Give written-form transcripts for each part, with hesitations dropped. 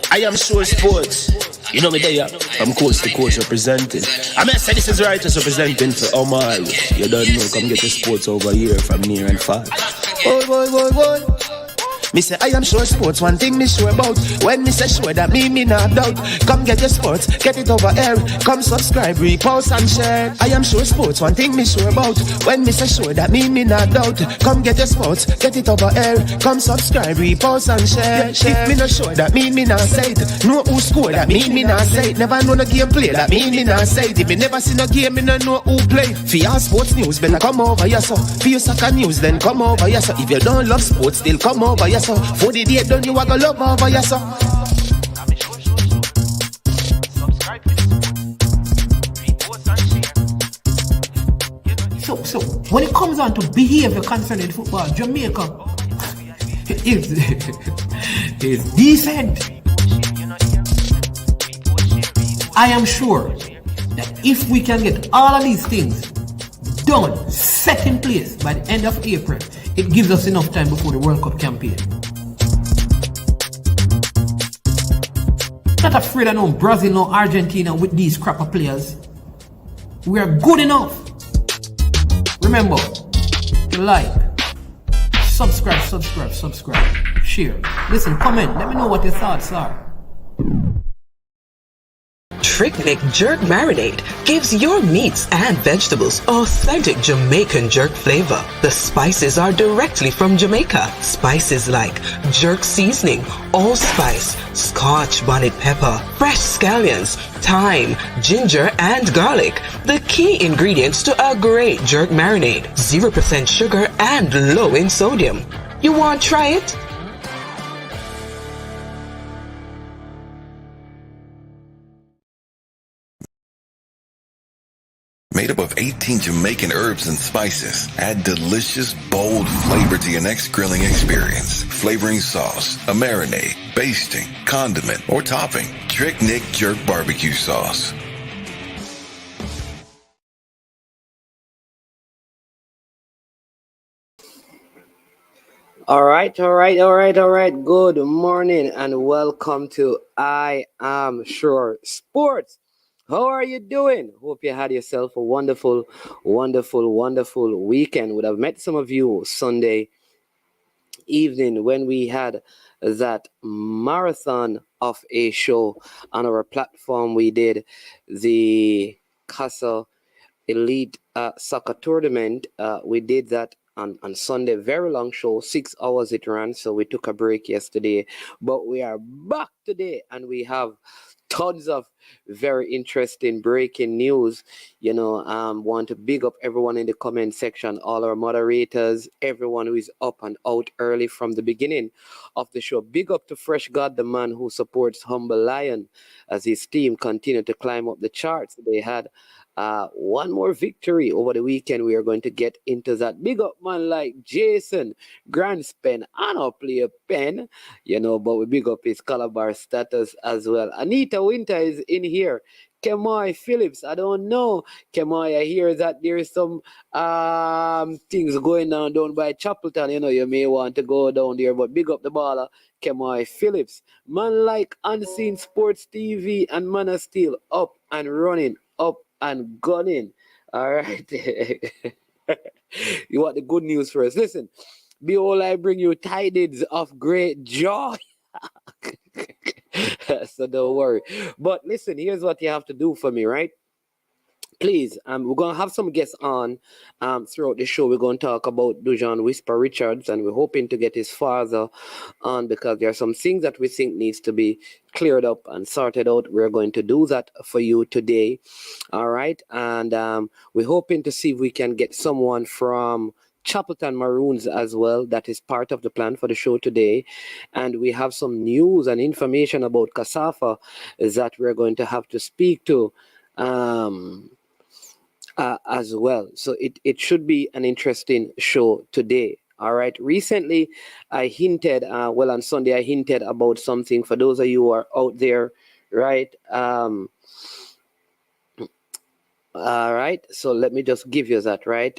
I am sure sports. You know me there. I'm coach to coach representing. I mean, I say this is Writers representing for Omar. You don't know, come get the sports over here from near and far. Boy. Me say I am sure sports, one thing me sure about. When me say sure, that me not doubt. Come get your sports, get it over here. Come subscribe, repost and share. I am sure sports, one thing me sure about. When me say sure, that me not doubt. Come get your sports, get it over here. Come subscribe, repost and share. If me not sure, that me not say it. Know who score, that me not say it. Never know no game play, that me not say it. If me never see no game, me no know who play. For your sports news, better come over here so. For your soccer news, then come over here so. If you don't love sports, still come over here so. For the day done, you are gonna love over here so. So when it comes on to behavior concerning football, Jamaica is decent. I am sure that if we can get all of these things done, set in place by the end of April, it gives us enough time before the World Cup campaign. Not afraid of no Brazil, no Argentina with these crap of players. We are good enough. Remember, like, subscribe, share. Listen, comment, let me know what your thoughts are. Trick Jerk Marinade gives your meats and vegetables authentic Jamaican jerk flavor. The spices are directly from Jamaica. Spices like jerk seasoning, allspice, Scotch bonnet pepper, fresh scallions, thyme, ginger, and garlic. The key ingredients to a great jerk marinade. 0% sugar and low in sodium. You want to try it? Made up of 18 Jamaican herbs and spices. Add delicious, bold flavor to your next grilling experience. Flavoring sauce, a marinade, basting, condiment, or topping. Trick Nick Jerk Barbecue Sauce. All right. Good morning and welcome to I Am Sure Sports. How are you doing? Hope you had yourself a wonderful weekend. Would have met some of you Sunday evening when we had that marathon of a show on our platform. We did the Casa Elite Soccer Tournament. We did that on Sunday. Very long show, 6 hours it ran. So we took a break yesterday, but we are back today and we have tons of very interesting breaking news. Want to big up everyone in the comment section, all our moderators, everyone who is up and out early from the beginning of the show. Big up to Fresh God, the man who supports Humble Lion as his team continue to climb up the charts. They had one more victory over the weekend. We are going to get into that. Big up man like Jason Grandspen. I don't play a pen, but we big up his Calabar status as well. Anita Winter is in here. Kemoy Phillips, I don't know. Kemoy, I hear that there is some things going on down by Chapelton. You may want to go down there, but big up the baller, Kemoy Phillips. Man like Unseen Sports TV and Man of Steel up and running, up and gunning. All right. You want the good news first? Listen, behold, I bring you tidings of great joy. So don't worry. But listen, here's what you have to do for me, right? Please, we're going to have some guests on throughout the show. We're going to talk about Dujan Whisper Richards, and we're hoping to get his father on because there are some things that we think needs to be cleared up and sorted out. We're going to do that for you today. All right. And we're hoping to see if we can get someone from Chapelton Maroons as well. That is part of the plan for the show today. And we have some news and information about Kasafa that we're going to have to speak to as well. So it should be an interesting show today. All right. Recently, I hinted, on Sunday, I hinted about something for those of you who are out there, right? All right. So let me just give you that, right?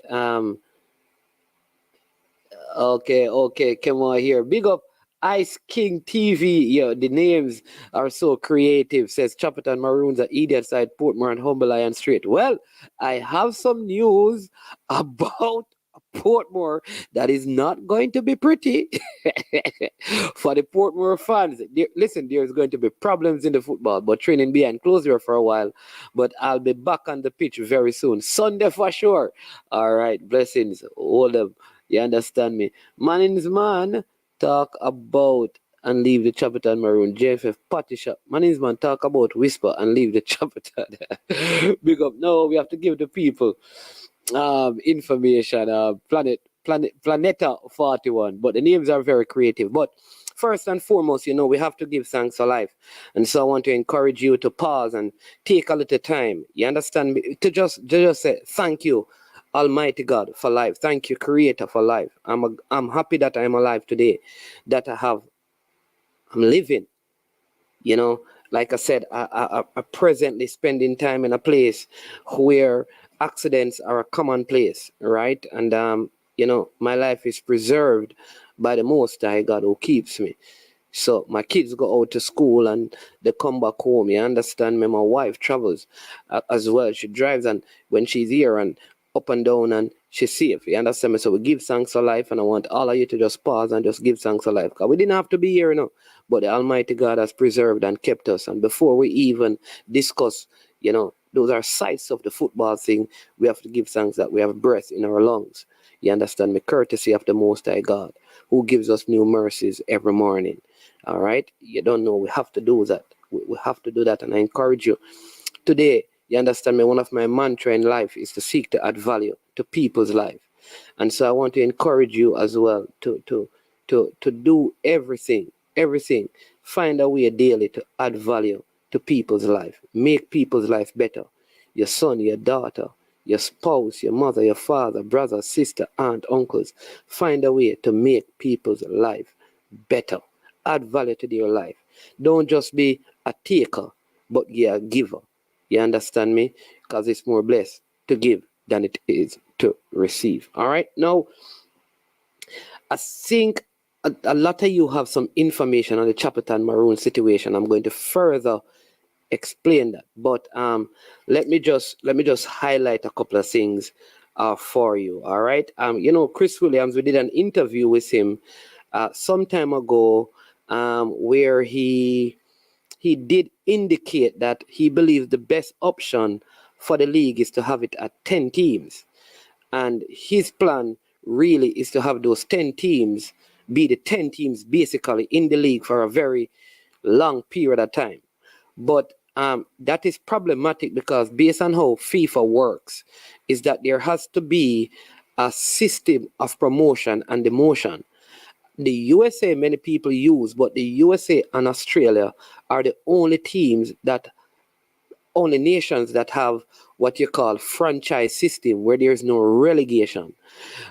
Okay. Come on here. Big up Ice King TV. Yo, the names are so creative, says Chapelton Maroons at Idiot Side, Portmore and Humble Lion Street. Well, I have some news about Portmore that is not going to be pretty for the Portmore fans. Listen, there's going to be problems in the football, but training behind closed door for a while. But I'll be back on the pitch very soon. Sunday for sure. All right, blessings. Hold up. You understand me? Man in his man, talk about and leave the Chapelton Maroon. JFF Party Shop. Man in his man, talk about whisper and leave the Chapelton. Big up. No, we have to give the people information. Planeta 41. But the names are very creative. But first and foremost, we have to give thanks for life. And so I want to encourage you to pause and take a little time. You understand me? To just say thank you, Almighty God, for life. Thank you, Creator, for life. I'm happy that I'm alive today, that I'm living. Like I said, I presently spending time in a place where accidents are a commonplace, right? And my life is preserved by the Most High God who keeps me. So my kids go out to school and they come back home. You understand me? My wife travels as well. She drives, and when she's here and up and down, and she's safe. You understand me? So we give thanks for life, and I want all of you to just pause and just give thanks for life. Because we didn't have to be here, but the Almighty God has preserved and kept us. And before we even discuss, those are sides of the football thing, we have to give thanks that we have breath in our lungs. You understand me? Courtesy of the Most High God, who gives us new mercies every morning. All right? You don't know. We have to do that. We have to do that. And I encourage you today. You understand me? One of my mantra in life is to seek to add value to people's life. And so I want to encourage you as well to do everything. Find a way daily to add value to people's life. Make people's life better. Your son, your daughter, your spouse, your mother, your father, brother, sister, aunt, uncles. Find a way to make people's life better. Add value to their life. Don't just be a taker, but be a giver. You understand me? Because it's more blessed to give than it is to receive. All right? Now, I think a lot of you have some information on the Chapelton Maroon situation. I'm going to further explain that. But let me just highlight a couple of things for you. All right? Chris Williams, we did an interview with him some time ago where he did indicate that he believes the best option for the league is to have it at 10 teams. And his plan really is to have those 10 teams be the 10 teams basically in the league for a very long period of time. But that is problematic because based on how FIFA works, is that there has to be a system of promotion and demotion. The USA many people use, but the USA and Australia are the only nations that have what you call franchise system where there's no relegation.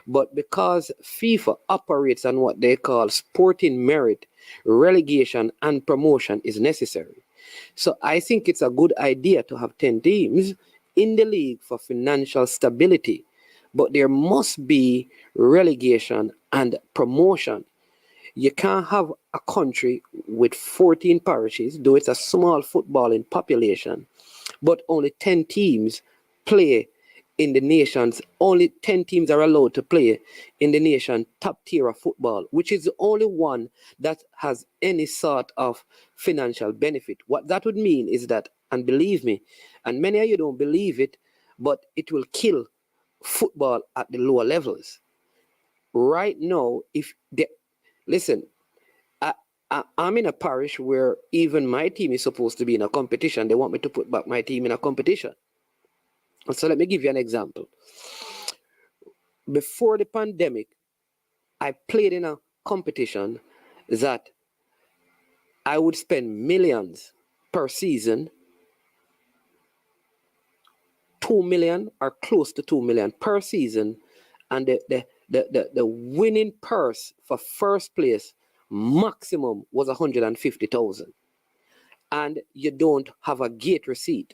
But because FIFA operates on what they call sporting merit, relegation and promotion is necessary. So I think it's a good idea to have 10 teams in the league for financial stability. But there must be relegation and promotion. You can't have a country with 14 parishes, though it's a small footballing population, but only 10 teams play in the nation's, only 10 teams are allowed to play in the nation top tier of football, which is the only one that has any sort of financial benefit. What that would mean is that, and believe me, and many of you don't believe it, but it will kill football at the lower levels. Right now, listen, I'm in a parish where even my team is supposed to be in a competition. They want me to put back my team in a competition. So let me give you an example. Before the pandemic, I played in a competition that I would spend millions per season, 2 million or close to 2 million per season, and the winning purse for first place maximum was 150,000. And you don't have a gate receipt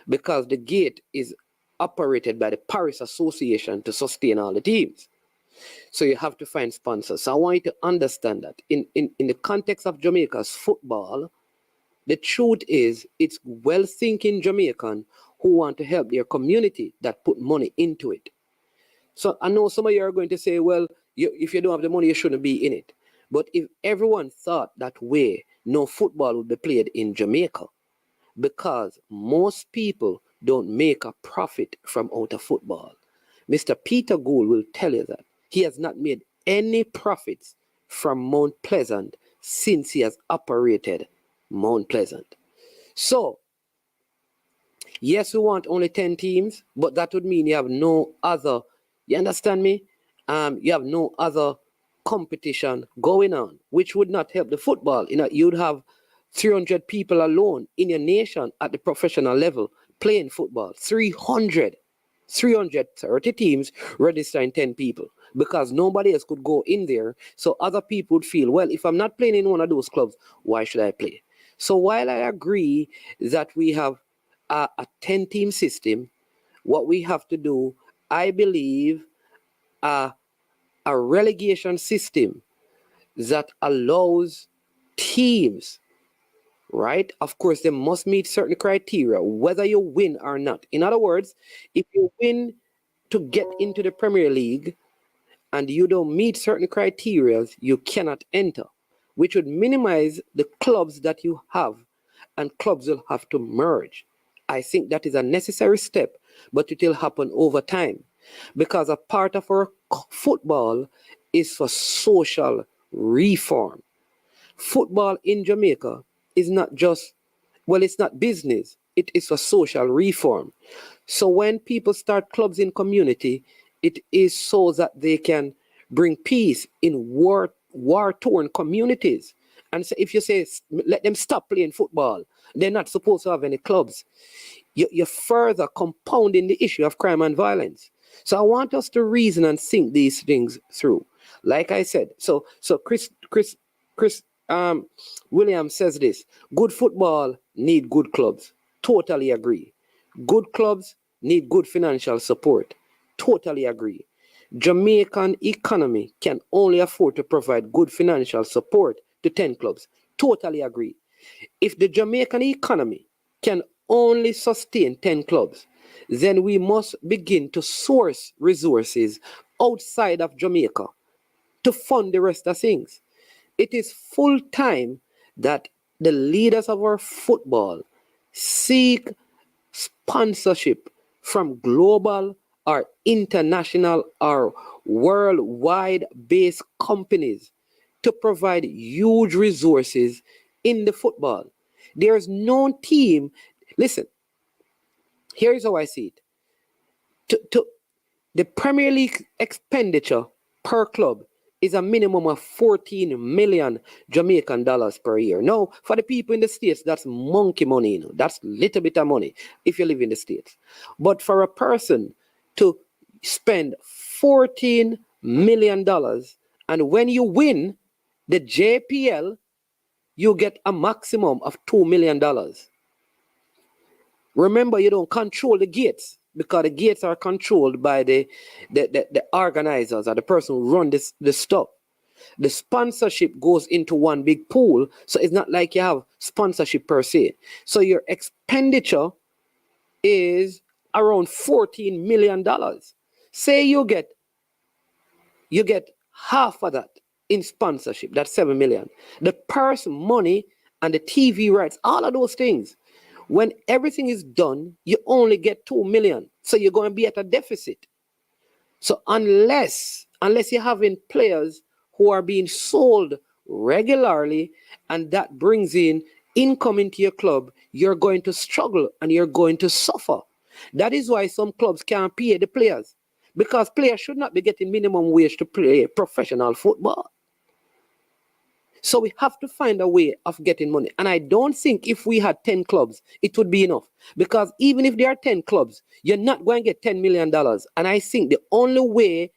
because the gate is operated by the Parish Association to sustain all the teams. So you have to find sponsors. So I want you to understand that in the context of Jamaica's football, the truth is it's well-thinking Jamaican who want to help their community that put money into it. So I know some of you are going to say, well, if you don't have the money, you shouldn't be in it. But if everyone thought that way, no football would be played in Jamaica, because most people don't make a profit from out of football. Mr. Peter Gould will tell you that he has not made any profits from Mount Pleasant since he has operated Mount Pleasant. So, yes, we want only 10 teams, but that would mean you have no other, you understand me? You have no other competition going on, which would not help the football. You know, you'd have 300 people alone in your nation at the professional level playing football. 330 teams registering 10 people because nobody else could go in there. So other people would feel, well, if I'm not playing in one of those clubs, why should I play? So while I agree that we have a 10-team system, what we have to do, I believe, a relegation system that allows teams, right? Of course, they must meet certain criteria, whether you win or not. In other words, if you win to get into the Premier League and you don't meet certain criteria, you cannot enter, which would minimize the clubs that you have, and clubs will have to merge. I think that is a necessary step, but it will happen over time because a part of our football is for social reform. Football in Jamaica is not just, well, it's not business. It is for social reform. So when people start clubs in community, it is so that they can bring peace in war-torn communities. And so if you say, let them stop playing football, they're not supposed to have any clubs, you're further compounding the issue of crime and violence. So I want us to reason and think these things through. Like I said, so Chris Williams says this: good football need good clubs. Totally agree. Good clubs need good financial support. Totally agree. Jamaican economy can only afford to provide good financial support to 10 clubs. Totally agree. If the Jamaican economy can only sustain 10 clubs, then we must begin to source resources outside of Jamaica to fund the rest of things. It is full time that the leaders of our football seek sponsorship from global or international or worldwide based companies to provide huge resources in the football. There's no team. Listen, here's how I see it. To the Premier League expenditure per club is a minimum of 14 million Jamaican dollars per year. Now, for the people in the States, that's monkey money. You know? That's little bit of money if you live in the States. But for a person to spend $14 million, and when you win the JPL, you get a maximum of $2 million. Remember, you don't control the gates because the gates are controlled by the organizers or the person who run the stuff. The sponsorship goes into one big pool, so it's not like you have sponsorship per se. So your expenditure is around $14 million. Say you get half of that in sponsorship, that's 7 million. The purse money and the TV rights, all of those things. When everything is done, you only get 2 million. So you're going to be at a deficit. So unless you're having players who are being sold regularly and that brings in income into your club, you're going to struggle and you're going to suffer. That is why some clubs can't pay the players, because players should not be getting minimum wage to play professional football. So we have to find a way of getting money. And I don't think if we had 10 clubs, it would be enough. Because even if there are 10 clubs, you're not going to get $10 million. And I think the only way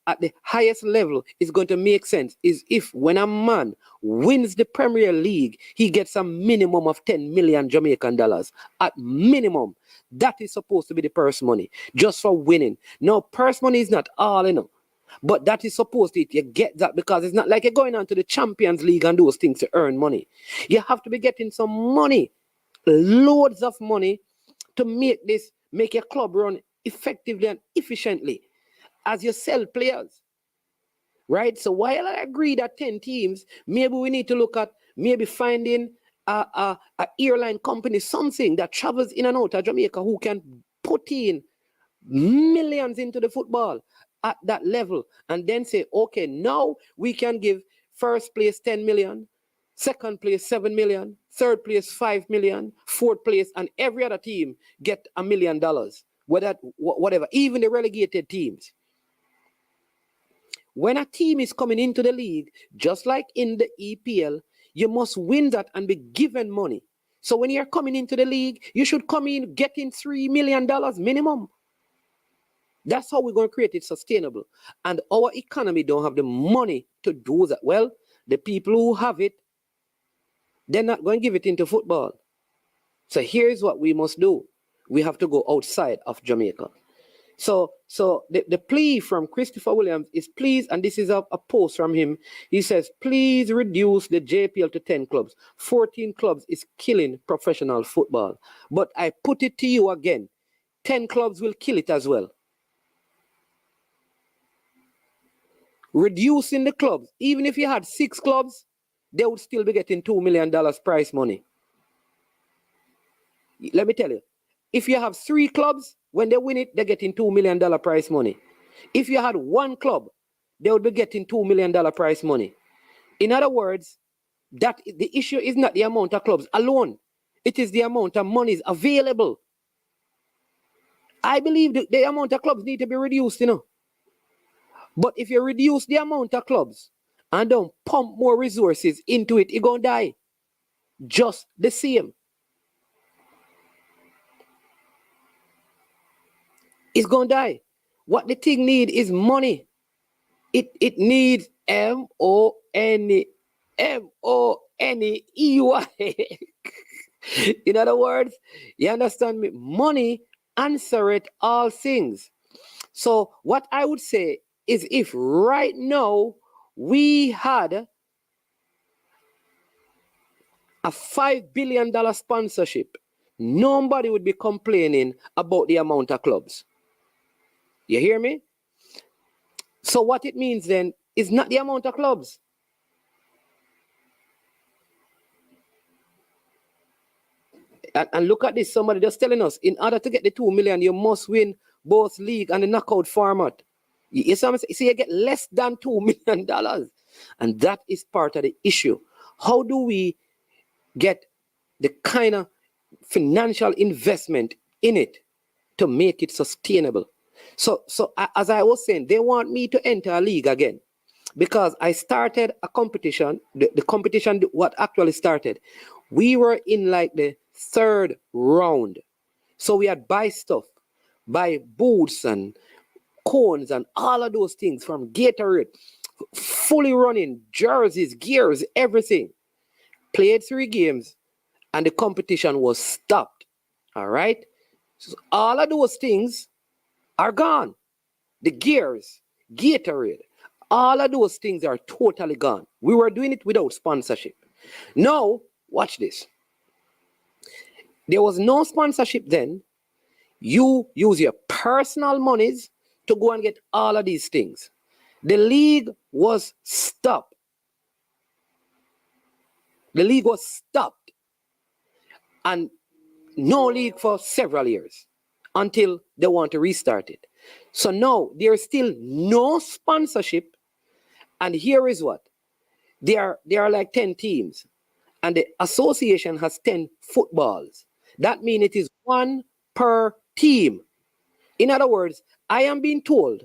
at the highest level is going to make sense is if when a man wins the Premier League, he gets a minimum of 10 million Jamaican dollars at minimum. That is supposed to be the purse money, just for winning. No, purse money is not all, but that is supposed to, you get that because it's not like you're going on to the Champions League and those things to earn money. You have to be getting some money, loads of money, to make your club run effectively and efficiently as you sell players. Right? So while I agree that 10 teams, maybe we need to look at maybe finding a airline company, something that travels in and out of Jamaica who can put in millions into the football at that level and then say, okay, now we can give first place 10 million, second place 7 million, third place 5 million, fourth place, and every other team get $1 million, whatever, even the relegated teams. When a team is coming into the league, just like in the EPL, you must win that and be given money. So when you're coming into the league, you should come in getting $3 million minimum. That's how we're going to create it sustainable. And our economy don't have the money to do that. Well, the people who have it, they're not going to give it into football. So here's what we must do. We have to go outside of Jamaica. So the plea from Christopher Williams is please, and this is a post from him. He says, please reduce the JPL to 10 clubs. 14 clubs is killing professional football. But I put it to you again, 10 clubs will kill it as well. Reducing the clubs, even if you had 6 clubs, they would still be getting $2 million prize money. Let me tell you, if you have 3 clubs, when they win it, they're getting $2 million prize money. If you had 1 club, they would be getting $2 million prize money. In other words, that the issue is not the amount of clubs alone. It is the amount of monies available. I believe the amount of clubs need to be reduced, But if you reduce the amount of clubs and don't pump more resources into it, you're going to die. Just the same. It's going to die. What the thing need is money. It needs M-O-N-E-Y. In other words, you understand me? Money answereth all things. So what I would say is if right now we had a $5 billion sponsorship, nobody would be complaining about the amount of clubs. You hear me? So what it means then is not the amount of clubs. And look at this, somebody just telling us, in order to get the 2 million, you must win both league and the knockout format. You see, you get less than $2 million. And that is part of the issue. How do we get the kind of financial investment in it to make it sustainable? So as I was saying, they want me to enter a league again because I started a competition. The competition, what actually started, we were in like the 3rd round. So we had buy stuff, buy boots and cones and all of those things from Gatorade, fully running, jerseys, gears, everything. Played 3 games and the competition was stopped. All right. So all of those things are gone. The gears, Gatorade, all of those things are totally gone. We were doing it without sponsorship. Now, watch this. There was no sponsorship then. You use your personal monies to go and get all of these things. The league was stopped. The league was stopped. And no league for several years until they want to restart it. So now there is still no sponsorship. And here is what. There are like 10 teams. And the association has 10 footballs. That means it is 1 per team. In other words, I am being told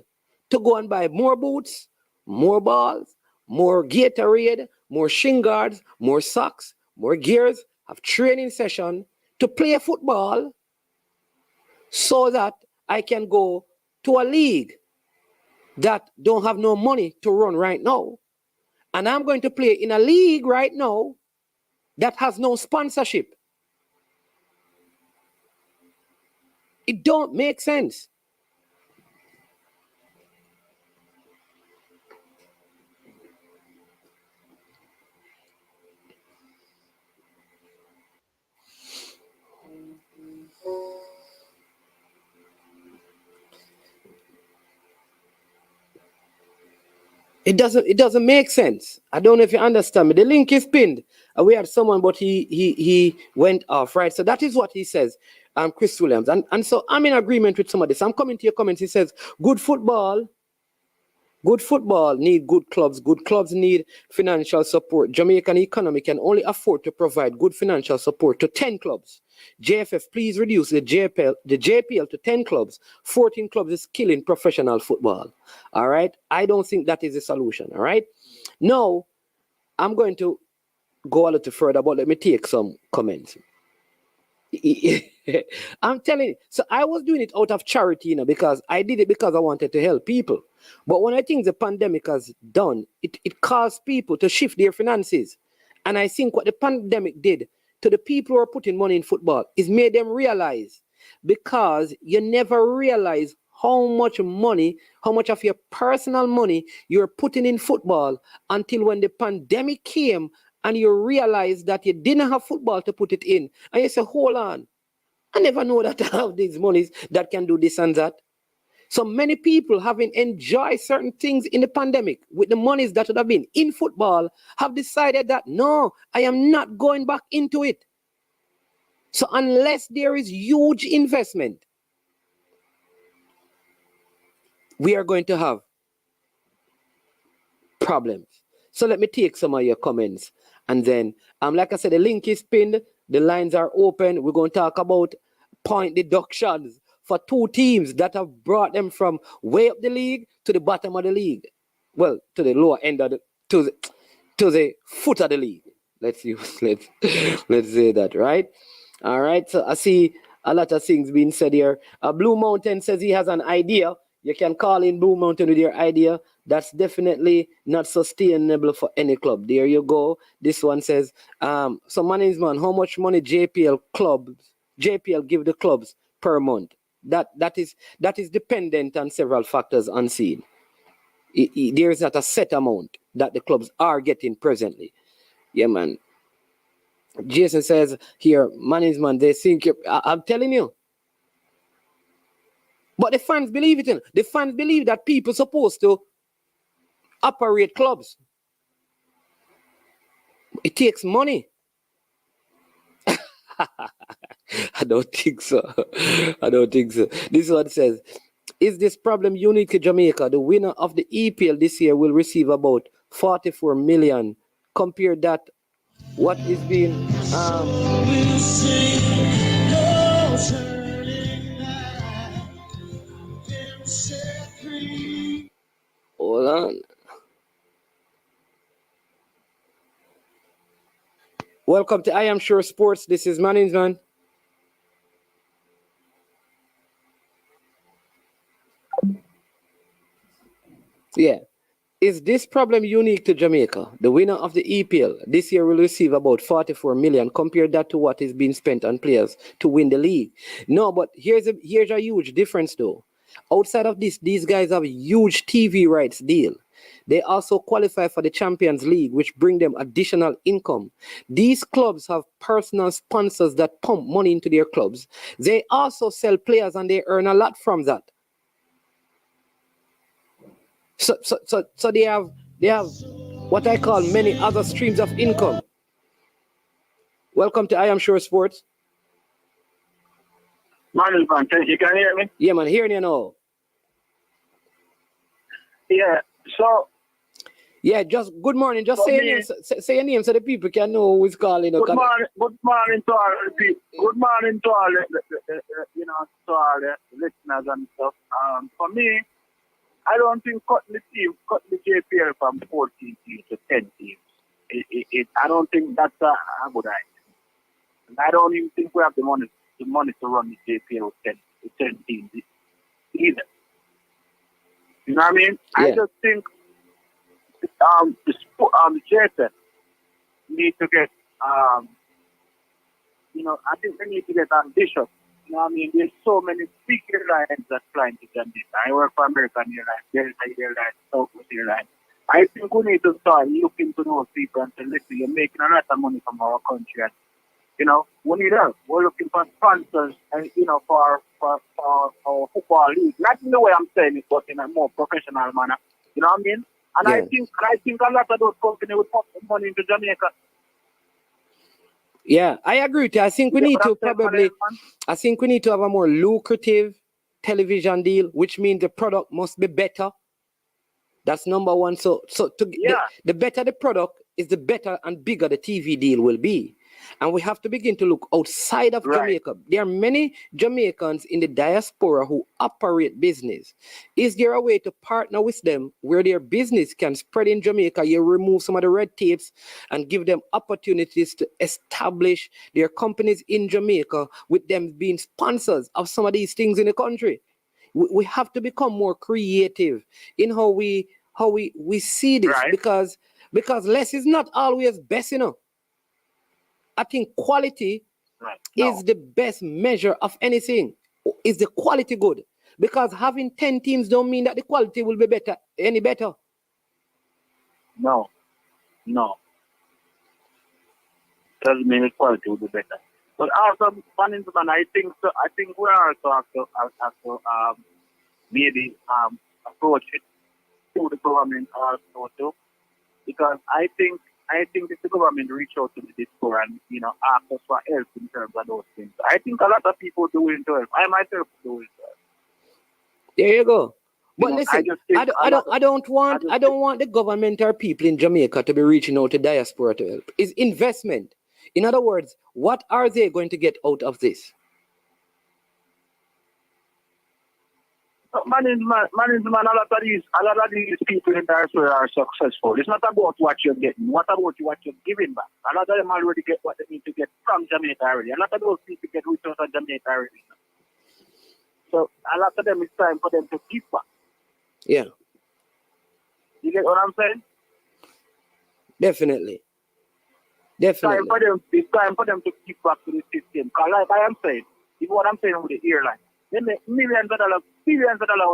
to go and buy more boots, more balls, more Gatorade, more shin guards, more socks, more gears, have training session to play football so that I can go to a league that don't have no money to run right now. And I'm going to play in a league right now that has no sponsorship. It don't make sense. It doesn't make sense. I don't know if you understand me. The link is pinned. We had someone, but he went off, right? So that is what he says, Chris Williams. And so I'm in agreement with some of this. I'm coming to your comments. He says, good football need good clubs. Good clubs need financial support. Jamaican economy can only afford to provide good financial support to 10 clubs. JFF, please reduce the JPL to 10 clubs. 14 clubs is killing professional football. All right? I don't think that is a solution. All right? Now, I'm going to go a little further, but let me take some comments. I'm telling you. So I was doing it out of charity, because I did it because I wanted to help people. But when I think the pandemic has done, it caused people to shift their finances. And I think what the pandemic did to the people who are putting money in football is made them realize, because you never realize how much of your personal money you're putting in football until when the pandemic came and you realize that you didn't have football to put it in. And you say, hold on, I never know that I have these monies that can do this and that. So many people, having enjoyed certain things in the pandemic with the monies that would have been in football, have decided that, no, I am not going back into it. So unless there is huge investment, we are going to have problems. So let me take some of your comments. And then, like I said, the link is pinned. The lines are open. We're going to talk about point deductions for two teams that have brought them from way up the league to the bottom of the league. Well, to the lower end of to the foot of the league. Let's say that, right? All right. So I see a lot of things being said here. Blue Mountain says he has an idea. You can call in Blue Mountain with your idea. That's definitely not sustainable for any club. There you go. This one says, so management, how much money JPL give the clubs per month? That is dependent on several factors unseen. There is not a set amount that the clubs are getting presently. Yeah, man. Jason says here, management, they think, I'm telling you. But the fans believe it. The fans believe that people are supposed to operate clubs. It takes money. I don't think so. This one says, is this problem unique to Jamaica? The winner of the EPL this year will receive about 44 million. Compare that what is being hold on. Welcome to I Am Sure Sports. This is management. Yeah. Is this problem unique to Jamaica? The winner of the EPL this year will receive about 44 million. Compare that to what is being spent on players to win the league. No, but here's a huge difference though. Outside of this, these guys have a huge TV rights deal. They also qualify for the Champions League, which bring them additional income. These clubs have personal sponsors that pump money into their clubs. They also sell players and they earn a lot from that. So they have what I call many other streams of income. Welcome to I Am Sure Sports. Man, you can hear me? Yeah, man, hearing you now. Yeah, so... Yeah, just good morning. Just say your name so the people can know who's calling. Good morning to all the people. Good morning to all to all the listeners and stuff. For me, I don't think cut the JPL from 14 teams to 10 teams. I don't think that's a good idea. And I don't even think we have the money to run the JPL with 10 teams either. You know what I mean? Yeah. I just think the JPL need to get I think they need to get ambitious You know what I mean? There's so many big airlines that fly to Jamaica. I work for American Airlines, Delta Airlines, Southwest Airlines. I think we need to start looking to those people and say, listen, you're making a lot of money from our country. And, you know, we need help. We're looking for sponsors and, you know, for our football league. Not in the way I'm saying it, but in a more professional manner. You know what I mean? And Yeah. I think a lot of those companies would put money into Jamaica. Yeah, I agree with you. I think we You need know to what I'm saying, probably, man? I think we need to have a more lucrative television deal, which means the product must be better. That's number one. So Yeah. the better the product is, the better and bigger the TV deal will be. And we have to begin to look outside of Right. Jamaica. There are many Jamaicans in the diaspora who operate business. Is there a way to partner with them where their business can spread in Jamaica? You remove some of the red tapes and give them opportunities to establish their companies in Jamaica, with them being sponsors of some of these things in the country. We have to become more creative in how we see this, Right. because less is not always best, you know. I think quality Right. No. is the best measure of anything. Is the quality good? Because having 10 teams don't mean that the quality will be better, any better. No. Doesn't mean the quality will be better. But also, management, I think we also have to maybe approach it to the government also too, because I think if the government reach out to the Diaspora and, you know, ask us for help in terms of those things, I think a lot of people do it to help. I myself do it to help. There you go. But You know, listen, I don't want the government or people in Jamaica to be reaching out to diaspora to help. It's investment. In other words, what are they going to get out of this? Management, a lot of these people in diaspora are successful. It's not about what you're getting, what about what you're giving back. A lot of them already get what they need to get from Jamaica already. A lot of those people get returns on Jamaica already. So a lot of them, it's time for them to give back. Yeah. You get what I'm saying? Definitely. It's time for them to give back to the system. Because like I am saying, even what I'm saying with the airline, they make billions of dollars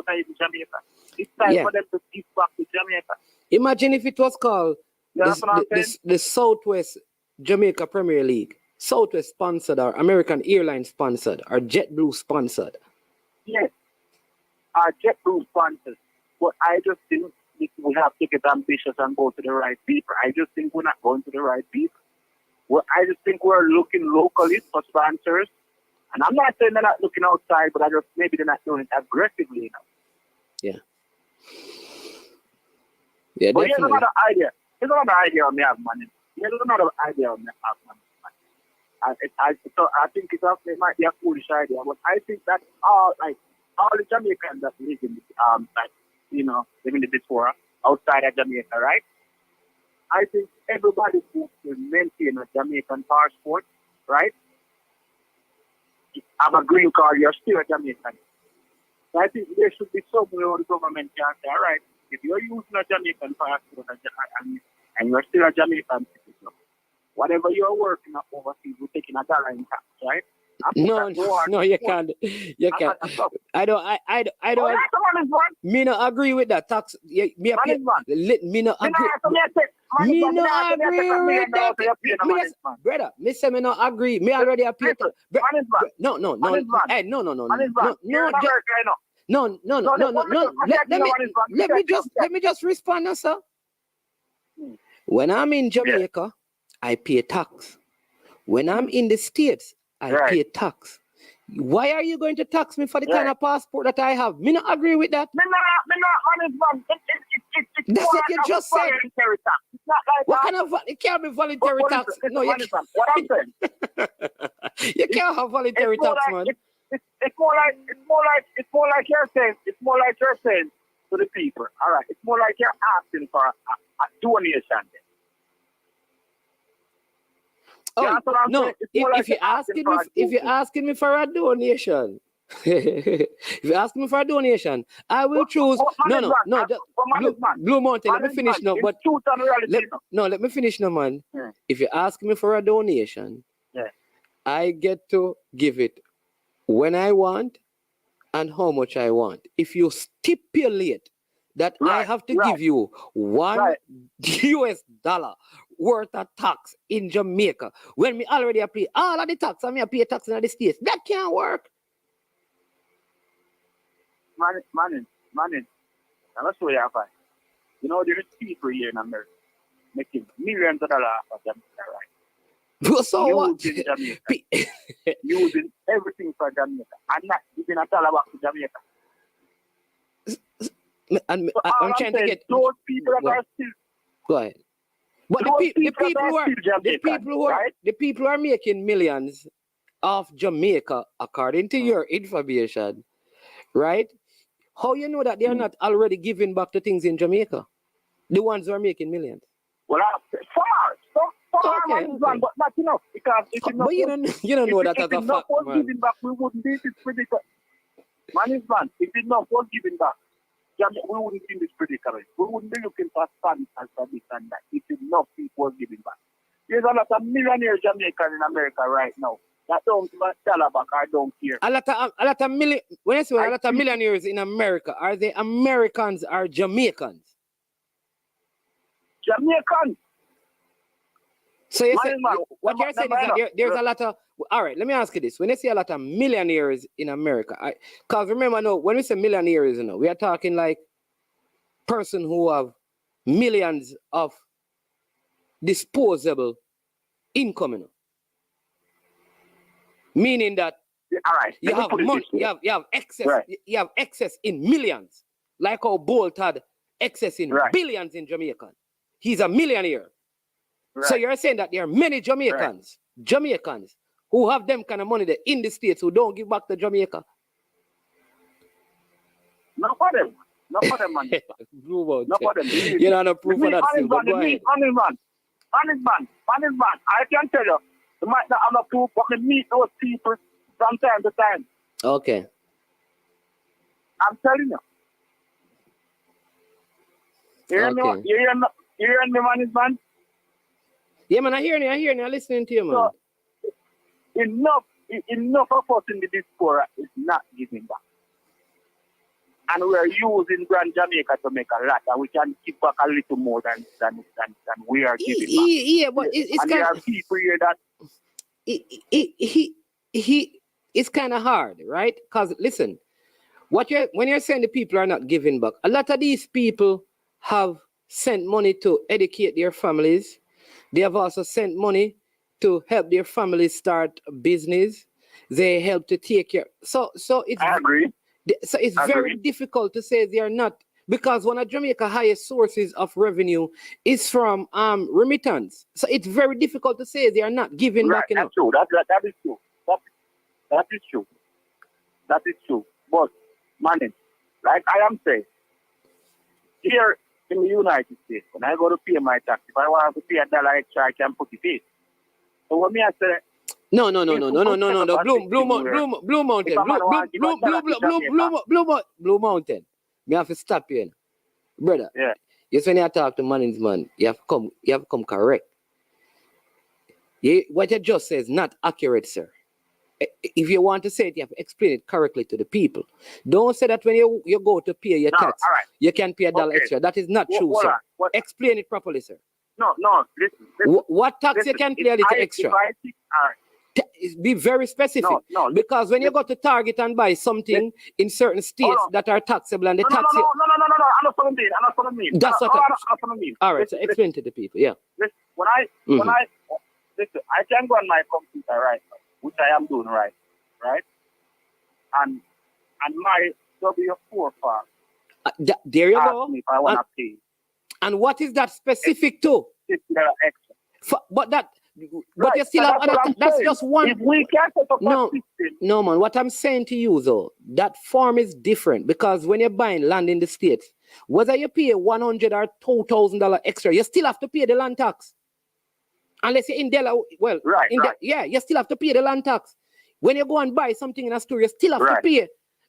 out of Jamaica. It's time for them to give back to Jamaica. Imagine if it was called the Southwest Jamaica Premier League. Southwest sponsored, or American Airlines sponsored, or JetBlue sponsored. Yes. JetBlue sponsored. But I just think we have to get ambitious and go to the right people. I just think we're not going to the right people. I just think we're looking locally for sponsors. And I'm not saying they're not looking outside, but maybe they're not doing it aggressively enough. Yeah. Yeah, but definitely. Here's another idea. On me have money. I think it might be a foolish idea, but I think that all the Jamaicans that live in live in the Diaspora outside of Jamaica, right? I think everybody who will maintain a Jamaican passport, right? Have a green card, you're still a Jamaican. So I think there should be somewhere where the government can say, all right, if you're using a Jamaican passport and you're still a Jamaican citizen, whatever you're working up overseas, we're taking $1 in tax, right? No, you can't. You can't. I don't. Me no agree with that tax. Me no agree. Me no agree with that. Brother, me say me no agree. Me already appear. No. Hey, no. Let me just respond now, sir. When I'm in Jamaica, I pay tax. When I'm in the States, I pay tax. Why are you going to tax me for the kind of passport that I have? Me not agree with that. Me not. That's what you just said. What kind of it can't be voluntary tax? No, you can't. What I'm saying. You can't have voluntary tax, man. It's more like you're saying to the people. All right. It's more like you're asking for a donation. Oh, no, if you're asking me for a donation, I will choose. No. Blue Mountain, let me finish now. But let me finish now, man. If you ask me for a donation, I get to give it when I want and how much I want. If you stipulate that I have to give you $1 worth of tax in Jamaica, when me already pay all of the tax and me pay tax in the States, that can't work. Man, I'm show you how. You know, there's people here in America making millions of dollars for Jamaica, right? So what? Using Jamaica. Using everything for Jamaica. And not giving a dollar back to Jamaica. And So I'm trying to get those people that are still. Go ahead. But the people who are making millions of Jamaica, according to your information, right? How you know that they are not already giving back to things in Jamaica? The ones who are making millions. Well, far, but not enough. Because if enough, but you don't know that as a fact, was giving back, we wouldn't be in this predicament. Man, if enough was giving back, we wouldn't be in this predicament. We wouldn't be looking for funds and for this and that. If enough people was giving back. There's a lot of millionaire Jamaicans in America right now that don't give a dollar back or don't care. A lot of million. When I say a lot of millionaires in America, are they Americans or Jamaicans? Jamaicans. So you say, what you're saying is that there's a lot of. All right, let me ask you this: when you say a lot of millionaires in America, because remember, no, when we say millionaires, we are talking like person who have millions of disposable income, meaning that you have money, you have excess, you have excess in millions, like how Bolt had excess in billions in Jamaica. He's a millionaire. So you're saying that there are many Jamaicans who have them kind of money in the States who don't give back to Jamaica? Not for them, man. Not for them. You know, no proof of that. Honest man. I can tell you, you might not have no proof, but we meet those people from time to time. Okay. I'm telling you. You hear me, man? Yeah, man, I hear you. I'm listening to you, man. So, enough of us in the diaspora is not giving back. And we are using Grand Jamaica to make a lot, and we can give back a little more than we are giving back. Yeah, but it's and there are people here that... It's kind of hard, right? Because, listen, when you're saying the people are not giving back, a lot of these people have sent money to educate their families. They have also sent money to help their families start a business. They help to take care. So it's I agree. So it's very difficult to say they are not, because one of Jamaica's highest sources of revenue is from remittance. So it's very difficult to say they are not giving back enough. That's true. That is true. That is true. That is true. But money, like I am saying, here in the United States, when I go to pay my tax, if I want to pay $1 extra, I can put it in. So when me I say, No. Blue Mountain. Me have to stop you, brother. Yeah. Yes, when you talk to management, you have to come correct. What you just said is not accurate, sir. If you want to say it, you have to explain it correctly to the people. Don't say that when you go to pay your tax, you can pay $1 extra. That is not true, sir. Explain it properly, sir. No, listen. What tax you can pay a little extra? Be very specific. No, because when you go to Target and buy something in certain states that are taxable and the tax... No. I know what I mean. That's what I mean. All right, so explain to the people, yeah. Listen, listen, I can go on my computer right now, which I am doing right? And my W4 form. There you go. Me if I want to pay. And what is that specific to? Extra. But you still have other. That's just one. If we can set up a system. No, man. What I'm saying to you, though, that form is different, because when you're buying land in the States, whether you pay $100 or $2,000 extra, you still have to pay the land tax. Unless you're in Delaware, yeah, you still have to pay the land tax. When you go and buy something in a store, you still have to pay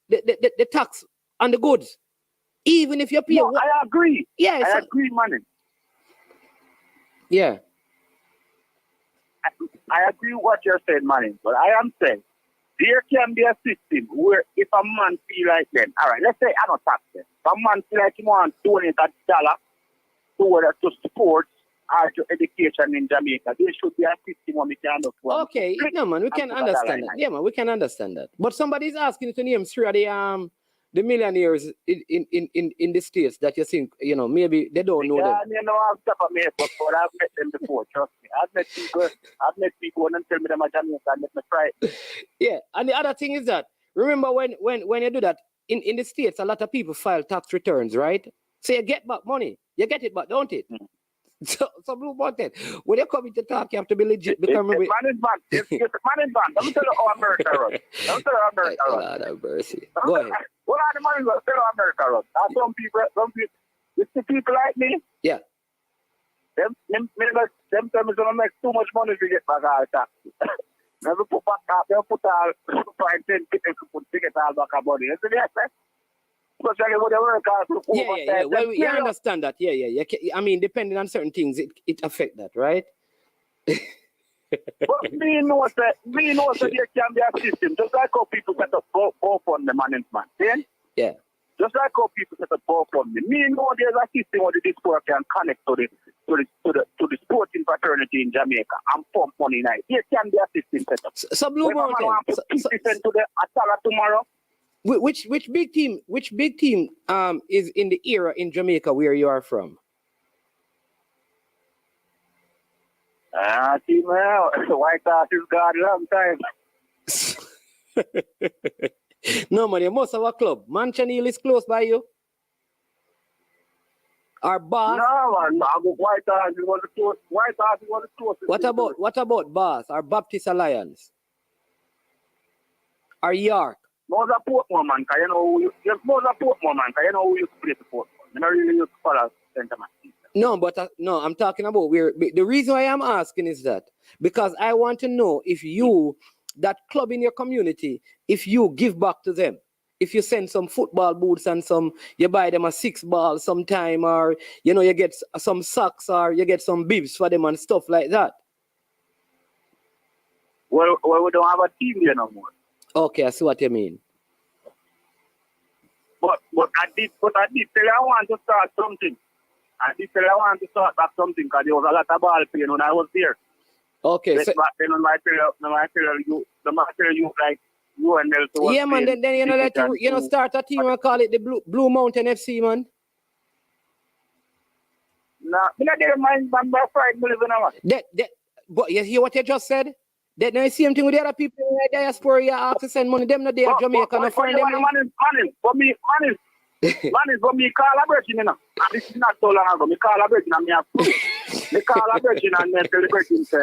the tax on the goods. Even if you pay... No, I agree. Yeah, I agree, man. Yeah. I agree with what you're saying, man. But I am saying, there can be a system where if a man feel like then, all right, let's say I don't tax them. If a man feel like he want to donate $1 to sports or to education in Jamaica, there should be a system where we can look for. Okay, no man, we can understand that. Yeah, man, we can understand that. But somebody's asking to name three of the millionaires in the states that you think, you know, maybe they don't know them. You know, I'm top of me, but I've met them before, trust me. I've met people and tell me them are Jamaican and let me try it. Yeah, and the other thing is that, remember when you do that, in the states, a lot of people file tax returns, right? So you get back money. You get it back, don't it? Mm. So Blue Mountain, when you come to talk, you have to be legit. Because man is bad. It's man is bad. Let me tell you how America runs. Let me tell you how America runs. God have mercy. Go ahead. What are the money runs? Tell you how America runs. Some people, you see people like me? Yeah. Them tell me gonna make too much money to get back all taxes. Never put back up, they'll put all 5, 10 people to put ticket all back up money. You see that? Especially when they work out. Yeah. Well, you understand that. Yeah. I mean, depending on certain things, it affects that, right? But me know that there can be a system, just like how people set up GoFundMe the management. See? Yeah. Just like how people set up GoFundMe. Me know there's a system where the Diaspora can connect to the sporting fraternity in Jamaica and pump money in it. There can be a system set up. So Blue Mountain. To the Atala tomorrow. Which big team is in the era in Jamaica where you are from? See, well, White House is gone a long time. No, man, you must have a club. Manchester is close by you. Our boss. No, man, White House was the closest. What about boss? Our Baptist Alliance. Our York. Most of Portmore, man, because you know who you play to Portmore. You don't really use to follow Centre Man. No, but I'm talking about where the reason why I'm asking is that because I want to know if you, that club in your community, if you give back to them, if you send some football boots and you buy them a 6 ball sometime, or you know, you get some socks or you get some bibs for them and stuff like that. Well, we don't have a team here no more. Okay, I see what you mean. But I did tell you I want to start something. I did tell you I want to start back something because there was a lot of ball playing when I was there. Okay. So, back then on my material you like you and Nelson. Yeah, man. Then you know that start a team and call it the Blue Mountain FC, man. Nah, I don't mind my pride living. But you hear what you just said? That the same thing with the other people in the diaspora. You have to send money. Them not there, Jamaica. No find them. Man is for me collaboration, you know. And this is not so long ago. Me collaboration and me have proof. Me collaboration and me celebrating say.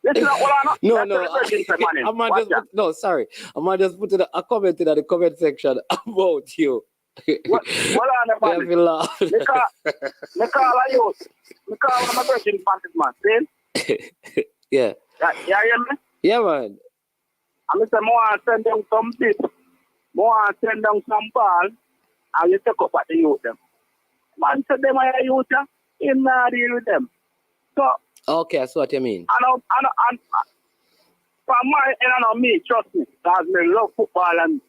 This is not what I'm not. No, sorry. I might just put a comment in the comment section about you. What on the laugh. Me call you. Me call my virgin man. See? Yeah. You hear me? Yeah, man. I'm say more send them some tips. More send them some ball. And you take up at the youth them. Man said them are youth, him not deal with them. So okay, that's what you mean. And for my and me, trust me, because me love football and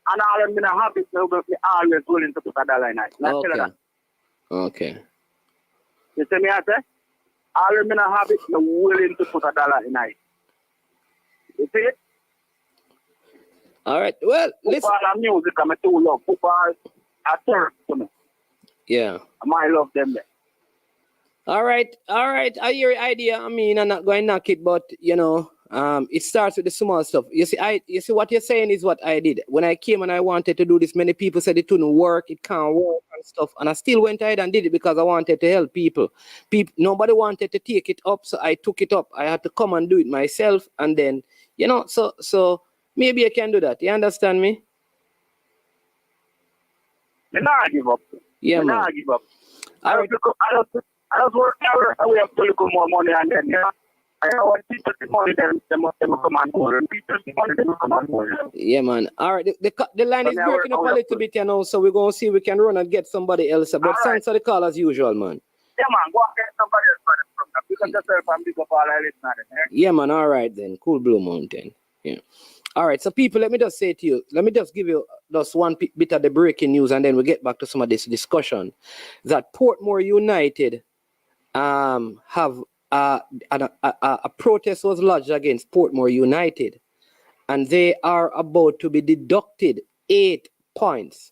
all them in a habit, me always willing to put $1 in it. Okay. You see me I say? All them in a habit, me willing to put $1 in it. You see it? All right. Well, football and music, I'm too love. Football a third to me. Yeah. I might love them there. All right. I hear your idea. I mean, I'm not going to knock it, but you know, it starts with the small stuff. You see what you're saying is what I did. When I came and I wanted to do this, many people said it couldn't work, it can't work and stuff. And I still went ahead and did it because I wanted to help people. Nobody wanted to take it up, so I took it up. I had to come and do it myself. And then, you know, so maybe I can do that. You understand me? I not give up. Yeah, man. I not give up. I just work out. I have to look more money and then, yeah. I want people to money them come and go. And people to money them come and go. Yeah, man. All right. The line is breaking up a little bit, you know, so we're going to see if we can run and get somebody else. But thanks for the call as usual, man. Yeah, man. Go and get somebody else from that. Because yourself and big up all our listeners. Yeah, man. All right, then. Cool Blue Mountain. Yeah. All right, so people, let me just say to you, let me just give you just one bit of the breaking news, and then we get back to some of this discussion. That Portmore United have a protest was lodged against Portmore United, and they are about to be deducted 8 points.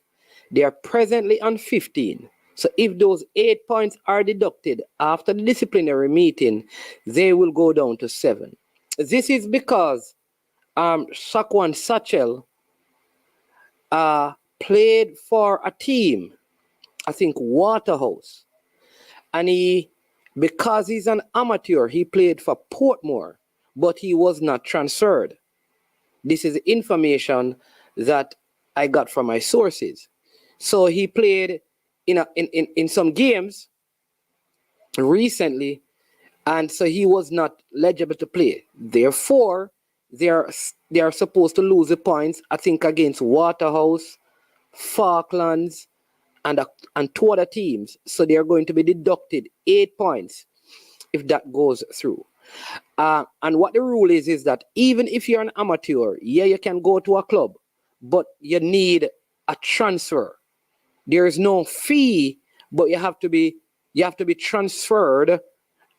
They are presently on 15. So if those 8 points are deducted after the disciplinary meeting, they will go down to 7. This is because Shakwan Satchel played for a team, I think Waterhouse, and because he's an amateur, he played for Portmore, but he was not transferred. This is information that I got from my sources. So he played in some games recently, and so he was not eligible to play. Therefore, they are supposed to lose the points, I think, against Waterhouse, Falklands, and 2 other teams. So they are going to be deducted 8 points if that goes through. And what the rule is that even if you're an amateur, yeah, you can go to a club, but you need a transfer. There is no fee, but you have to be transferred.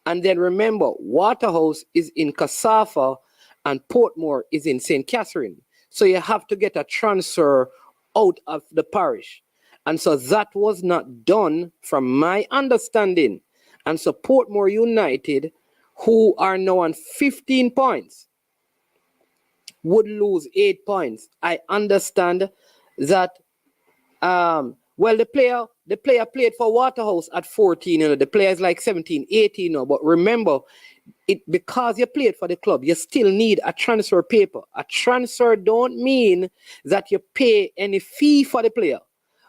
And then remember, Waterhouse is in Casafa and Portmore is in St. Catherine. So you have to get a transfer out of the parish. And so that was not done from my understanding. And so Portmore United, who are now on 15 points, would lose 8 points. I understand that, well, the player played for Waterhouse at 14, the player is like 17, 18 now. But remember, because you played for the club, you still need a transfer paper. A transfer don't mean that you pay any fee for the player,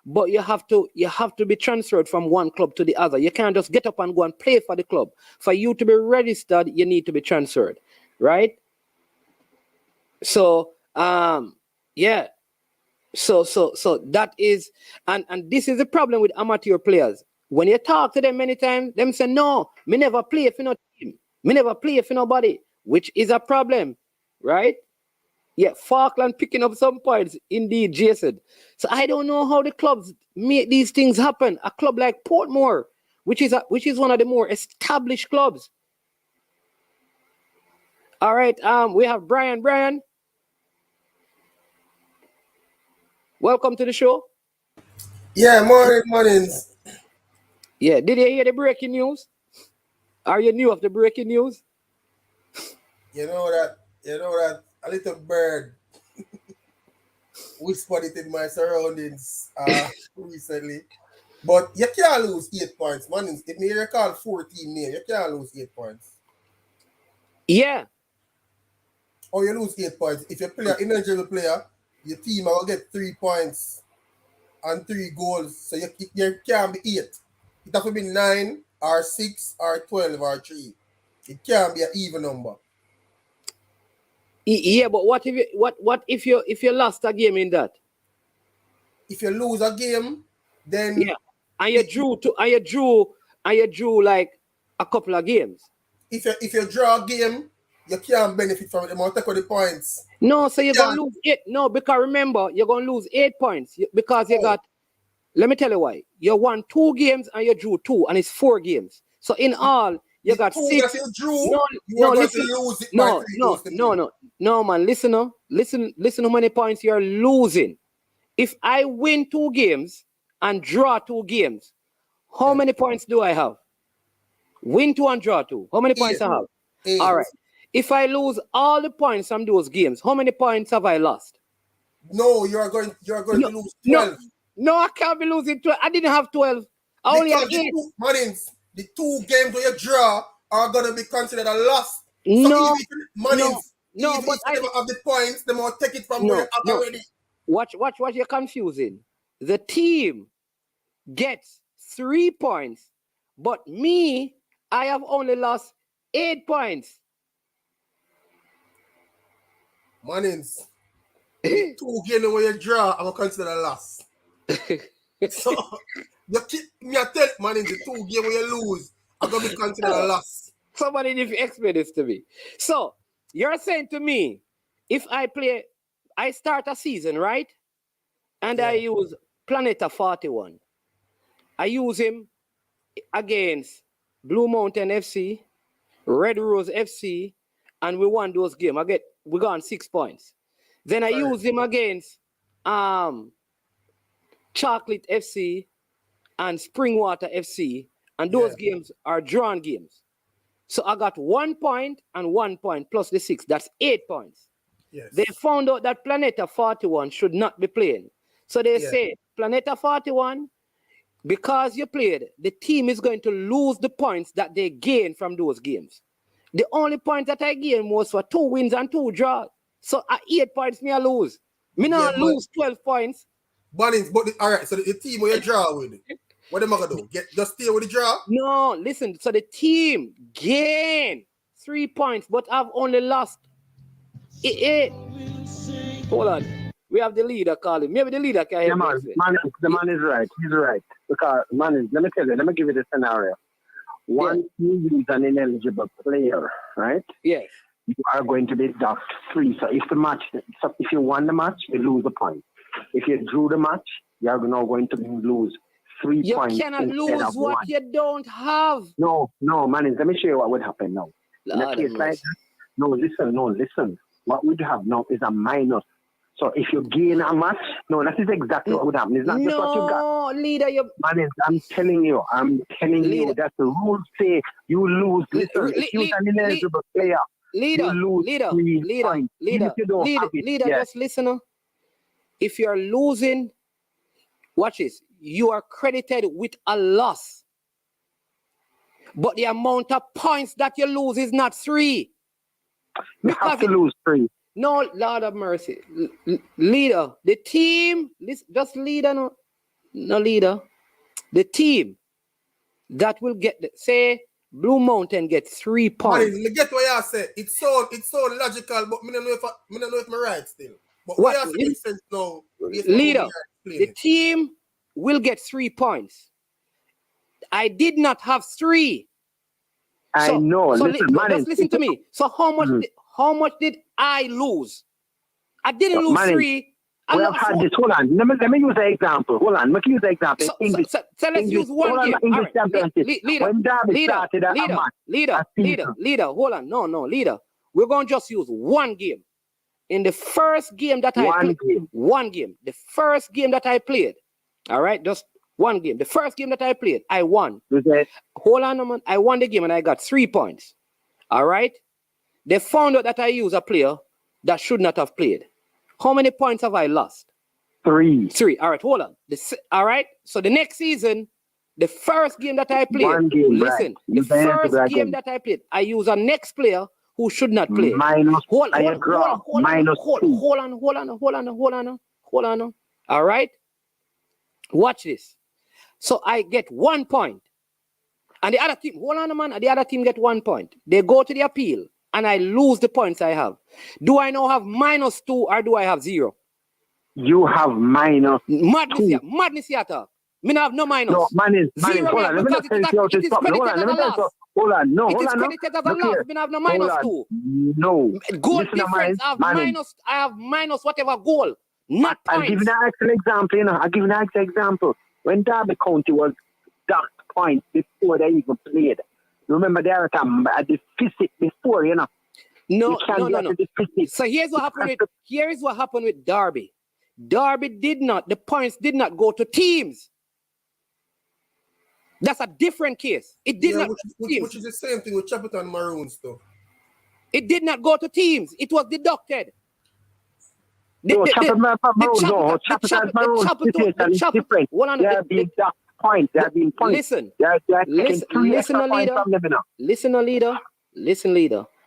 but you have to be transferred from one club to the other. You can't just get up and go and play for the club. For you to be registered, you need to be transferred, right? So yeah. So that is, and this is the problem with amateur players. When you talk to them many times, them say, no, me never play for no team. Me never play for nobody, which is a problem, right? Yeah, Falkland picking up some points, indeed, Jason. So I don't know how the clubs make these things happen. A club like Portmore, which is one of the more established clubs. All right, we have Brian. Brian, welcome to the show. Yeah, mornings. Yeah, did you hear the breaking news? Are you new of the breaking news? You know that a little bird whispered it in my surroundings recently. But you can't lose 8 points, man. If me recall 14 near, you can't lose 8 points. Yeah. Or you lose 8 points. If you play an ineligible player, your team will get 3 points and 3 goals. So you can't be 8. It has to be 9 or 6 or 12 or 3. It can't be an even number. Yeah, but what if you lost a game in that? If you lose a game, then yeah, and you drew like a couple of games. If you draw a game, you can't benefit from it. They might take out the points. No, so you're gonna lose 8. No, because remember, you're gonna lose 8 points because you got. Let me tell you why. You won 2 games and you drew 2, and it's 4 games. So in all, you got 6. That you drew, listen. Lose it No, man. Listen how many points you're losing. If I win 2 games and draw 2 games, how many points do I have? Win 2 and draw 2. How many points I have? 8. All right. If I lose all the points from those games, how many points have I lost? No, you're going to lose 12. No, I can't be losing 12. I didn't have 12. I only had 8. The 2 games where you draw are going to be considered a loss. So no, if they don't have the points, they might take it from where you have already. Watch, you're confusing. The team gets 3 points, but me, I have only lost 8 points. Mannings, 2 games where you draw are considered a loss. So you keep me tell Mannings, the 2 games where you lose are going to be considered a loss. Somebody need to explain this to me. So you're saying to me, if I play I start a season, right? And I use Planeta 41. I use him against Blue Mountain FC, Red Rose FC, and we won those games. We got 6 points. Then I use him against Chocolate FC and Springwater FC, and those games are drawn games. So I got 1 point and 1 point plus the 6. That's 8 points. Yes. They found out that Planeta 41 should not be playing. So they say, Planeta 41, because you played, the team is going to lose the points that they gain from those games. The only point that I gained was for 2 wins and 2 draws. So at 8 points, I lose. I not lose 12 points. But all right, so the team where you draw with, what am I going to do? Just stay with the draw? No, listen. So the team gained 3 points, but I've only lost 8. Hold on. We have the leader calling. Maybe the leader can help us. The man is right. He's right. Because, let me tell you, let me give you the scenario. Once you use an ineligible player, right? Yes. You are going to be docked 3. So if you won the match, you lose a point. If you drew the match, you are now going to lose 3 points. You cannot lose what 1. You don't have. No, man. Let me show you what would happen now. In a case like that, listen. What would have now is a minus. So if you gain a match, that is exactly what would happen. It's not just what you got. No, leader, Man, I'm telling you that the rules say you lose. Listen, if you're an ineligible player, you lose 3 points. Leader, just listen. If you're losing, watch this, you are credited with a loss. But the amount of points that you lose is not 3. You have to lose 3. No, Lord of mercy. Leader, the team, just leader, no leader. The team that will get, say, Blue Mountain gets 3 points. Man, get what you said. It's so logical, but I don't know if I'm right still. But what makes sense now. Leader, the team will get 3 points. I did not have 3. I know. So just listen to me. So how much did I lose? I didn't lose 3. We have had this. Hold on. Let me use an example. Hold on. Let me use an example. So let's use one game. English championship. When Derby started a match. Leader. Hold on. No, leader. We're going to just use one game. In the first game that I played. One game. The first game that I played. All right? Just one game. The first game that I played, I won. Hold on, man. I won the game and I got 3 points. All right? They found out that I used a player that should not have played. How many points have I lost? 3. All right, hold on. All right. So the next season, the first game that I played, the first game that I played, I use a next player who should not play. Hold on. All right. Watch this. So I get 1 point. And the other team, hold on, man. The other team get 1 point. They go to the appeal. And I lose the points I have. Do I now have -2 or do I have 0? You have minus madness. Madness here, talk. Me not have no minus. No, minus. Zero. Hold on, let me tell you it is credited as a loss. Hold on, no, it hold is on. credited as a loss. Me not have no -2. No. Goal difference. I have minus whatever goal. Not points. I'll give you an actual example. I'll give you an actual example. When Derby County was docked points before they even played. Remember there at the deficit before, No. So here's what happened with Derby. The points did not go to teams. That's a different case. It did not which is the same thing with Chapelton Maroons though. It did not go to teams. It was deducted. Chapelton Maroons is different. They are being docked. Points. They have been points. Listen, leader.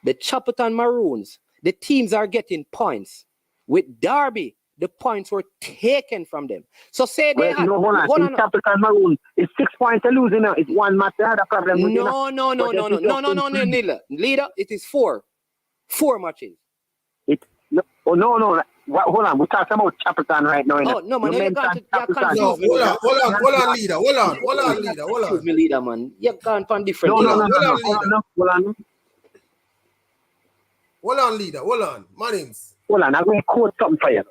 The Chapelton Maroons, the teams are getting points. With Derby, the points were taken from them. So say they had. Hold on. Chapelton Maroons, it's 6 points they're losing now. It's 1 match. They had a problem. No, Leader. It is 4. 4 matches. No. Hold on, we're talking about Chapelton right now. Oh, no, man. Hold on, leader. Excuse me, leader, man. You can't find different. Hold on, leader. Hold on, Mannings. Hold on, I'm going to quote something for you.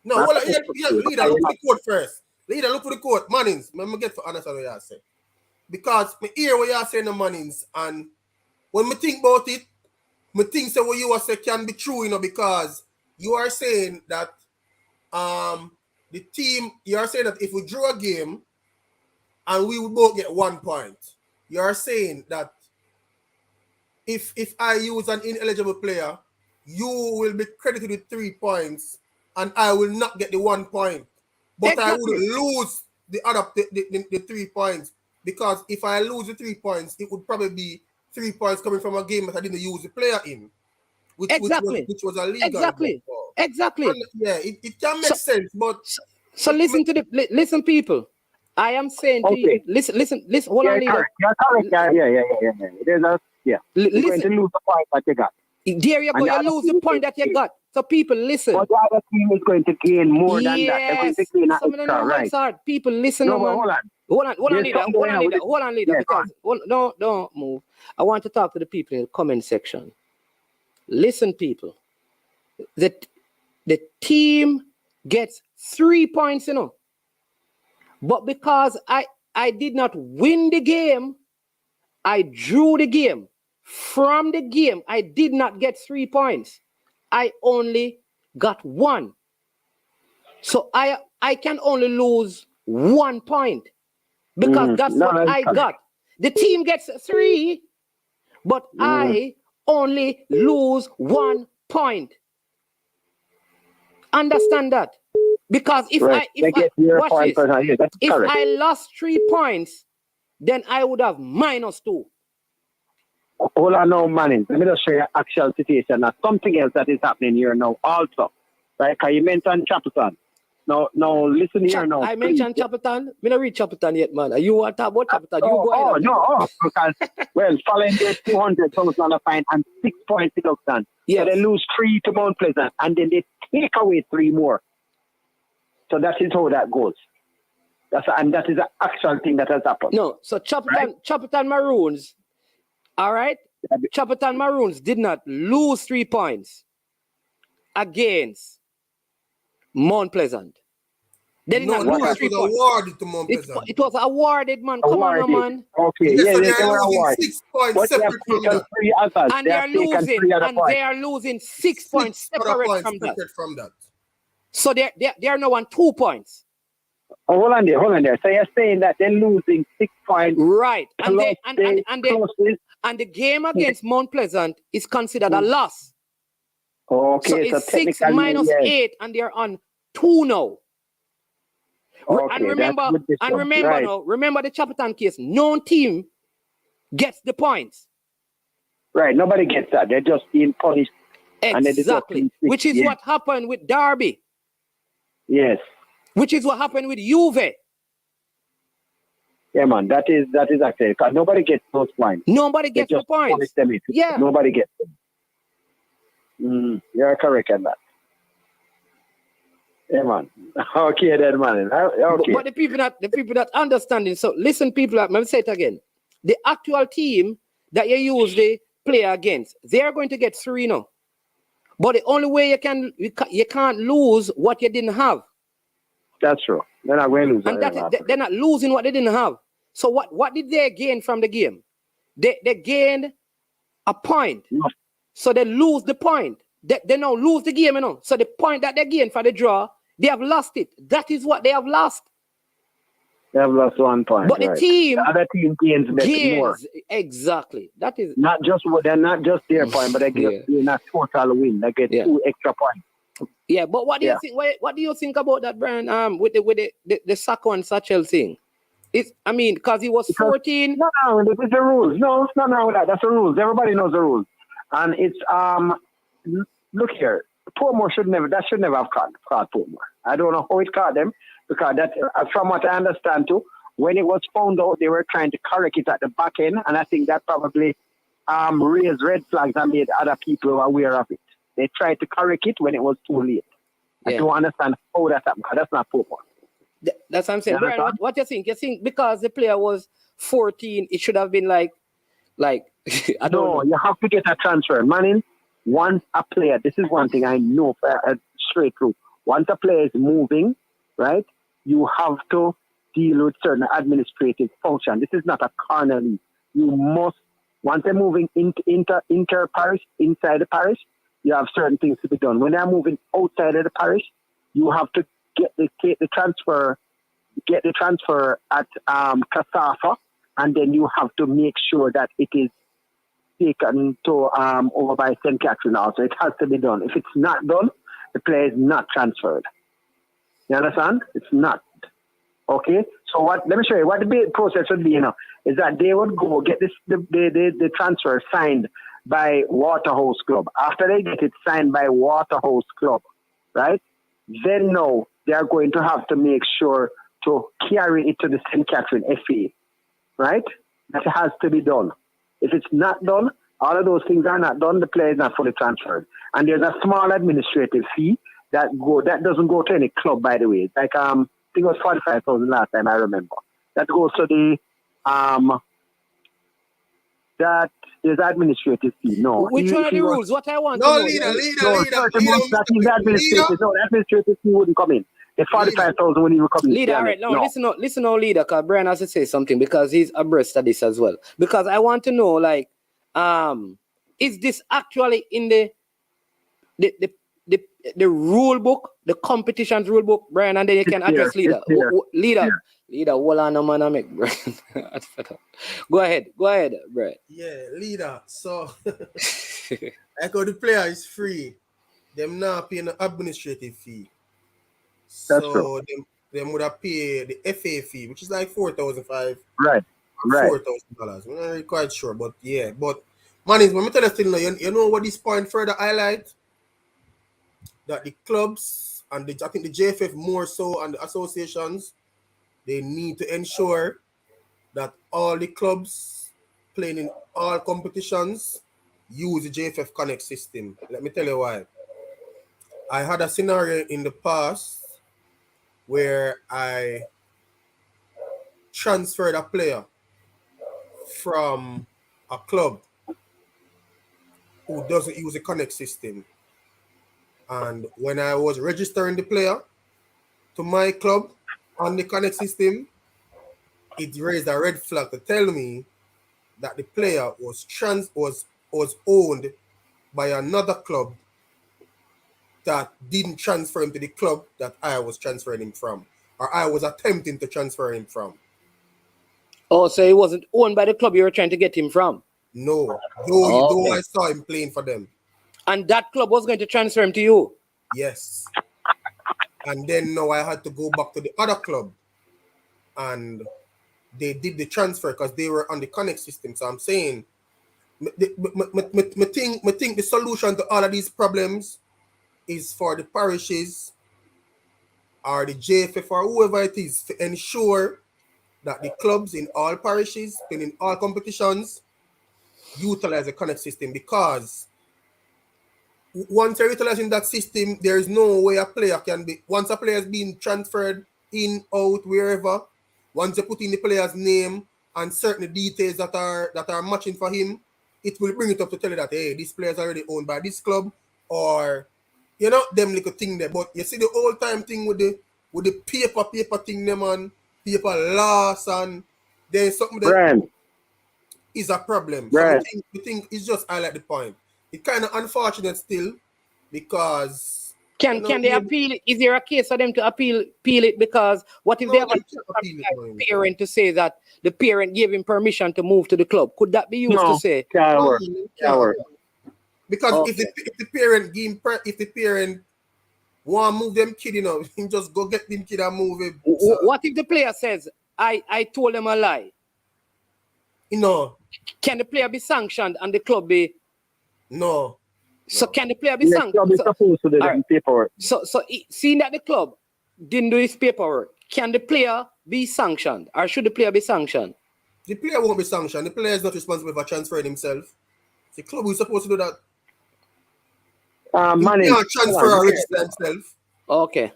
No, hold on. Leader, look for the quote first. Leader, look for the quote. Mannings, let me get to understand what you say. Because me hear what you saying the Mannings, and when me think about it, me think say what you are saying can be true, you know, because you are saying that the team, you are saying that if we draw a game and we would both get 1 point, you are saying that if I use an ineligible player, you will be credited with 3 points and I will not get the 1 point. But exactly. I would lose the other the 3 points, because if I lose the 3 points, it would probably be 3 points coming from a game that I didn't use the player in. Which was illegal. Exactly. And, yeah, it can make sense, but so listen, people. I am saying to you, listen. Hold on, leader. You're correct. Yeah. You're going to lose the point that you got. There you go. You lose the point that you got. So people listen. But the other team is going to gain more than that. They're going to gain extra, right? Hard. People listen. No, hold on, leader. Yeah, because don't move. I want to talk to the people in the comment section. Listen, people. The team gets 3 points, you know. But because I did not win the game, I drew the game. From the game, I did not get 3 points. I only got 1. So I can only lose 1 point because that's what I got. The team gets 3, but I only lose 1 point. Understand that? Because if I lost 3 points, then I would have -2. Hold on now, Manning. Let me just show you an actual situation. Now, something else that is happening here now also. Right? Because you mentioned Chapelton. Now listen here now. I mentioned Chapelton. Me not read Chapelton yet, man. You want to talk about Chapelton? You go ahead. Because, well, following their 200,000 on a fine and 6 points deduction. Yes. So they lose 3 to Mount Pleasant, and then they take away 3 more. So that is how that goes. That is the actual thing that has happened. No, so Chapelton Maroons, all right? Chapelton Maroons did not lose 3 points against Mount Pleasant. They did not lose 3 points. Awarded to Mount Pleasant. It was awarded, man. Come on, man. Okay, they were awarded. 6 points separate from that. And they are losing 6 points separate from that. So they are now on 2 points. Oh, hold on there. So you're saying that they're losing 6 points. Right. And the game against Mount Pleasant is considered a loss. Okay. So it's 6 minus 8, and they're on 2 now. Okay, and remember the Chapelton case. No team gets the points. Right. Nobody gets that. They're just being punished. Exactly. Which is what happened with Derby. Yes. Which is what happened with Juve. Yeah, man. That is actually, because nobody gets those points. Nobody gets the points. Yeah. Nobody gets them. You're correct on that. Yeah, man. Okay, then, man. Okay. But the people that understanding. So listen, people. Let me say it again. The actual team that you use the player against, they are going to get 3 now. But the only way you can't lose what you didn't have. That's true. They're not going to lose. And they're not losing what they didn't have. So what did they gain from the game? They gained a point. No. So they lose the point. They now lose the game, you know. So the point that they gained for the draw, they have lost it. That is what they have lost. They have lost 1 point. But the other team gains more. Exactly. That is they're not just their point, but they get a total win. They get 2 extra points. Yeah, but what do you think? What do you think about that, Brian? With the Sacco and Satchel thing? Because he was 14. No, this is the rules. No, it's not wrong with that. That's the rules. Everybody knows the rules, and it's Look here, Portmore should never have caught Portmore. I don't know how it caught them, because that, from what I understand too, when it was found out, they were trying to correct it at the back end, and I think that probably raised red flags and made other people aware of it. They tried to correct it when it was too late. I don't understand how that happened, because that's not Portmore. That's what I'm saying. Brian, what do you think? You think because the player was 14, it should have been like I don't know. You have to get a transfer. Manning, once a player, this is one thing I know straight through. Once a player is moving, right, you have to deal with certain administrative function. This is not a corner league. You must, once they're moving inter-parish, inside the parish, you have certain things to be done. When they're moving outside of the parish, you have to get the transfer at Casafa, and then you have to make sure that it is taken to over by St. Catherine also. It has to be done. If it's not done, the player is not transferred. You understand? It's not. Okay? So let me show you what the process would be, is that they would go get the transfer signed by Waterhouse Club. After they get it signed by Waterhouse Club, right? Then now they are going to have to make sure to carry it to the St. Catherine FA, right? That has to be done. If it's not done, all of those things are not done, the player is not fully transferred. And there's a small administrative fee that doesn't go to any club, by the way. It's like I think it was 45,000 last time I remember. That goes to the that there's administrative fee. No. Which one are the rules? What I want no, to know. leader. The administrative fee wouldn't come in. The 45,000 wouldn't even come in. Leader, all right, now listen, leader, because Brian has to say something because he's abreast of this as well. Because I want to know, like, is this actually in the rule book, the competition's rule book, Brian, and then you can address leader. Leader, hold on, man, I make Brian. Go ahead, Brian. Yeah, leader. So, I go the player is free. Them not paying an administrative fee. That's so true. them would have paid the FA fee, which is like $4,500. Right. $4,000. I'm not really quite sure, but yeah. But man, let me tell you still now, you know what this point further highlight? That the clubs and I think the JFF more so and the associations, they need to ensure that all the clubs playing in all competitions use the JFF Connect system. Let me tell you why. I had a scenario in the past where I transferred a player from a club who doesn't use the Connect system. And when I was registering the player to my club on the Connect system, it raised a red flag to tell me that the player was owned by another club that didn't transfer him to the club that I was transferring him from, or I was attempting to transfer him from. Oh, so he wasn't owned by the club you were trying to get him from? No, though I saw him playing for them. And that club was going to transfer him to you? Yes. And then now I had to go back to the other club, and they did the transfer because they were on the Connect system. So I'm saying, I think the solution to all of these problems is for the parishes or the JFF or whoever it is to ensure that the clubs in all parishes and in all competitions utilize the Connect system, because once you're utilizing that system, there is no way a player can be, once a player has been transferred in, out, wherever, once you put in the player's name and certain details that are matching for him, it will bring it up to tell you that, hey, this player is already owned by this club, or them little thing there. But you see the old time thing with the paper thing them on paper loss, and there's something that is a problem. So we think it's just highlight the point. It's kind of unfortunate still, because can they appeal it? Is there a case for them to appeal it? Because what if they have a parent to say that the parent gave him permission to move to the club? Could that be used to say? Can't work. Because if the parent give him, if the parent want to move them kid, him just go get them kid and move him. So, what if the player says, I told them a lie? Can the player be sanctioned and the club be? No. So can the player be sanctioned? The club is supposed to do the paperwork. So seeing that the club didn't do his paperwork, can the player be sanctioned, or should the player be sanctioned? The player won't be sanctioned. The player is not responsible for transferring himself. The club is supposed to do that. He can't transfer or register himself. Okay.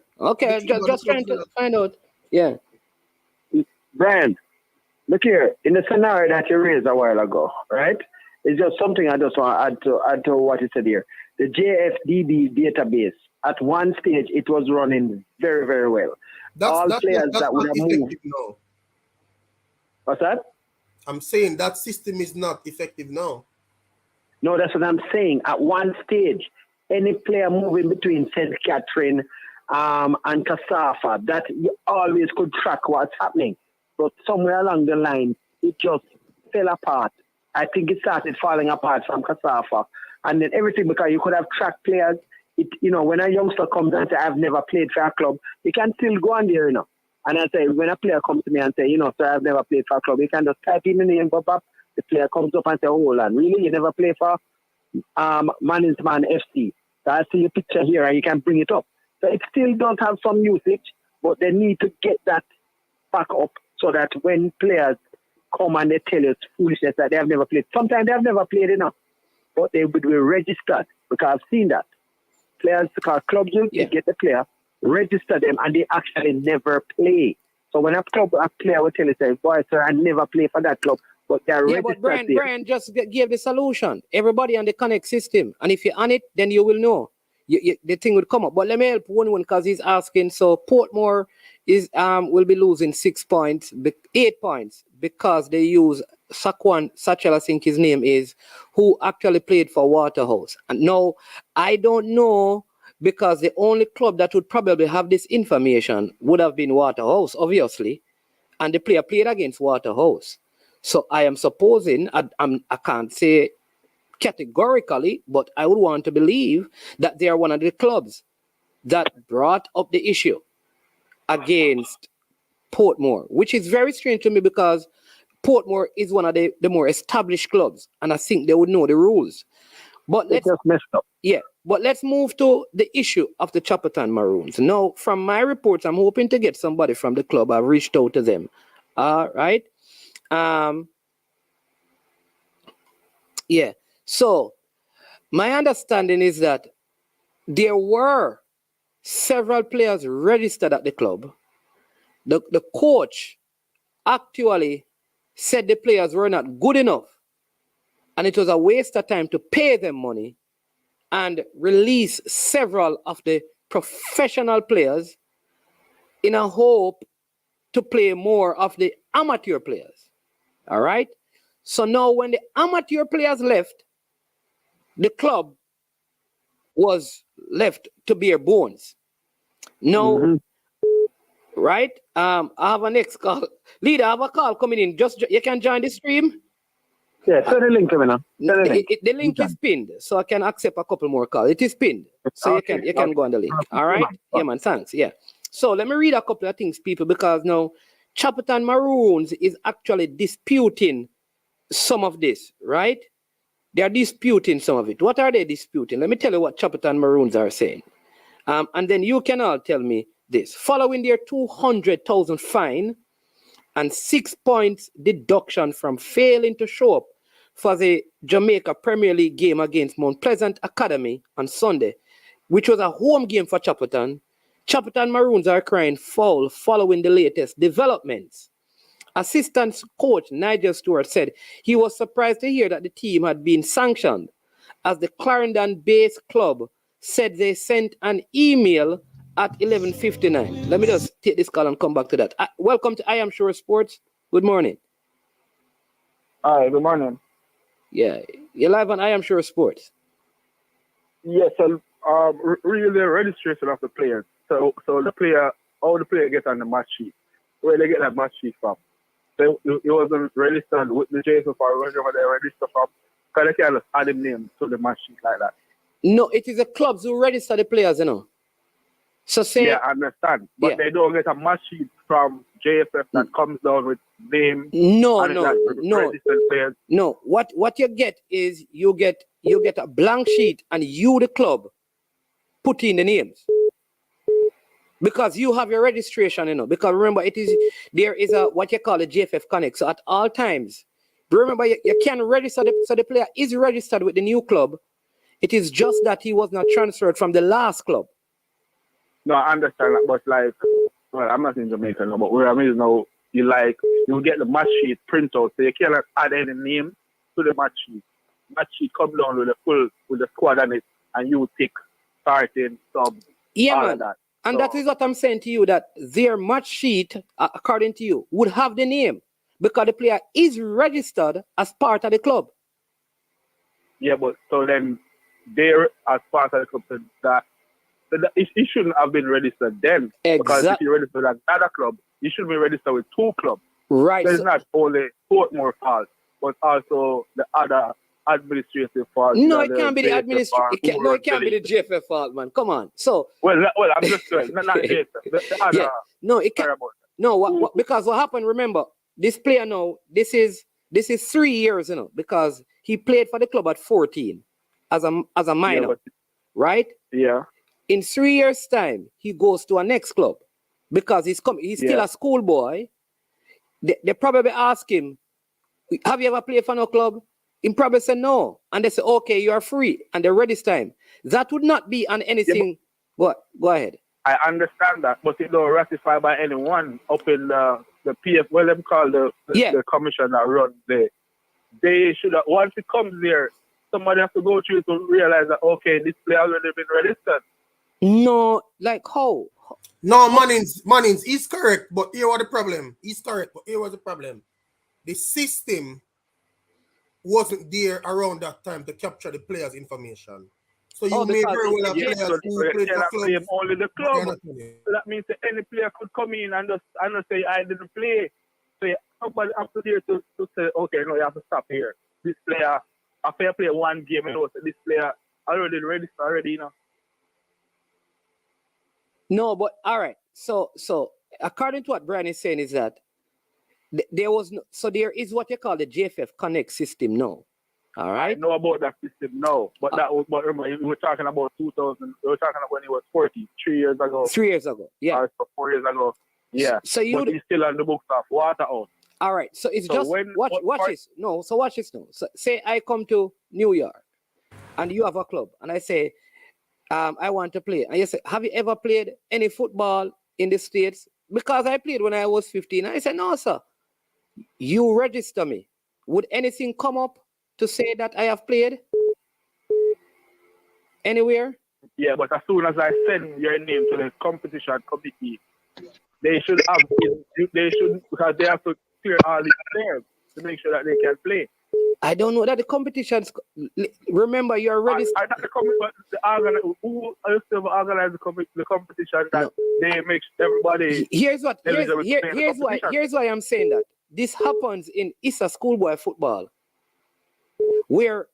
Just trying to find out. Yeah. Brian, look here. In the scenario that you raised a while ago, right? It's just something I just want to add to what you said here. the JFDB database, at one stage, it was running very, very well. All players that would have moved. Now. What's that? I'm saying that system is not effective now. No, that's what I'm saying. At one stage, any player moving between St. Catherine and Kasafa, that you always could track what's happening. But somewhere along the line, it just fell apart. I think it started falling apart from Kasafa. And then everything, because you could have tracked players. When a youngster comes and says, I've never played for a club, you can still go on there, And I say, when a player comes to me and say, sir, I've never played for a club, you can just type in the name, pop up. The player comes up and say, hold on, really? You never play for Man FC? So I see your picture here and you can bring it up. So it still don't have some usage, but they need to get that back up so that when players come and they tell you it's foolishness that they have never played. Sometimes they have never played enough, but they would be registered because I've seen that. Players, because clubs will get the player, register them, and they actually never play. So when a player will tell you, say, boy, sir, I never play for that club, but they're registered. Yeah, but Brian just gave the solution. Everybody on the Connect system, and if you're on it, then you will know. The thing would come up. But let me help one because he's asking. So Portmore will be losing 8 points because they use Sakwan Satchel, I think his name is, who actually played for Waterhouse. And no, I don't know because the only club that would probably have this information would have been Waterhouse, obviously, and the player played against Waterhouse. So I am supposing, I can't say categorically, but I would want to believe that they are one of the clubs that brought up the issue against Portmore, which is very strange to me because Portmore is one of the more established clubs, and I think they would know the rules. But let's just messed up. Yeah, but let's move to the issue of the Chapelton Maroons. Now, from my reports, I'm hoping to get somebody from the club. I've reached out to them. All right. Yeah. So my understanding is that there were several players registered at the club. The coach actually said the players were not good enough, and it was a waste of time to pay them money and release several of the professional players in a hope to play more of the amateur players. All right? So now when the amateur players left, the club was left to bare bones. Now, right? I have a next call. Leader, I have a call coming in. You can join the stream. Yeah, send the link to me now. The link is pinned, so I can accept a couple more calls. It is pinned, so you can go on the link. All right? Yeah, man. Thanks. Yeah. So let me read a couple of things, people, because now Chapelton Maroons is actually disputing some of this, right? They are disputing some of it. What are they disputing? Let me tell you what Chapelton Maroons are saying. And then you can all tell me this. Following their 200,000 fine and 6 points deduction from failing to show up for the Jamaica Premier League game against Mount Pleasant Academy on Sunday, which was a home game for Chapelton, Chapelton Maroons are crying foul following the latest developments. Assistant coach Nigel Stewart said he was surprised to hear that the team had been sanctioned, as the Clarendon-based club said they sent an email at 11:59. Let me just take this call and come back to that. Welcome to I Am Sure Sports. Good morning. Hi, good morning. Yeah, you're live on I Am Sure Sports. Yes, so really the registration of the players. So the player, all the player gets on the match sheet. Where they get that match sheet from? So it wasn't registered with the JPL or wherever they register from. Because they can't add the name to the match sheet like that. No, it is the clubs who register the players, you know. So say, yeah, I understand. But they don't get a match sheet from JFF that comes down with name. No. Players. No. What you get is you get a blank sheet and you, the club, put in the names. Because you have your registration, you know. Because remember, there is a what you call a JFF Connect. So at all times, remember you can register so the player is registered with the new club. It is just that he was not transferred from the last club. No, I understand that, but well, I'm not in Jamaica now, but where I'm is now, you get the match sheet printout, so you cannot add any name to the match sheet. Match sheet come down with the squad on it, and you pick starting, sub, Yeah, all man. of that. And So, that is what I'm saying to you, that their match sheet, according to you, would have the name because the player is registered as part of the club. yeah, but so then they're as part of the club, so that it shouldn't have been registered then. Because if you register at another club, you should be registered with two clubs. Right. So it's not only Portmore fault, but also the other administrative fault. No, it can't be the administrative. No, it can't be the JFF fault, man. Come on. So well, I'm just saying, not JFF. The other. Yeah. No, it can't. No, because what happened? Remember, this player now. This is 3 years, because he played for the club at 14 as a minor, right? Yeah. In 3 years' time, he goes to a next club because he's still a schoolboy. They probably ask him, "Have you ever played for no club?" He probably say no, and they say, "Okay, you are free," and they register him. That would not be on anything. Yeah, what? Go ahead. I understand that, but it don't ratify by anyone up in the PF. Well, them call the commission that runs there. They should have, once it comes there, somebody has to go through to realize that okay, this player already been registered. No, like how? No, Mannings, he's correct, but here was the problem. He's correct, but here was the problem. The system wasn't there around that time to capture the players' information. So you may very well have players who played for clubs. Only the club. So that means that any player could come in and just say, I didn't play. So somebody up to there to say, okay, no, you have to stop here. This player, after you play one game, this player already registered already, No, but all right. So according to what Brian is saying is that there is what you call the JFF Connect system now. All right. I know about that system now, but remember, we were talking about 2000. We were talking about when he was 40, 3 years ago. 3 years ago, yeah. Or 4 years ago, yeah. So but he's still on the books of Waterhouse. All right. So it's just watch this. No. So watch this now. So say I come to New York, and you have a club, and I say, I want to play, and you say, have you ever played any football in the States? Because I played when I was 15. I said, no, sir. You register me. Would anything come up to say that I have played anywhere? Yeah, but as soon as I send your name to the competition committee, they should because they have to clear all these players to make sure that they can play. I don't know that the competitions. Remember, you're registered. Who else organize the competition that they make everybody? Here's why I'm saying that. This happens in Issa schoolboy football, where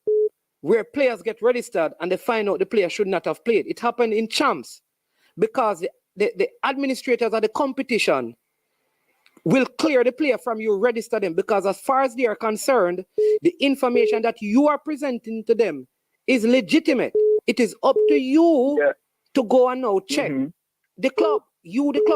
players get registered and they find out the player should not have played. It happened in champs because the administrators of the competition will clear the player from you, register them, because as far as they are concerned, the information that you are presenting to them is legitimate. It is up to you to go and now check. Mm-hmm. The club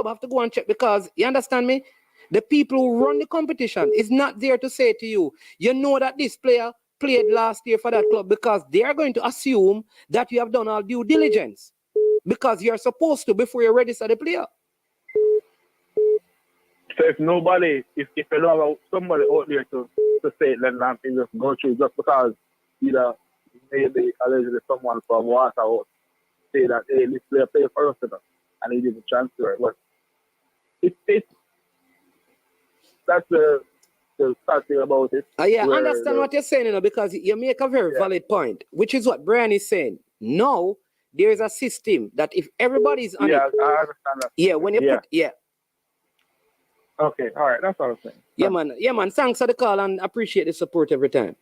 have to go and check, because you understand me? The people who run the competition is not there to say to you, you know that this player played last year for that club, because they are going to assume that you have done all due diligence, because you're supposed to before you register the player. So if you don't have somebody out there to say it, then you just go through just because either maybe allegedly someone from Waterhouse say that, hey, this player played for us, and he didn't transfer it. But that's the sad thing about it. Yeah, I understand what you're saying, because you make a very valid point, which is what Brian is saying. Now, there is a system that if everybody's on it. I understand that. Yeah, when you put. Okay, all right, that's what I was saying. Yeah, man. Thanks for the call and appreciate the support every time.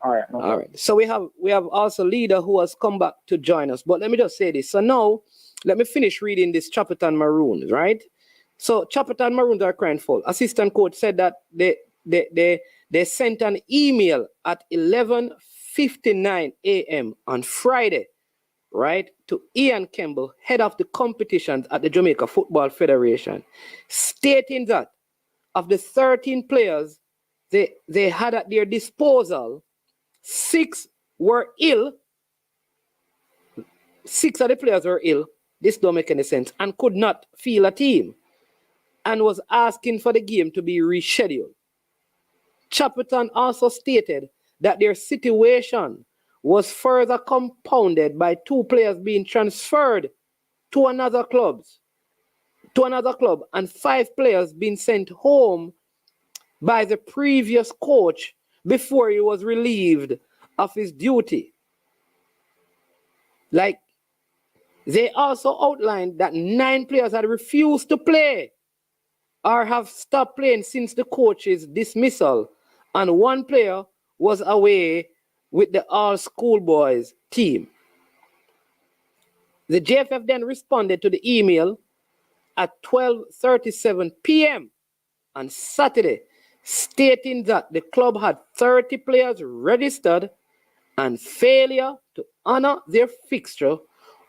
All right. All right. So we have also Leader who has come back to join us. But let me just say this. So now, let me finish reading this Chapelton Maroons, right? So Chapelton Maroons are crying foul. Assistant coach said that they sent an email at 11:59 a.m. on Friday, right, to Ian Campbell, head of the competitions at the Jamaica Football Federation, stating that of the 13 players they had at their disposal, 6 were ill. 6 of the players were ill. This don't make any sense, and could not field a team, and was asking for the game to be rescheduled. Chapelton also stated that their situation was further compounded by 2 players being transferred to another club, and 5 players being sent home by the previous coach before he was relieved of his duty. Like, they also outlined that 9 players had refused to play or have stopped playing since the coach's dismissal, and 1 player was away with the all-schoolboys team. The JFF then responded to the email at 12:37 p.m. on Saturday, stating that the club had 30 players registered and failure to honor their fixture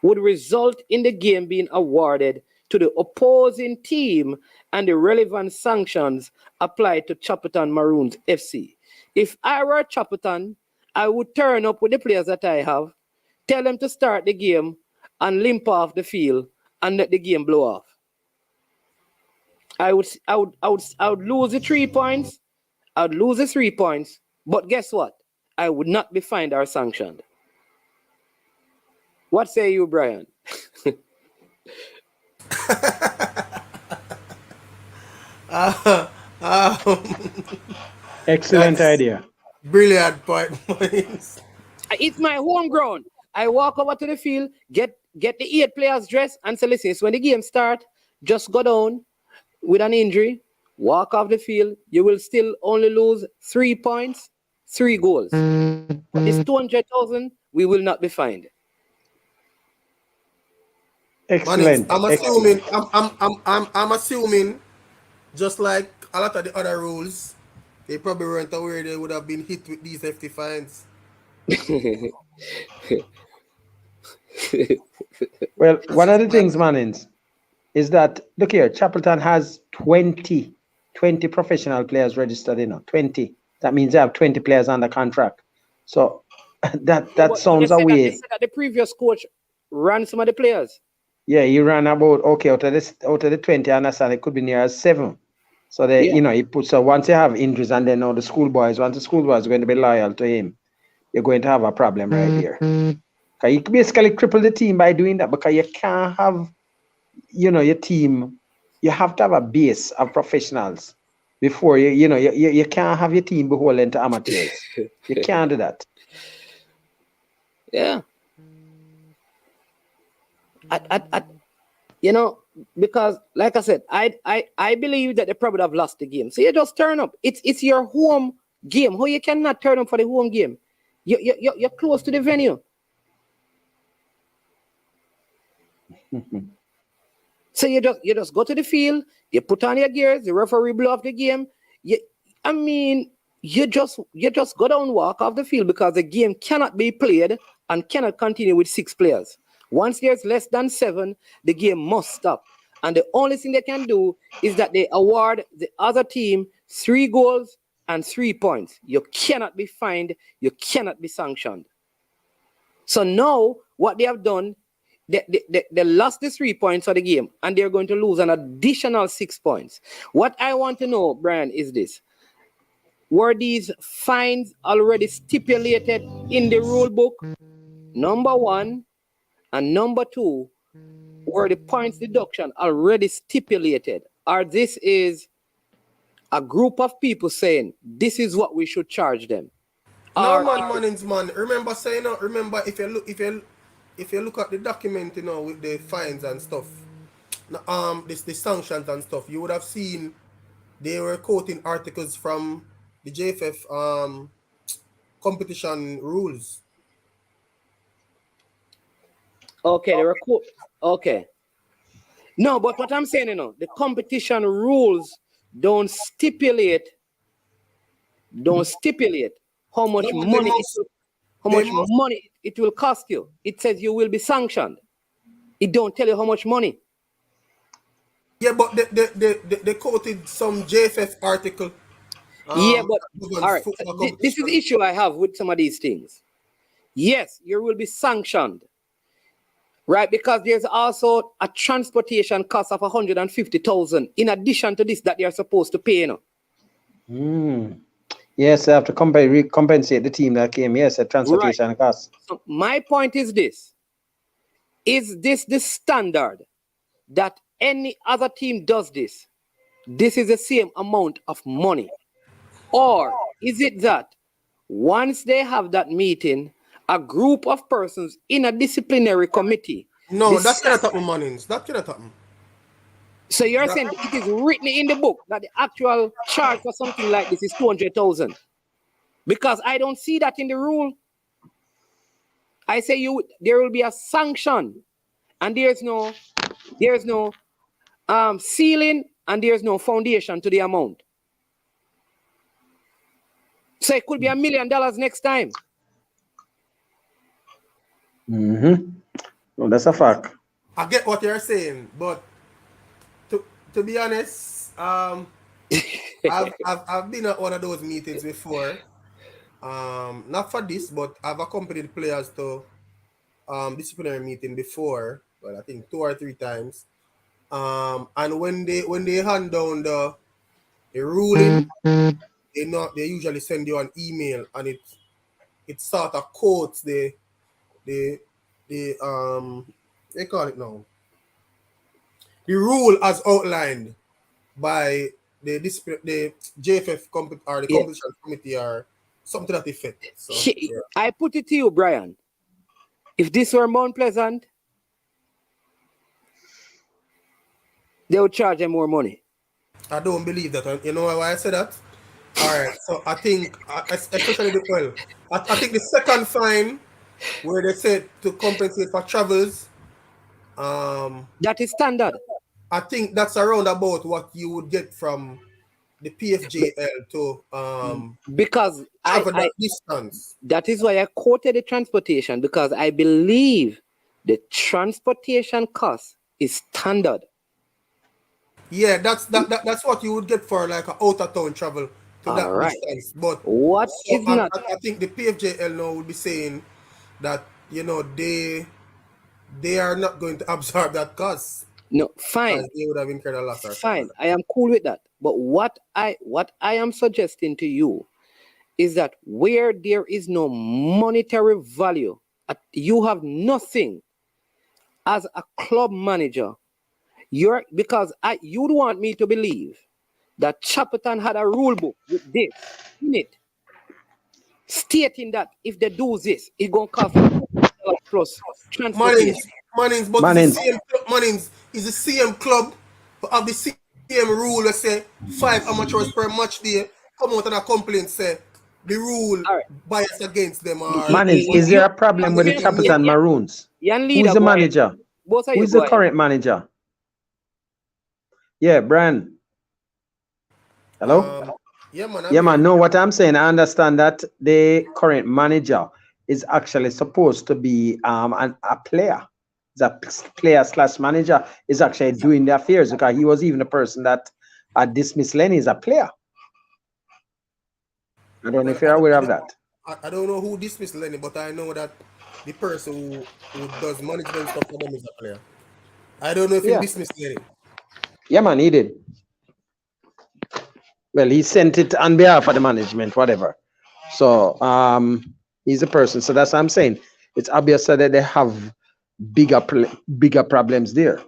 would result in the game being awarded to the opposing team and the relevant sanctions applied to Chapelton Maroons FC. If I were Chapelton, I would turn up with the players that I have, tell them to start the game and limp off the field and let the game blow off. I would lose the 3 points. I would lose the 3 points. But guess what? I would not be fined or sanctioned. What say you, Brian? Excellent idea. Brilliant point. It's my home ground. I walk over to the field, get the 8 players dressed, and say, listen, so when the game starts, just go down with an injury, walk off the field. You will still only lose 3 points, 3 goals. But this 200,000, we will not be fined. Excellent. I'm assuming. I'm assuming, just like a lot of the other rules, they probably weren't aware they would have been hit with these hefty fines. Well, one of the things, Mannings, is that, look here, Chapelton has 20 professional players registered, 20. That means they have 20 players under contract. So that sounds away. They said that the previous coach ran some of the players. Yeah, he ran about, okay, out of the 20, I understand it could be near 7. So they, he puts, so once you have injuries and then now the schoolboys are going to be loyal to him, you're going to have a problem right here. Because you basically cripple the team by doing that, because you can't have, your team, you have to have a base of professionals before you can't have your team beholden to amateurs. You can't do that. Yeah. Because like I said, I believe that they probably have lost the game. So you just turn up. It's your home game. How you cannot turn up for the home game? You're close to the venue. So you just go to the field, you put on your gears, the referee blow off the game. You just go down, walk off the field, because the game cannot be played and cannot continue with 6 players. Once there's less than 7, the game must stop. And the only thing they can do is that they award the other team 3 goals and 3 points. You cannot be fined. You cannot be sanctioned. So now what they have done, they lost the 3 points of the game, and they're going to lose an additional 6 points. What I want to know, Brian, is this. Were these fines already stipulated in the rule book? Number 1. And number 2, were the points deduction already stipulated? Or this is a group of people saying, this is what we should charge them? No, man. Remember saying, remember if you look at the document, with the fines and stuff, the sanctions and stuff, you would have seen they were quoting articles from the JFF competition rules. Okay, they were cool. Okay. No, but what I'm saying, the competition rules don't stipulate how much money it will cost you. It says you will be sanctioned. It don't tell you how much money. Yeah, but they quoted some JFF article. Yeah, but all right. This is the issue I have with some of these things. Yes, you will be sanctioned. Right, because there's also a transportation cost of 150,000 in addition to this that they are supposed to pay. Yeah, Yes, they have to compensate the team that came. Yes, a transportation cost. So my point is this. Is this the standard that any other team does this? This is the same amount of money. Or is it that once they have that meeting, a group of persons in a disciplinary committee. No, that cannot happen, Mannings. That cannot happen. So you're saying it is written in the book that the actual charge for something like this is 200,000? Because I don't see that in the rule. I say there will be a sanction, and there's no ceiling, and there's no foundation to the amount. So it could be $1 million next time. Well, that's a fact. I get what you're saying, but to be honest, I've been at one of those meetings before. Not for this, but I've accompanied players to disciplinary meeting before. Well, I think 2 or 3 times. And when they hand down the ruling, they usually send you an email, and it sort of quotes they call it now, the rule as outlined by the JFF or the competition committee or something to that effect. So, I put it to you, Brian. If this were Mount Pleasant, they would charge them more money. I don't believe that. You know why I said that? All right. So I think, especially I think the second fine where they said to compensate for travels, that is standard. I think that's around about what you would get from the PFJL to because travel that distance. That is why I quoted the transportation, because I believe the transportation cost is standard. Yeah, that's what you would get for like an out of town travel to that distance. But what is not? I think the PFJL now would be saying that they are not going to absorb that cost. No, fine. They would have incurred a loss. Fine, I am cool with that. But what I am suggesting to you is that where there is no monetary value, you have nothing as a club manager. Because you'd want me to believe that Chapelton had a rule book with this in it, stating that if they do this, it's going to cost plus transportation. Mannings, but Mannings is the same club of the same rule. Let's say 5 amateurs per match day. Come out and a complaint say the rule bias against them. Mannings, is there a problem with the Chapelton Maroons? Who's the manager? Who's the current manager? Yeah, Brian. Hello? Yeah, man. No, what I'm saying, I understand that the current manager is actually supposed to be a player. The player/manager is actually doing the affairs, because he was even the person that dismissed Lenny as a player. I don't know if you're aware of that. I don't know who dismissed Lenny, but I know that the person who does management stuff for them is a player. I don't know if he dismissed Lenny. Yeah, man, he did. Well, he sent it on behalf of the management, whatever. So he's a person. So that's what I'm saying. It's obvious that they have bigger problems there,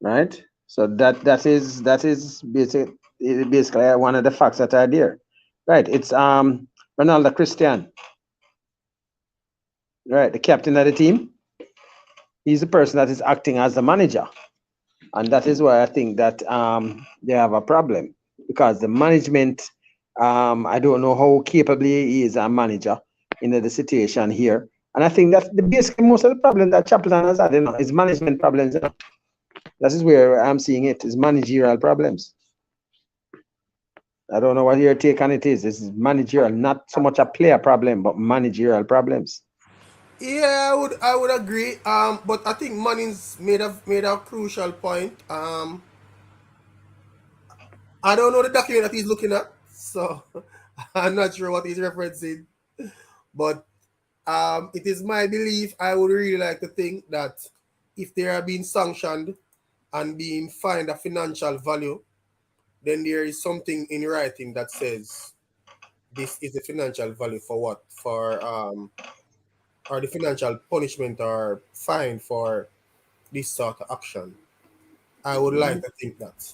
right? So that is basically one of the facts that are there, right? It's Ronaldo Christian, right? The captain of the team. He's the person that is acting as the manager. And that is why I think that they have a problem, because the management, I don't know how capable he is a manager in the situation here. And I think that basically most of the problem that Chapelton has had, is management problems. That is where I'm seeing it, is managerial problems. I don't know what your take on it is. It's managerial, not so much a player problem, but managerial problems. Yeah, I would agree. But I think Mannings made a crucial point. I don't know the document that he's looking at, so I'm not sure what he's referencing. But it is my belief, I would really like to think that if they are being sanctioned and being fined a financial value, then there is something in writing that says this is the financial value for what? For or the financial punishment or fine for this sort of action. I would like to think that.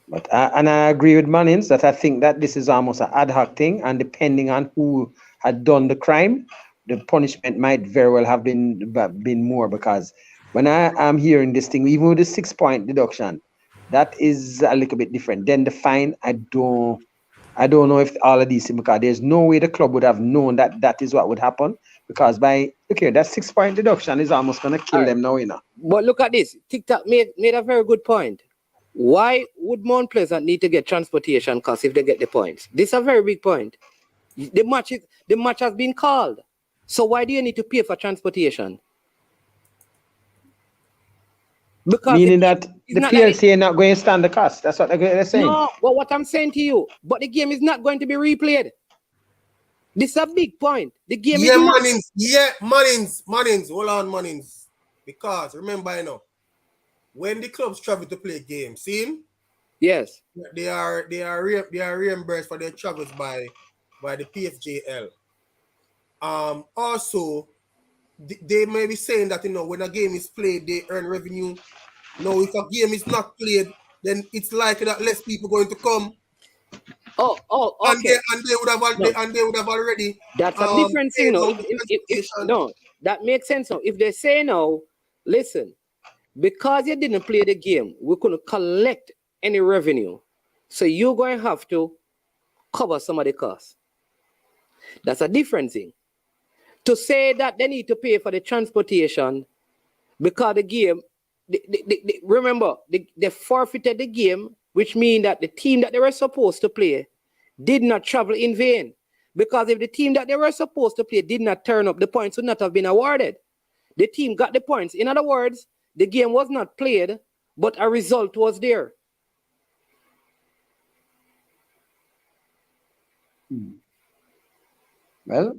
But and I agree with Mannings that I think that this is almost an ad hoc thing, and depending on who had done the crime, the punishment might very well have been more, because when I am hearing this thing, even with the 6-point deduction, that is a little bit different. Then the fine, I don't know if all of these, because there's no way the club would have known that that is what would happen, because that 6-point deduction is almost going to kill them now, you know. But look at this. TikTok made a very good point. Why would Mount Pleasant need to get transportation costs if they get the points? This is a very big point. The match has been called. So why do you need to pay for transportation? Because meaning that the PLC are not going to stand the cost. That's what they're saying. No, but what I'm saying to you, but the game is not going to be replayed. This is a big point. The game is not. Mannings, hold on, Mannings. Because remember, you know, when the clubs travel to play games, see? Yes. They are reimbursed for their travels by the PFJL. Also, they may be saying that, you know, when a game is played, they earn revenue. No, if a game is not played, then it's likely that less people going to come. Oh, okay. And they would have already. That's a different thing, no. No, that makes sense. No, if they say no, listen, because you didn't play the game, we couldn't collect any revenue, so you're going to have to cover some of the costs. That's a different thing. To say that they need to pay for the transportation because the game, remember, they forfeited the game, which means that the team that they were supposed to play did not travel in vain. Because if the team that they were supposed to play did not turn up, the points would not have been awarded. The team got the points. In other words, the game was not played, but a result was there. Well,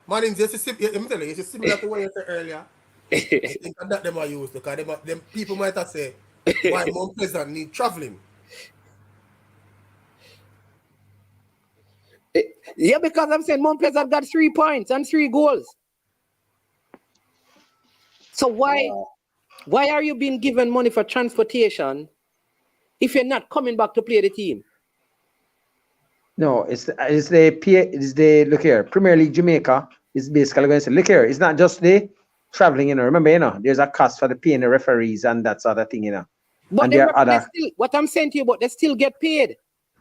Mannings, let me tell you, it's similar to what you said earlier. I think that them are used because them people might have said, why Mount Pleasant need traveling? Yeah, because I'm saying Mount Pleasant got 3 points and 3 goals. So why are you being given money for transportation if you're not coming back to play the team? No, it's the look here. Premier League Jamaica is basically going to say, look here, it's not just the traveling, you know. Remember, you know, there's a cost for the paying the referees and that sort of thing, you know. But what I'm saying to you, but they still get paid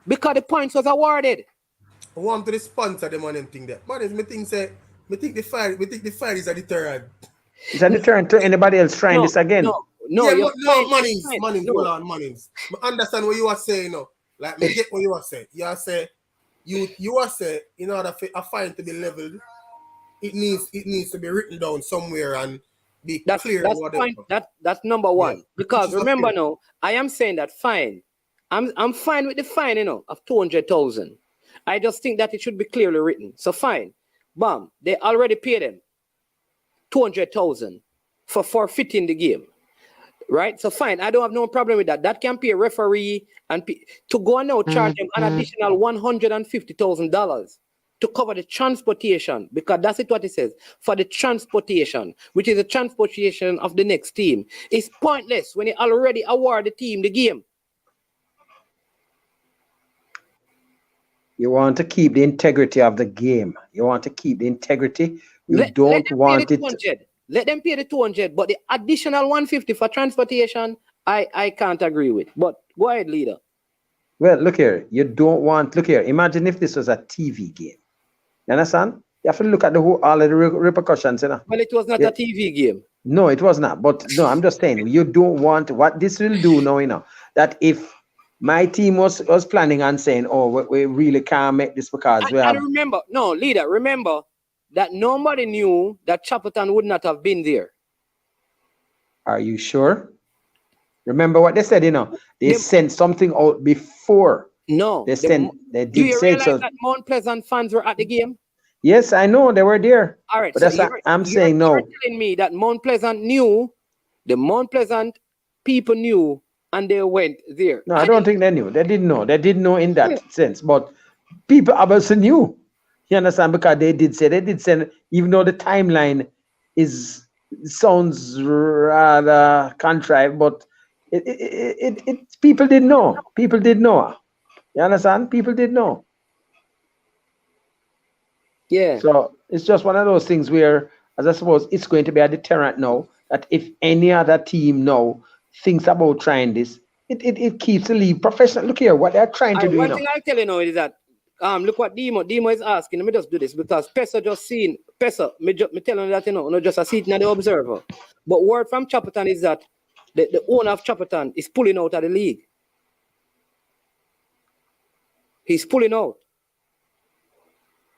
because the points was awarded. I want to sponsor them on them thing there. But me think the fire is a deterrent. It's a deterrent to anybody else trying this again. Mannings, hold on, Mannings. I understand what you are saying, no. Like me get what you are saying. You are saying in order for a fine to be leveled, it needs to be written down somewhere and be clear. That's number one. Yeah. Because remember now, I am saying that fine. I'm fine with the fine, you know, of 200,000. I just think that it should be clearly written. So fine. Bam. They already paid them 200,000 for forfeiting the game. Right? So fine. I don't have no problem with that. That can pay a referee and to go and now charge them an additional $150,000 to cover the transportation, because that's what it says. For the transportation, which is the transportation of the next team. It's pointless when you already award the team the game. You want to keep the integrity of the game. You want to keep the integrity. Let them pay the 200, but the additional 150 for transportation, I can't agree with. But go ahead, leader. Well, look here. Look here. Imagine if this was a TV game. You understand? You have to look at all of the repercussions. You know? Well, it was not a TV game. No, it was not. But no, I'm just saying, you don't want what this will do now, you know, that if my team was planning on saying, oh, we really can't make this because we have... remember that nobody knew that Chapelton would not have been there. Are you sure? Remember what they said, you know? They sent something out before. No. They did say so. Do you realize that Mount Pleasant fans were at the game? Yes, I know. They were there. All right. But so I'm saying no. You're telling me that Mount Pleasant knew, the Mount Pleasant people knew, and they went there. No, I don't think they knew. They didn't know. They didn't know in that sense. But people obviously knew. You understand? Because they did say, even though the timeline sounds rather contrived, but it people did know. People did know. You understand? People did know. Yeah. So it's just one of those things where, as I suppose, it's going to be a deterrent now that if any other team now thinks about trying this, it keeps the league professional. Look here, what they're trying to do. One thing I'll tell you now is that look what Demo is asking. Let me just do this because Pesa just seen Pesa. Me telling you that not just a seat in the observer. But word from Chapelton is that the owner of Chapelton is pulling out of the league. He's pulling out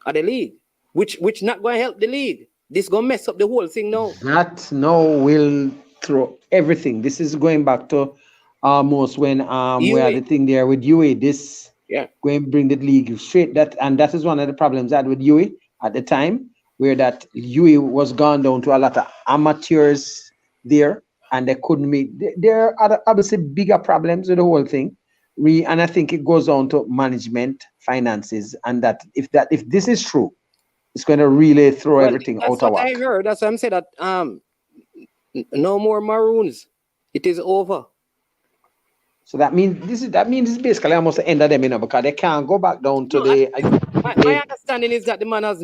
of the league, which not going to help the league. This going to mess up the whole thing now. That now will throw everything. This is going back to almost when we had the thing there with Huey. This going to bring the league straight. And that is one of the problems I had with Huey at the time, where that Huey was gone down to a lot of amateurs there, and they couldn't meet. There are obviously bigger problems with the whole thing. And I think it goes on to management, finances, and that if this is true, it's going to really throw everything out of whack. I heard. That's why I'm saying that no more Maroons. It is over. So that means this is basically almost the end of them, because they can't go back down to my understanding is that the man have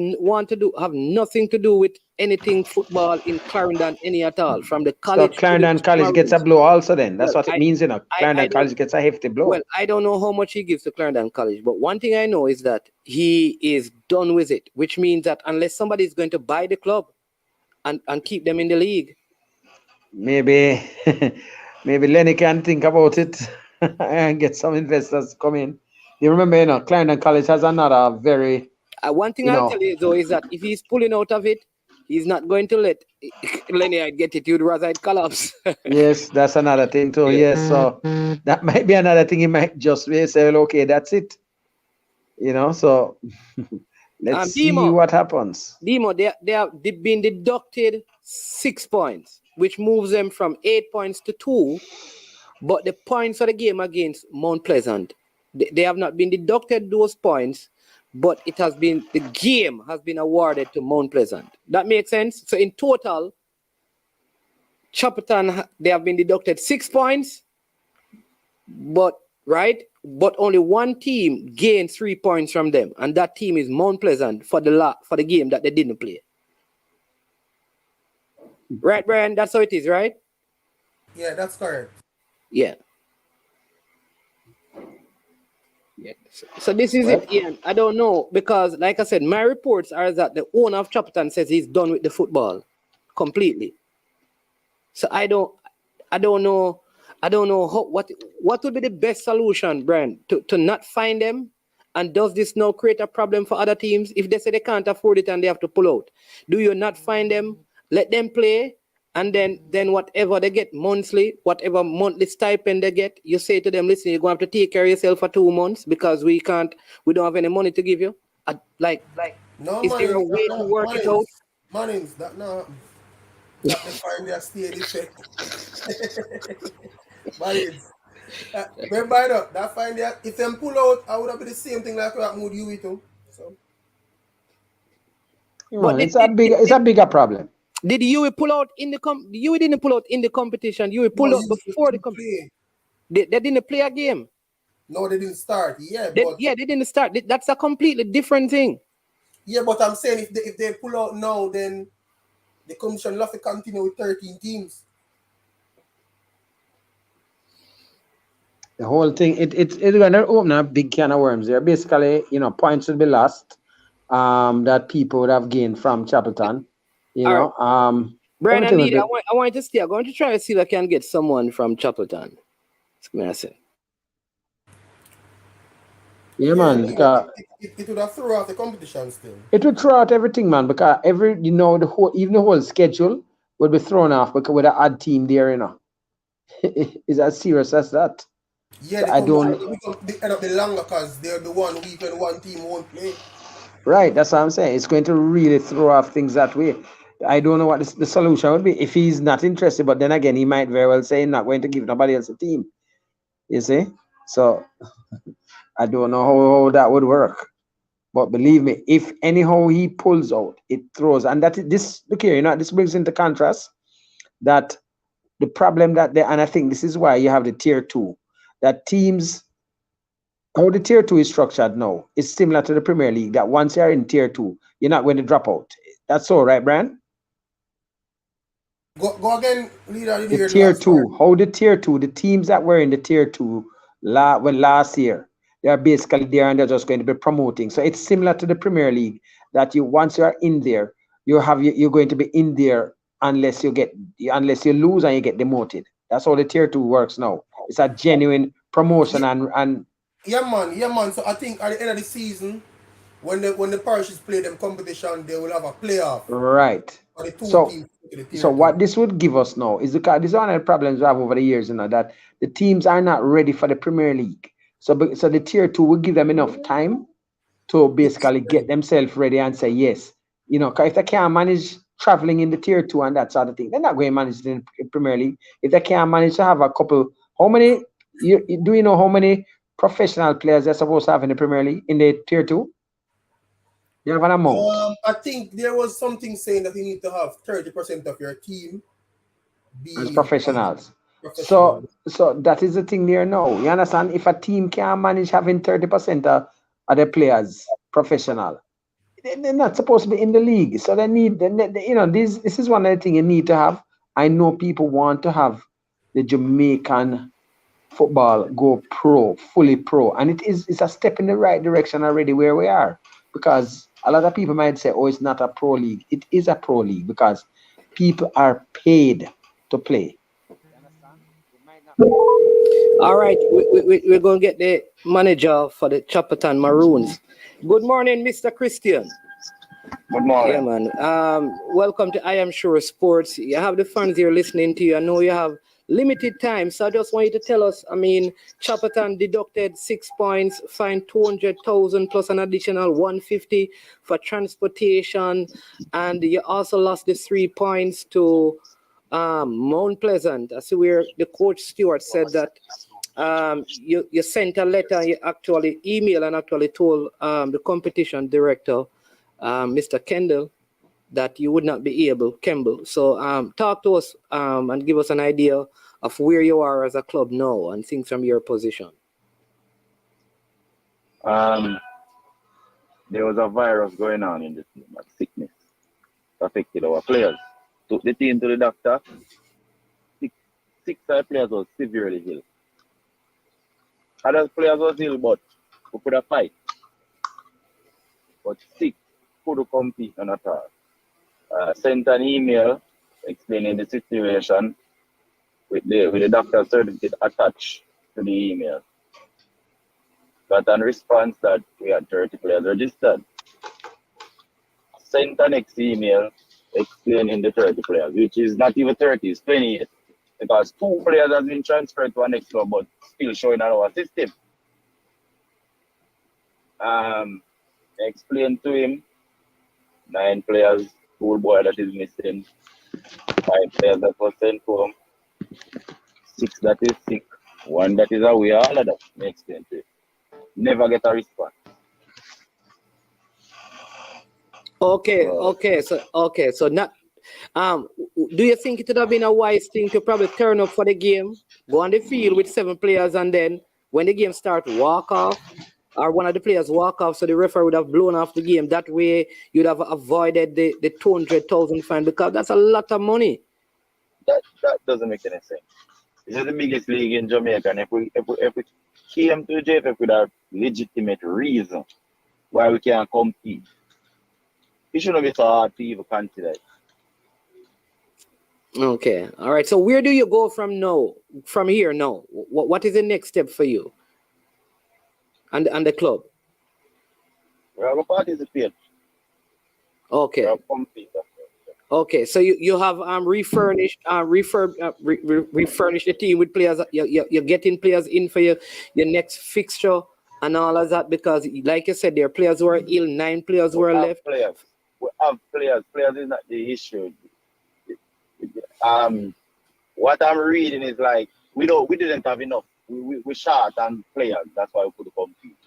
nothing to do with anything football in Clarendon any at all. From the college. So Clarendon College gets a blow also then. That's what it means, Clarendon College gets a hefty blow. Well, I don't know how much he gives to Clarendon College, but one thing I know is that he is done with it, which means that unless somebody is going to buy the club and keep them in the league. Maybe Lenny can think about it and get some investors to come in. You remember, Clarendon College has another very... one thing I'll tell you, though, is that if he's pulling out of it, he's not going to let Lenny get it. You'd rather it collapse. Yes, that's another thing, too. Yes, so that might be another thing. He might just say, okay, that's it. So let's see what happens. Demo, they've been deducted 6 points, which moves them from 8 points to 2. But the points of the game against Mount Pleasant, they have not been deducted those points, but the game has been awarded to Mount Pleasant. That makes sense? So in total, Chapelton, they have been deducted 6 points, but only one team gained 3 points from them, and that team is Mount Pleasant for the game that they didn't play. Right, Brian? That's how it is, right? Yeah, that's correct. Yeah. So this is it, Ian. I don't know, because like I said, my reports are that the owner of Chapelton says he's done with the football completely. So I don't know what would be the best solution, Brian, to not find them. And does this now create a problem for other teams? If they say they can't afford it and they have to pull out, do you not find them, let them play, and then whatever they get monthly, whatever monthly stipend they get, you say to them, listen, you're going to have to take care of yourself for 2 months because we don't have any money to give you? No, is there a way to work it out? Mannings, that no. That they find their state effect. Mannings. Remember that find their, if them pull out, I would have been the same thing like what would you too. So. But it's a bigger problem. Did you pull out in the you didn't pull out in the competition? You pulled out before the competition. They didn't play a game. No, they didn't start. Yeah, they didn't start. That's a completely different thing. Yeah, but I'm saying if they pull out now, then the commission will have to continue with 13 teams. The whole thing, it's going to open a big can of worms there. Basically, points will be lost that people would have gained from Chapelton. Brian and Need, I want to stay. I'm going to try to see if I can get someone from Chapelton. Yeah, man. It would have thrown out the competition still. It would throw out everything, man, because even the whole schedule would be thrown off because with an odd team there, Is as serious as that? Yeah, so they end up the longer because they're the one week when one team won't play. Right, that's what I'm saying. It's going to really throw off things that way. I don't know what the solution would be if he's not interested, but then again, he might very well say not going to give nobody else a team. You see? So I don't know how that would work. But believe me, if anyhow he pulls out, it throws. And this look here, this brings into contrast that the problem that they, and I think this is why you have the tier 2, that teams, how the tier 2 is structured now is similar to the Premier League, that once you're in tier 2, you're not going to drop out. That's all right, Brian? Go again, leader. The tier 2, how the tier 2, the teams that were in the tier 2 last year, they are basically there and they're just going to be promoting. So it's similar to the Premier League, that once you are in there, you're going to be in there unless you lose and you get demoted. That's how the tier 2 works now. It's a genuine promotion and yeah man. So I think at the end of the season, when the parishes play them competition, they will have a playoff. Right. So what this would give us now is, because this is one of the problems we have over the years, that the teams are not ready for the Premier League. So the tier 2 will give them enough time to basically get themselves ready and say yes. Because if they can't manage traveling in the tier 2 and that sort of thing, they're not going to manage it in the Premier League. If they can't manage to have a couple, how many professional players they're supposed to have in the Premier League in the tier 2? You have an amount. I think there was something saying that you need to have 30% of your team as professionals. So that is the thing there now. You understand? If a team can't manage having 30% of their players professional, they're not supposed to be in the league. So they need, this is one of the things you need to have. I know people want to have the Jamaican football go pro, fully pro, and it's a step in the right direction already where we are. Because a lot of people might say, oh, it's not a pro league. It is a pro league because people are paid to play. All right, we're going to get the manager for the Chapelton Maroons. Good morning, Mr. Christian. Good morning. Yeah, man. Welcome to I Am Sure Sports. You have the fans here listening to you. I know you have limited time, so I just want you to tell us, Chapelton deducted 6 points, fined 200,000 plus an additional 150 for transportation, and you also lost the 3 points to Mount Pleasant. I see where the coach Stewart said that you sent a letter, you actually emailed and actually told the competition director, Mr. Kendall, that you would not be able, Kemble. So talk to us and give us an idea of where you are as a club now and things from your position. There was a virus going on in the team, a sickness affected our players. Took the team to the doctor. Six players were severely ill. Other players was ill, but we could have fight. But 6 couldn't compete on at all. Sent an email explaining the situation with the doctor's certificate attached to the email. Got a response that we had 30 players registered. Sent the next email explaining the 30 players, which is not even 30, it's 28. Because 2 players have been transferred to our next club, but still showing on our system. Explained to him 9 players, schoolboy that is missing, 5 players that was sent home, 6 that is sick, 1 that is away, all of that. Explained to him. Never get a response. So not. Do you think it would have been a wise thing to probably turn up for the game, go on the field with 7 players, and then when the game starts, walk off, or one of the players walk off, so the referee would have blown off the game? That way, you'd have avoided the 200,000 fine, because that's a lot of money. That doesn't make any sense. This is the biggest league in Jamaica, and if we came to the JPL with a legitimate reason why we can't compete, it shouldn't be so hard to even consider it. Okay, all right. So where do you go from here now? What is the next step for you and the club? We have a participate. Okay. We have compete. Okay, so you have refurnished the team with players. You're getting players in for your next fixture and all of that, because like you said, there are players who are ill, 9 players who are left. We have players. Players is not the issue. What I'm reading is like we didn't have enough. We short on players. That's why we couldn't compete.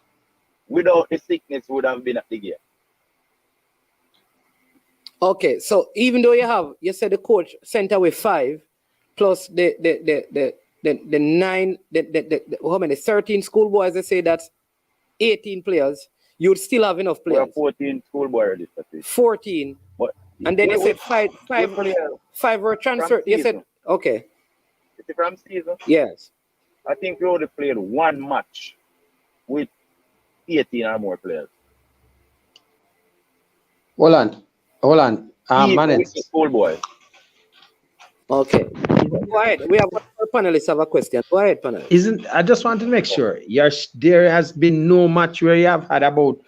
without the sickness would have been at the game. Okay, so even though you said the coach sent away 5 plus the 13 schoolboys, they say that's 18 players, you'd still have enough players. We have 14 schoolboy registered. 14. But and then you said five were transferred. You said, okay. Is it from season? Yes. I think we only played one match with 18 or more players. Hold on. Manage. Schoolboy. Okay. Go ahead. We have one more panelist have a question. Go ahead, panelist. I just want to make sure there has been no match where you have had about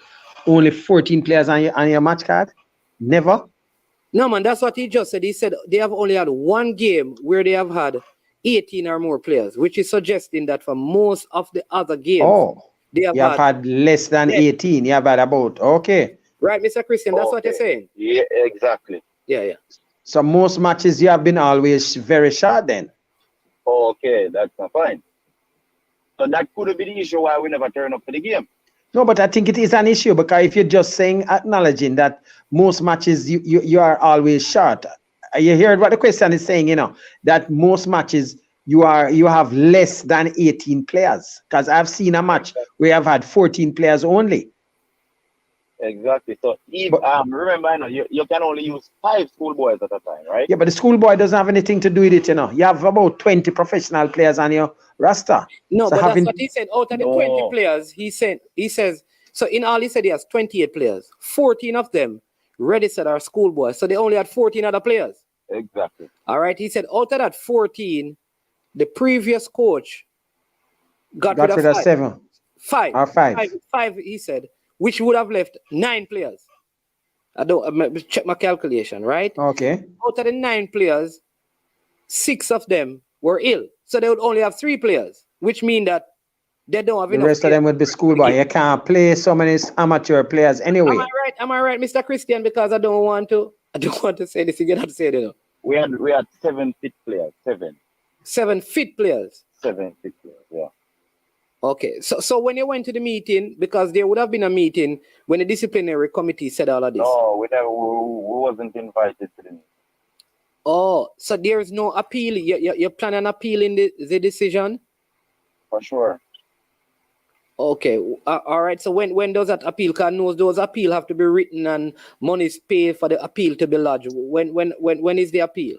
only 14 players on your match card? Never? No, man, that's what he just said. He said they have only had one game where they have had 18 or more players, which is suggesting that for most of the other games, they have had less than 18. You have had about, okay. Right, Mr. Christian, that's what you're saying? Yeah, exactly. Yeah. So most matches you have been always very short then? Okay, that's fine. So that could have been the issue why we never turn up to the game. No, but I think it is an issue because if you're just saying, acknowledging that most matches you are always short. You heard what the question is saying, that most matches you have less than 18 players. Because I've seen a match where I've had 14 players only. Exactly. So remember, you can only use 5 schoolboys at a time, right? Yeah, but the schoolboy doesn't have anything to do with it, You have about 20 professional players on your roster. No, so but that's what he said. Out of the 20 players, he says, so in all he said he has 28 players. 14 of them registered are schoolboys. So they only had 14 other players. Exactly. All right. He said out of that 14, the previous coach got rid of 7. 5. Or 5. 5, he said, which would have left 9 players. I check my calculation, right? Okay. Out of the 9 players, 6 of them were ill. So they would only have 3 players, which means that they don't have enough. The rest of them would be schoolboy. You can't play so many amateur players anyway. Am I right, Mr. Christian? Because I don't want to say this. You cannot say it. We had 7 fit players. 7 fit players. 7 fit players, yeah. Okay, so when you went to the meeting, because there would have been a meeting when the disciplinary committee said all of this. No, we wasn't invited to the meeting. Oh, so there is no appeal. You're planning on appealing the decision? For sure. Okay, all right. So when does that appeal? Because those appeal have to be written and money is paid for the appeal to be lodged. When is the appeal?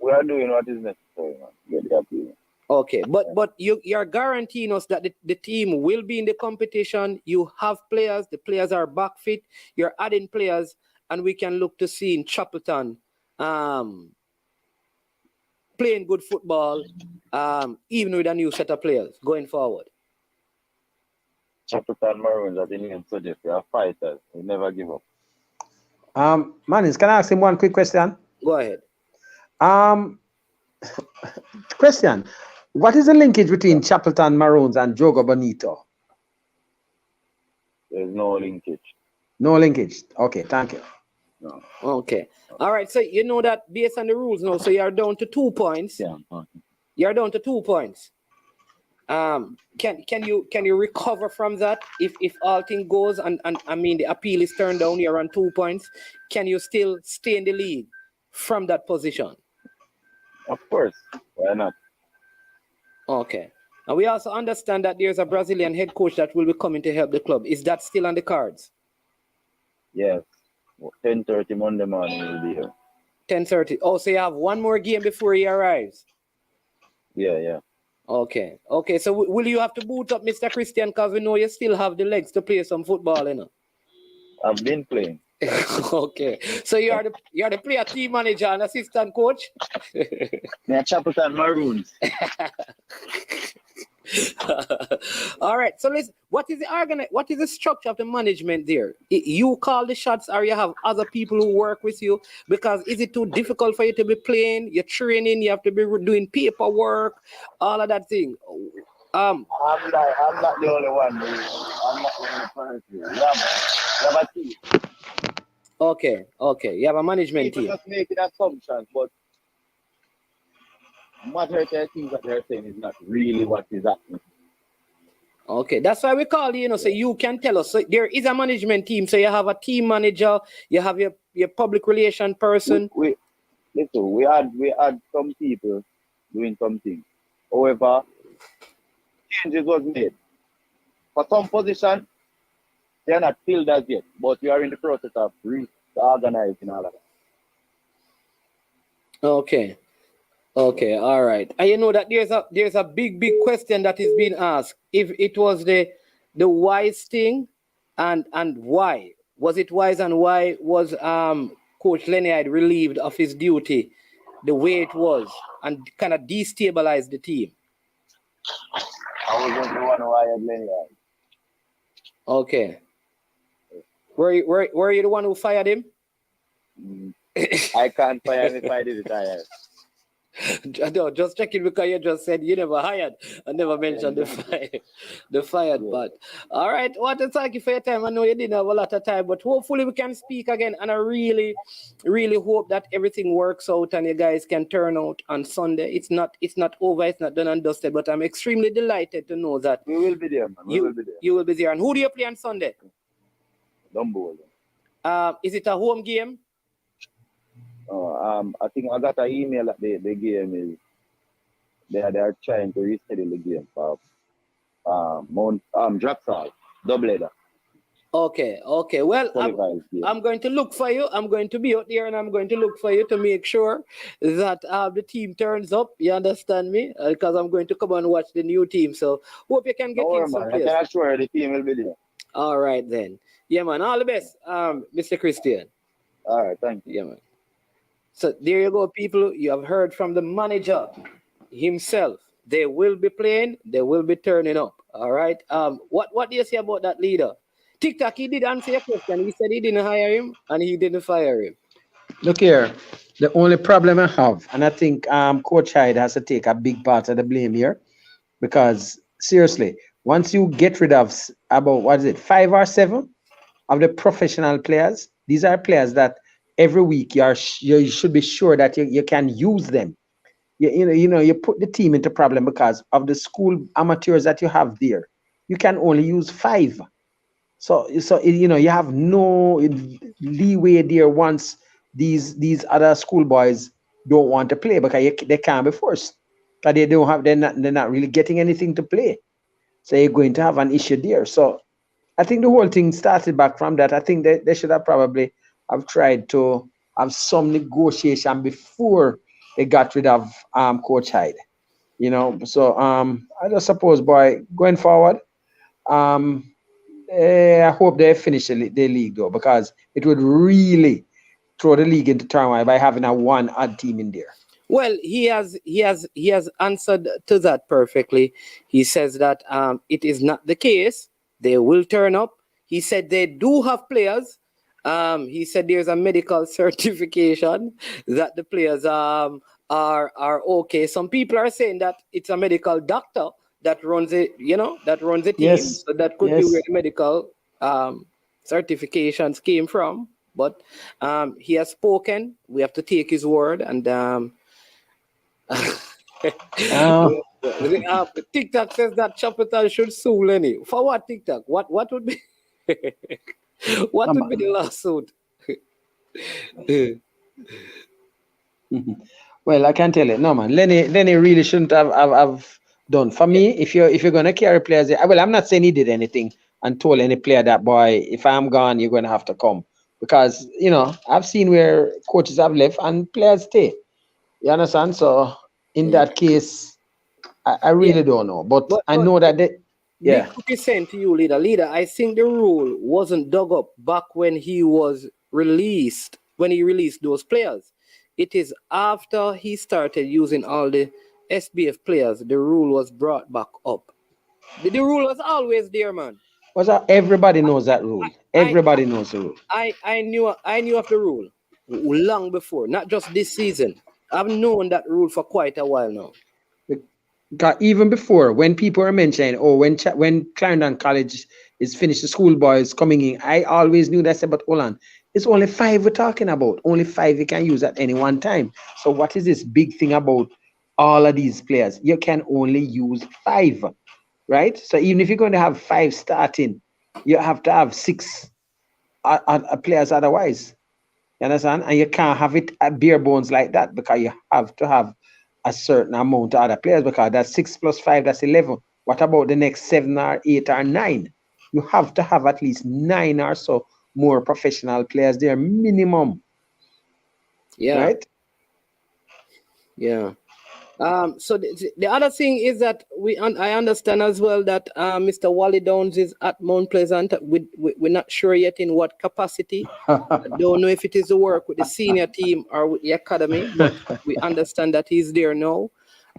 We are doing what is necessary, man. Get the appeal. Okay, but you're guaranteeing us that the team will be in the competition. You have players, the players are back fit, you're adding players, and we can look to see in Chapelton playing good football, even with a new set of players going forward. Chapelton Maroons, I didn't suggest they are fighters. We never give up. Manins, can I ask him one quick question? Go ahead. Question. What is the linkage between Chapelton Maroons and Jogo Bonito? There's no linkage. No linkage. Okay, thank you. No. Okay. All right. So you know that based on the rules now, so you're down to 2 points. Yeah. Okay. You're down to 2 points. Can you recover from that if all thing goes and I mean the appeal is turned down, you're on 2 points? Can you still stay in the league from that position? Of course. Why not? Okay. And we also understand that there's a Brazilian head coach that will be coming to help the club. Is that still on the cards? Yes. 10:30 Monday morning will be here. 10:30. Oh, so you have one more game before he arrives? Yeah. Okay. So will you have to boot up Mr. Christian because we know you still have the legs to play some football, you know? I've been playing. Okay. So you're the player team manager and assistant coach? Yeah, Chapelton Maroons. All right. So what is the structure of the management there? You call the shots or you have other people who work with you? Because is it too difficult for you to be playing? You're training, you have to be doing paperwork, all of that thing. I'm not the only one. I'm not the only person. You have a team. Okay. You have a management team. People just making assumptions, but majority of things that they're saying is not really what is happening. Okay, that's why we call you, so you can tell us. So there is a management team. So you have a team manager, you have your public relation person. Listen, we had some people doing something. However, changes was made. For some position, they are not filled as yet, but we are in the process of reorganizing all of that. Okay. Okay, all right. And you know that there's a big question that is being asked. If it was the wise thing and why. Was it wise, and why was Coach Lenny relieved of his duty the way it was and kind of destabilized the team? I wasn't the one who hired Lenny. Okay. Were you the one who fired him? I can't fire him if I did it. No, just checking because you just said you never hired. I never mentioned the fired part. All right, I want to thank you for your time. I know you didn't have a lot of time, but hopefully we can speak again. And I really, really hope that everything works out and you guys can turn out on Sunday. It's not over, it's not done and dusted, but I'm extremely delighted to know that we will be there, man. We will be there. You will be there. And who do you play on Sunday? Dumbo. Is it a home game? I think I got an email that the game is they are trying to reschedule the game for Draxall, doubleheader. Okay. Well, I'm going to look for you. I'm going to be out there and I'm going to look for you to make sure that the team turns up. You understand me? Because I'm going to come and watch the new team. So hope you can get in some place. I can assure the team will be there. All right then. Yeah, man. All the best, Mr. Christian. All right, thank you. Yeah, man. So there you go, people. You have heard from the manager himself. They will be playing. They will be turning up. All right. What do you say about that leader? TikTok, he did answer your question. He said he didn't hire him and he didn't fire him. Look here. The only problem I have, and I think Coach Hyde has to take a big part of the blame here, because seriously, once you get rid of about 5 or 7 of the professional players, these are players that every week you should be sure that you can use them. You put the team into problem because of the school amateurs that you have there. You can only use 5. So you have no leeway there once these other schoolboys don't want to play because they can't be forced. Because they're not really getting anything to play. So you're going to have an issue there. So I think the whole thing started back from that. I think they should have probably have tried to have some negotiation before they got rid of Coach Hyde. So I just suppose, boy, going forward, I hope they finish the league though, because it would really throw the league into turmoil by having a one odd team in there. Well, he has answered to that perfectly. He says that it is not the case. They will turn up. He said they do have players. He said there's a medical certification that the players are okay. Some people are saying that it's a medical doctor that runs it, that runs the team. Yes. So that could be where the medical certifications came from. But he has spoken. We have to take his word. And TikTok says that Chapelton should sue Lenny. For what, TikTok? What would be what would be the lawsuit? Well, I can tell you, no man. Lenny really shouldn't have done. For me, if you're gonna carry players, well, I'm not saying he did anything and told any player that, boy, if I'm gone, you're gonna have to come. Because I've seen where coaches have left and players stay. You understand? So in that case, I really don't know. But I know that they. Yeah. Big saying to you, leader. I think the rule wasn't dug up back when he was released. When he released those players, it is after he started using all the SBF players, the rule was brought back up. The rule was always there, man. Everybody knows that rule. Everybody knows the rule. I knew of the rule long before, not just this season. I've known that rule for quite a while now. Even before, when people were mentioning, when Clarendon College is finished, the schoolboys coming in, I always knew that. I said, but hold on, it's only 5 we're talking about. Only 5 you can use at any one time. So what is this big thing about all of these players? You can only use 5. right? So even if you're going to have 5 starting, you have to have 6 players otherwise. You understand? And you can't have it at bare bones like that, because you have to have a certain amount of other players, because that's 6 plus 5, that's 11. What about the next 7 or 8 or 9? You have to have at least 9 or so more professional players there, minimum. Yeah. Right? Yeah. So the other thing is that I understand as well that Mr. Wally Downs is at Mount Pleasant. We're not sure yet in what capacity. I don't know if it is to work with the senior team or with the academy, but we understand that he's there now.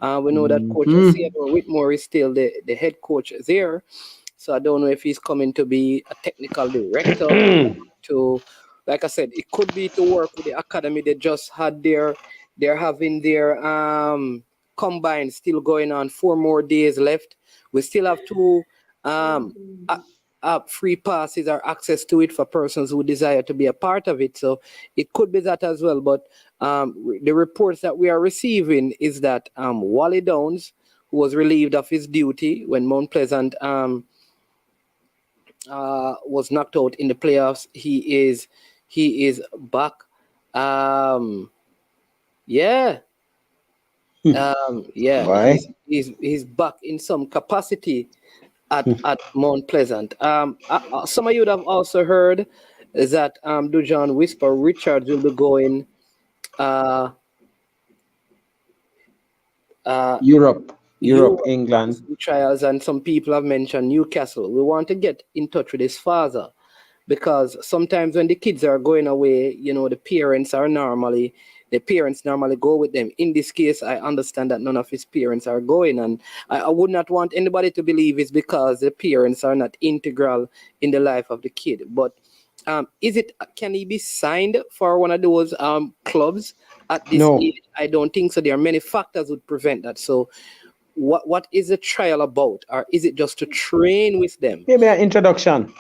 We know that Coach Theodore Whitmore is still the head coach there. So I don't know if he's coming to be a technical director to, like I said, it could be to work with the academy. They just had they're having their combine still going on, 4 more days left. We still have 2 free passes or access to it for persons who desire to be a part of it. So it could be that as well. But the reports that we are receiving is that Wally Downs, who was relieved of his duty when Mount Pleasant was knocked out in the playoffs, he is back. Why? He's back in some capacity at Mount Pleasant. Some of you would have also heard that Dujon Whisper Richards will be going Europe, England. Trials, and some people have mentioned Newcastle. We want to get in touch with his father, because sometimes when the kids are going away, the parents normally go with them. In this case, I understand that none of his parents are going, and I would not want anybody to believe it's because the parents are not integral in the life of the kid. But can he be signed for one of those clubs at this age? I don't think so. There are many factors would prevent that. So what is the trial about? Or is it just to train with them? Maybe an introduction.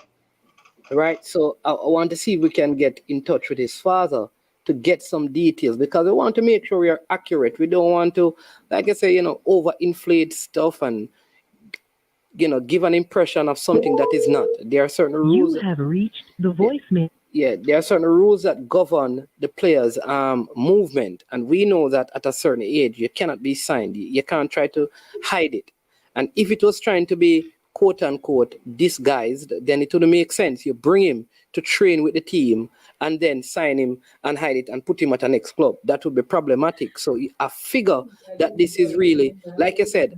Right. So I want to see if we can get in touch with his father to get some details, because we want to make sure we are accurate. We don't want to, like I say, overinflate stuff and give an impression of something that is not. There are certain rules. You have reached the voicemail. Yeah, there are certain rules that govern the players' movement, and we know that at a certain age you cannot be signed. You can't try to hide it. And if it was trying to be quote unquote disguised, then it would make sense. You bring him to train with the team and then sign him and hide it and put him at an next club. That would be problematic. So I figure that this is really, like I said,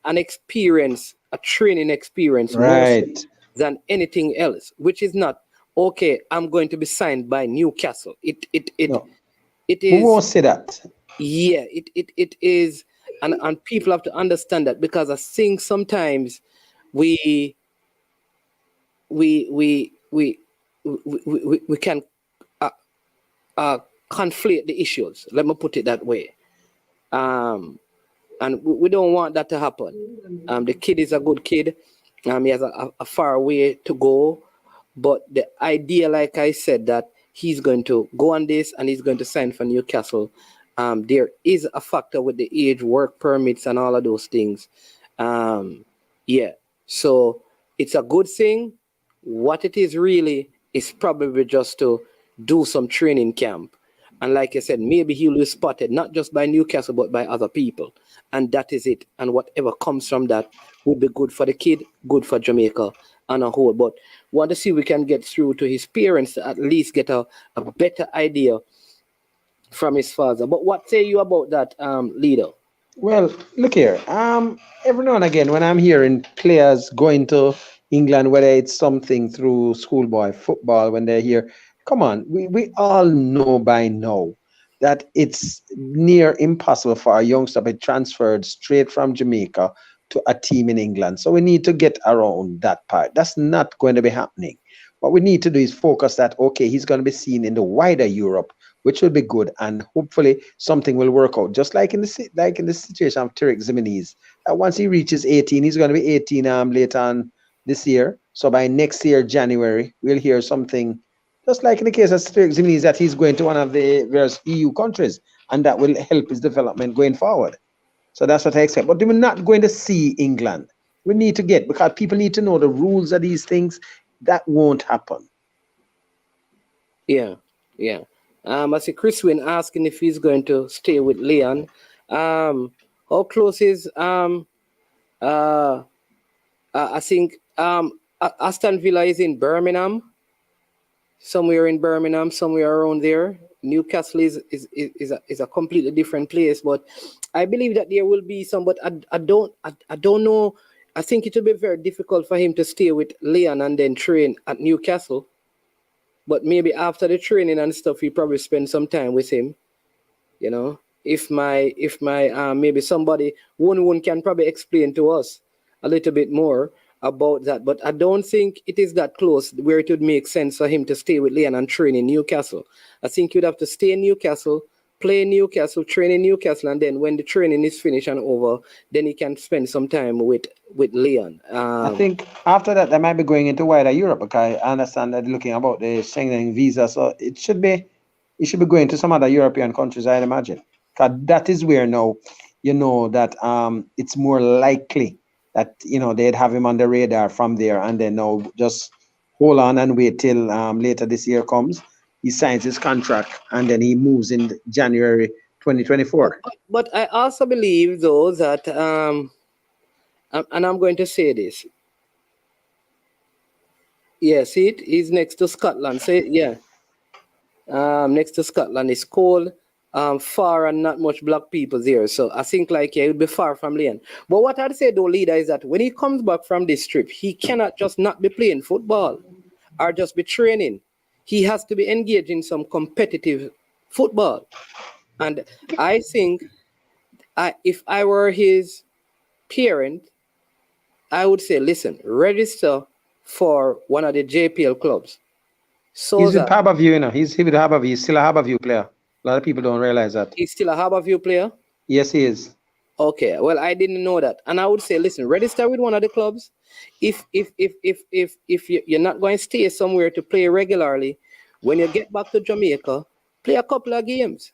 an experience, a training experience, right, more so than anything else, which is not, okay, I'm going to be signed by Newcastle. It is. Who won't say that? Yeah, it is, and people have to understand that, because I think sometimes we can conflate the issues. Let me put it that way. And we don't want that to happen. The kid is a good kid. He has a far way to go. But the idea, like I said, that he's going to go on this and he's going to sign for Newcastle, there is a factor with the age, work permits, and all of those things. So it's a good thing. What it is really is probably just to do some training camp. And like I said, maybe he'll be spotted, not just by Newcastle, but by other people. And that is it. And whatever comes from that would be good for the kid, good for Jamaica on a whole. But want to see if we can get through to his parents to at least get a better idea from his father. But what say you about that, leader? Well, look here. Every now and again, when I'm hearing players going to England, whether it's something through schoolboy football, when they're here, come on, we all know by now that it's near impossible for a youngster to be transferred straight from Jamaica to a team in England. So we need to get around that part. That's not going to be happening. What we need to do is focus that, okay, he's going to be seen in the wider Europe, which will be good, and hopefully something will work out. Just like in the situation of Tarek Zimenez, that once he reaches 18, he's going to be 18 later on this year. So by next year, January, we'll hear something, just like in the case of Tarek Zimenez, that he's going to one of the various EU countries, and that will help his development going forward. So that's what I expect. But we're not going to see England. We need to get, because people need to know the rules of these things. That won't happen. Yeah. I see Chris Wynn asking if he's going to stay with Leon. How close is I think Aston Villa is in Birmingham, somewhere around there. Newcastle is a completely different place, but I believe that there will be some. But I don't know. I think it will be very difficult for him to stay with Leon and then train at Newcastle. But maybe after the training and stuff, he probably spend some time with him. You know, if my maybe somebody one can probably explain to us a little bit more about that. But I don't think it is that close where it would make sense for him to stay with Leon and train in Newcastle. I think you'd have to stay in Newcastle, play in Newcastle, train in Newcastle, and then when the training is finished and over, then he can spend some time with Leon. I think after that, they might be going into wider Europe, because I understand that they're looking about the Schengen visa. So it should be going to some other European countries, I'd imagine. Because that is where now, you know, that it's more likely that, you know, they'd have him on the radar from there, and then now just hold on and wait till later this year comes. He signs his contract, and then he moves in January 2024. But I also believe, though, that and I'm going to say this. Yeah, see it? He's next to Scotland. Say yeah. Next to Scotland. It's cold, far, and not much black people there. So I think like it would be far from Leon. But what I'd say though, leader, is that when he comes back from this trip, he cannot just not be playing football or just be training. He has to be engaged in some competitive football. And I think if I were his parent, I would say, listen, register for one of the JPL clubs. So he's with Harbourview, you know. He's with Harbourview. He's still a Harbourview player. A lot of people don't realize that. He's still a Harbourview player? Yes, he is. Okay, well, I didn't know that. And I would say, listen, register with one of the clubs. If you're not going to stay somewhere to play regularly, when you get back to Jamaica, play a couple of games.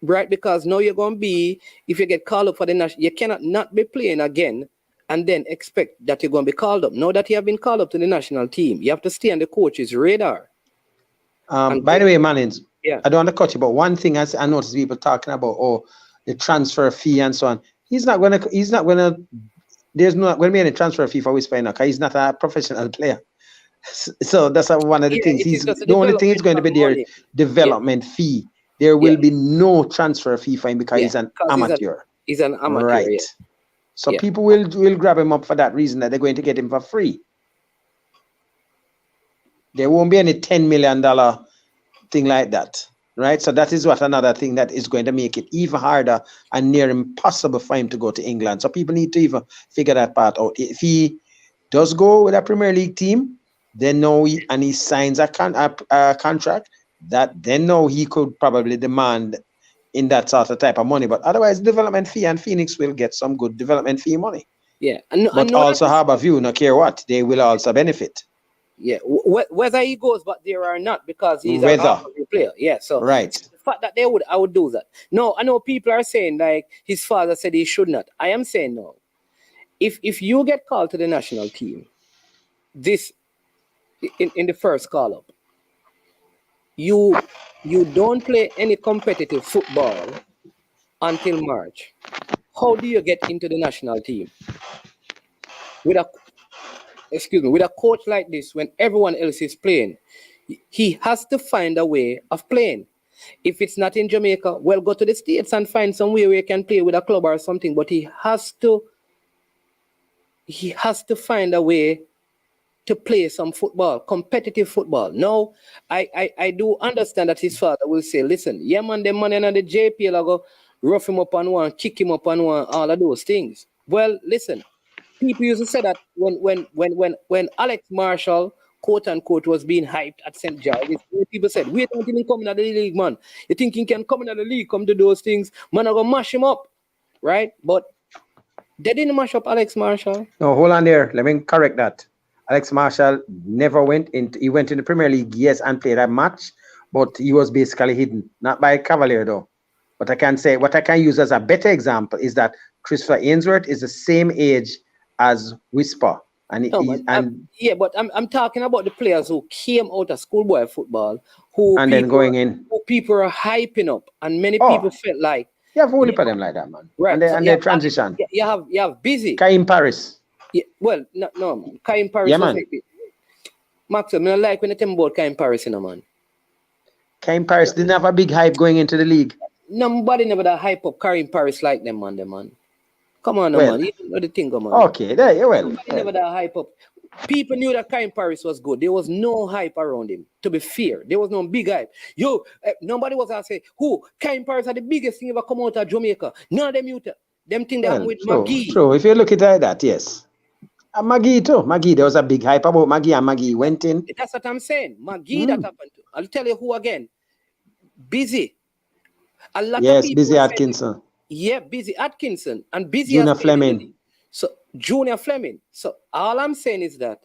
Right? Because now you're going to be, if you get called up for the national, you cannot not be playing again and then expect that you're going to be called up. Now that you have been called up to the national team, you have to stay on the coach's radar. By the way, Mannings, yeah. I don't want to cut you, but one thing I noticed people talking about, the transfer fee and so on. There's not going to be any transfer fee for Whisper, because he's not a professional player. So that's one of the things. The only thing is going to be their development fee. There will be no transfer fee for him because he's an amateur. He's an amateur, right? Yeah. So people will grab him up for that reason, that they're going to get him for free. There won't be any $10 million thing like that, right? So that is what another thing that is going to make it even harder and near impossible for him to go to England. So people need to even figure that part out. If he does go with a Premier League team, then he signs a contract, then he could probably demand in that sort of type of money. But otherwise, development fee, and Phoenix will get some good development fee money. Yeah. But also Harbourview, no care what, they will also benefit. Yeah, whether he goes back there or not, because he's a Harbourview player. Yeah, so right. The fact that I would do that. No, I know people are saying like his father said he should not. I am saying no. If you get called to the national team, this in the first call up, you don't play any competitive football until March. How do you get into the national team? With a coach like this, when everyone else is playing, he has to find a way of playing. If it's not in Jamaica, well, go to the States and find some way where you can play with a club or something. But he has to find a way to play some football, competitive football. Now, I do understand that his father will say, listen, yeah, man, the money and the JPL, I go rough him up on one, kick him up on one, all of those things. Well, listen, people used to say that when Alex Marshall, quote unquote, was being hyped at St. Giles, people said, wait until he come in the league, man. You think he can come in the league, come to those things, man, I'm going to mash him up, right? But they didn't mash up Alex Marshall. No, hold on there. Let me correct that. Alex Marshall never went into, he went in the Premier League, yes, and played a match, but he was basically hidden, not by Cavalier though. But I can say, what I can use as a better example is that Christopher Ainsworth is the same age as Whisper. And No, man, but I'm talking about the players who came out of schoolboy football, then going in, who people are hyping up, and many people felt like you have only put them like that, man. Right, And they transition. You have busy. Kaim Paris. Yeah, well, no, man. Kaim Paris. Yeah, man. Max, I don't like when you tell me about Kaim Paris, man. Kaim Paris didn't have a big hype going into the league. Nobody never that hype up Kaim Paris like them, man. Come on, man. You know the thing, man. Okay, there you will. Nobody never that hype up. People knew that Kaim Paris was good. There was no hype around him. To be fair, there was no big hype. Nobody was saying, "Who Kaim Paris are the biggest thing ever come out of Jamaica." None of them knew that. Them thing that with Maggie. True. If you look at it like that, yes. And Maggie too. Maggie, there was a big hype about Maggie, and Maggie went in. That's what I'm saying. Maggie that happened to. I'll tell you who again. Busy. A lot of people. Busy Atkinson. Yeah, Busy Atkinson and Busy Junior Fleming. So Junior Fleming. So all I'm saying is that.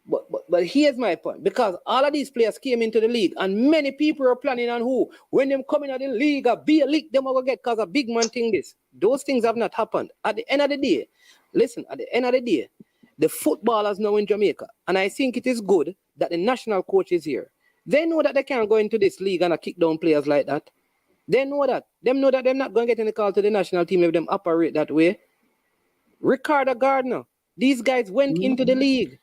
But here's my point, because all of these players came into the league, and many people are planning on who, when them come in the league, be a league, them will get because a big man thing this. Those things have not happened. At the end of the day, the footballers now in Jamaica, and I think it is good that the national coach is here. They know that they can't go into this league and kick down players like that. They know that. Them know that they're not going to get any call to the national team if them operate that way. Ricardo Gardner, these guys went into the league.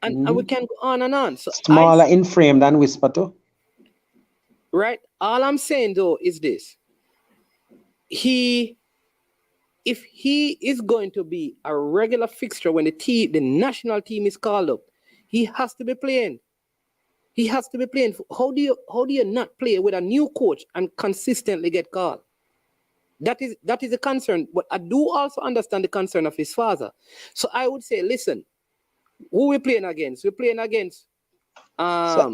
And we can go on and on. So smaller in frame than Whisper too. Right? All I'm saying though is this. If he is going to be a regular fixture when the national team is called up, he has to be playing. He has to be playing. How do you not play with a new coach and consistently get called? That is a concern. But I do also understand the concern of his father. So I would say, listen, who we playing against? We're playing against. I don't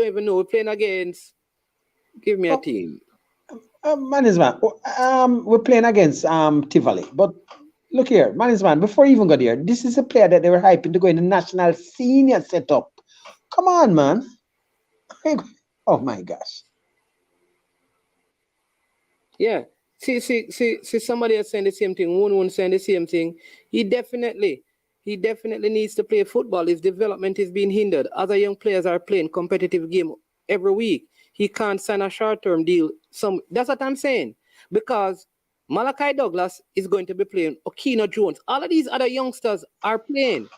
even know. We're playing against. Give me a team. Management. We're playing against Tivoli. But look here, management. Before you even got here, this is a player that they were hyping to go in the national senior setup. Come on, man. Oh my gosh. Yeah. See, somebody else saying the same thing. One saying the same thing. He definitely needs to play football. His development is being hindered. Other young players are playing competitive game every week. He can't sign a short-term deal. That's what I'm saying. Because Malachi Douglas is going to be playing. Okino Jones. All of these other youngsters are playing.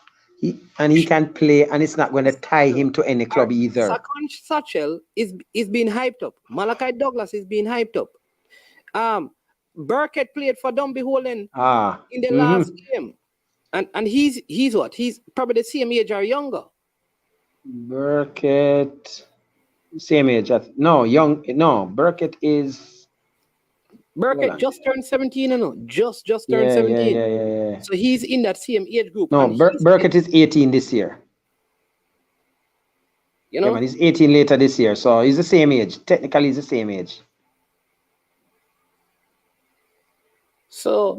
He can play, and it's not going to tie him to any club either. Sakon Satchel is being hyped up. Malachi Douglas is being hyped up. Burkett played for Dunby Holden in the last game. And he's what? He's probably the same age or younger. Burkett, same age. Burkett is... Burkett just turned 17, Just turned 17. Yeah. So he's in that same age group. No, Burkett is 18 this year. You know? Yeah, man, he's 18 later this year. So he's the same age. Technically, he's the same age. So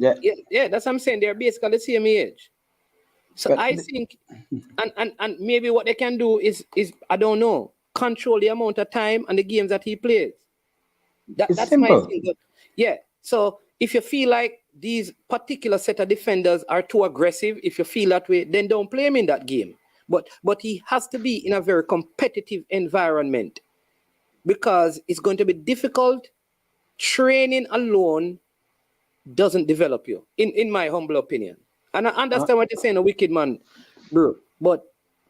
yeah, that's what I'm saying. They're basically the same age. So but I think, and maybe what they can do is I don't know, control the amount of time and the games that he plays. That's simple. My thing. But yeah. So if you feel like these particular set of defenders are too aggressive, if you feel that way, then don't play him in that game. But he has to be in a very competitive environment, because it's going to be difficult. Training alone doesn't develop you, in my humble opinion. And I understand what you're saying, a wicked man, bro. But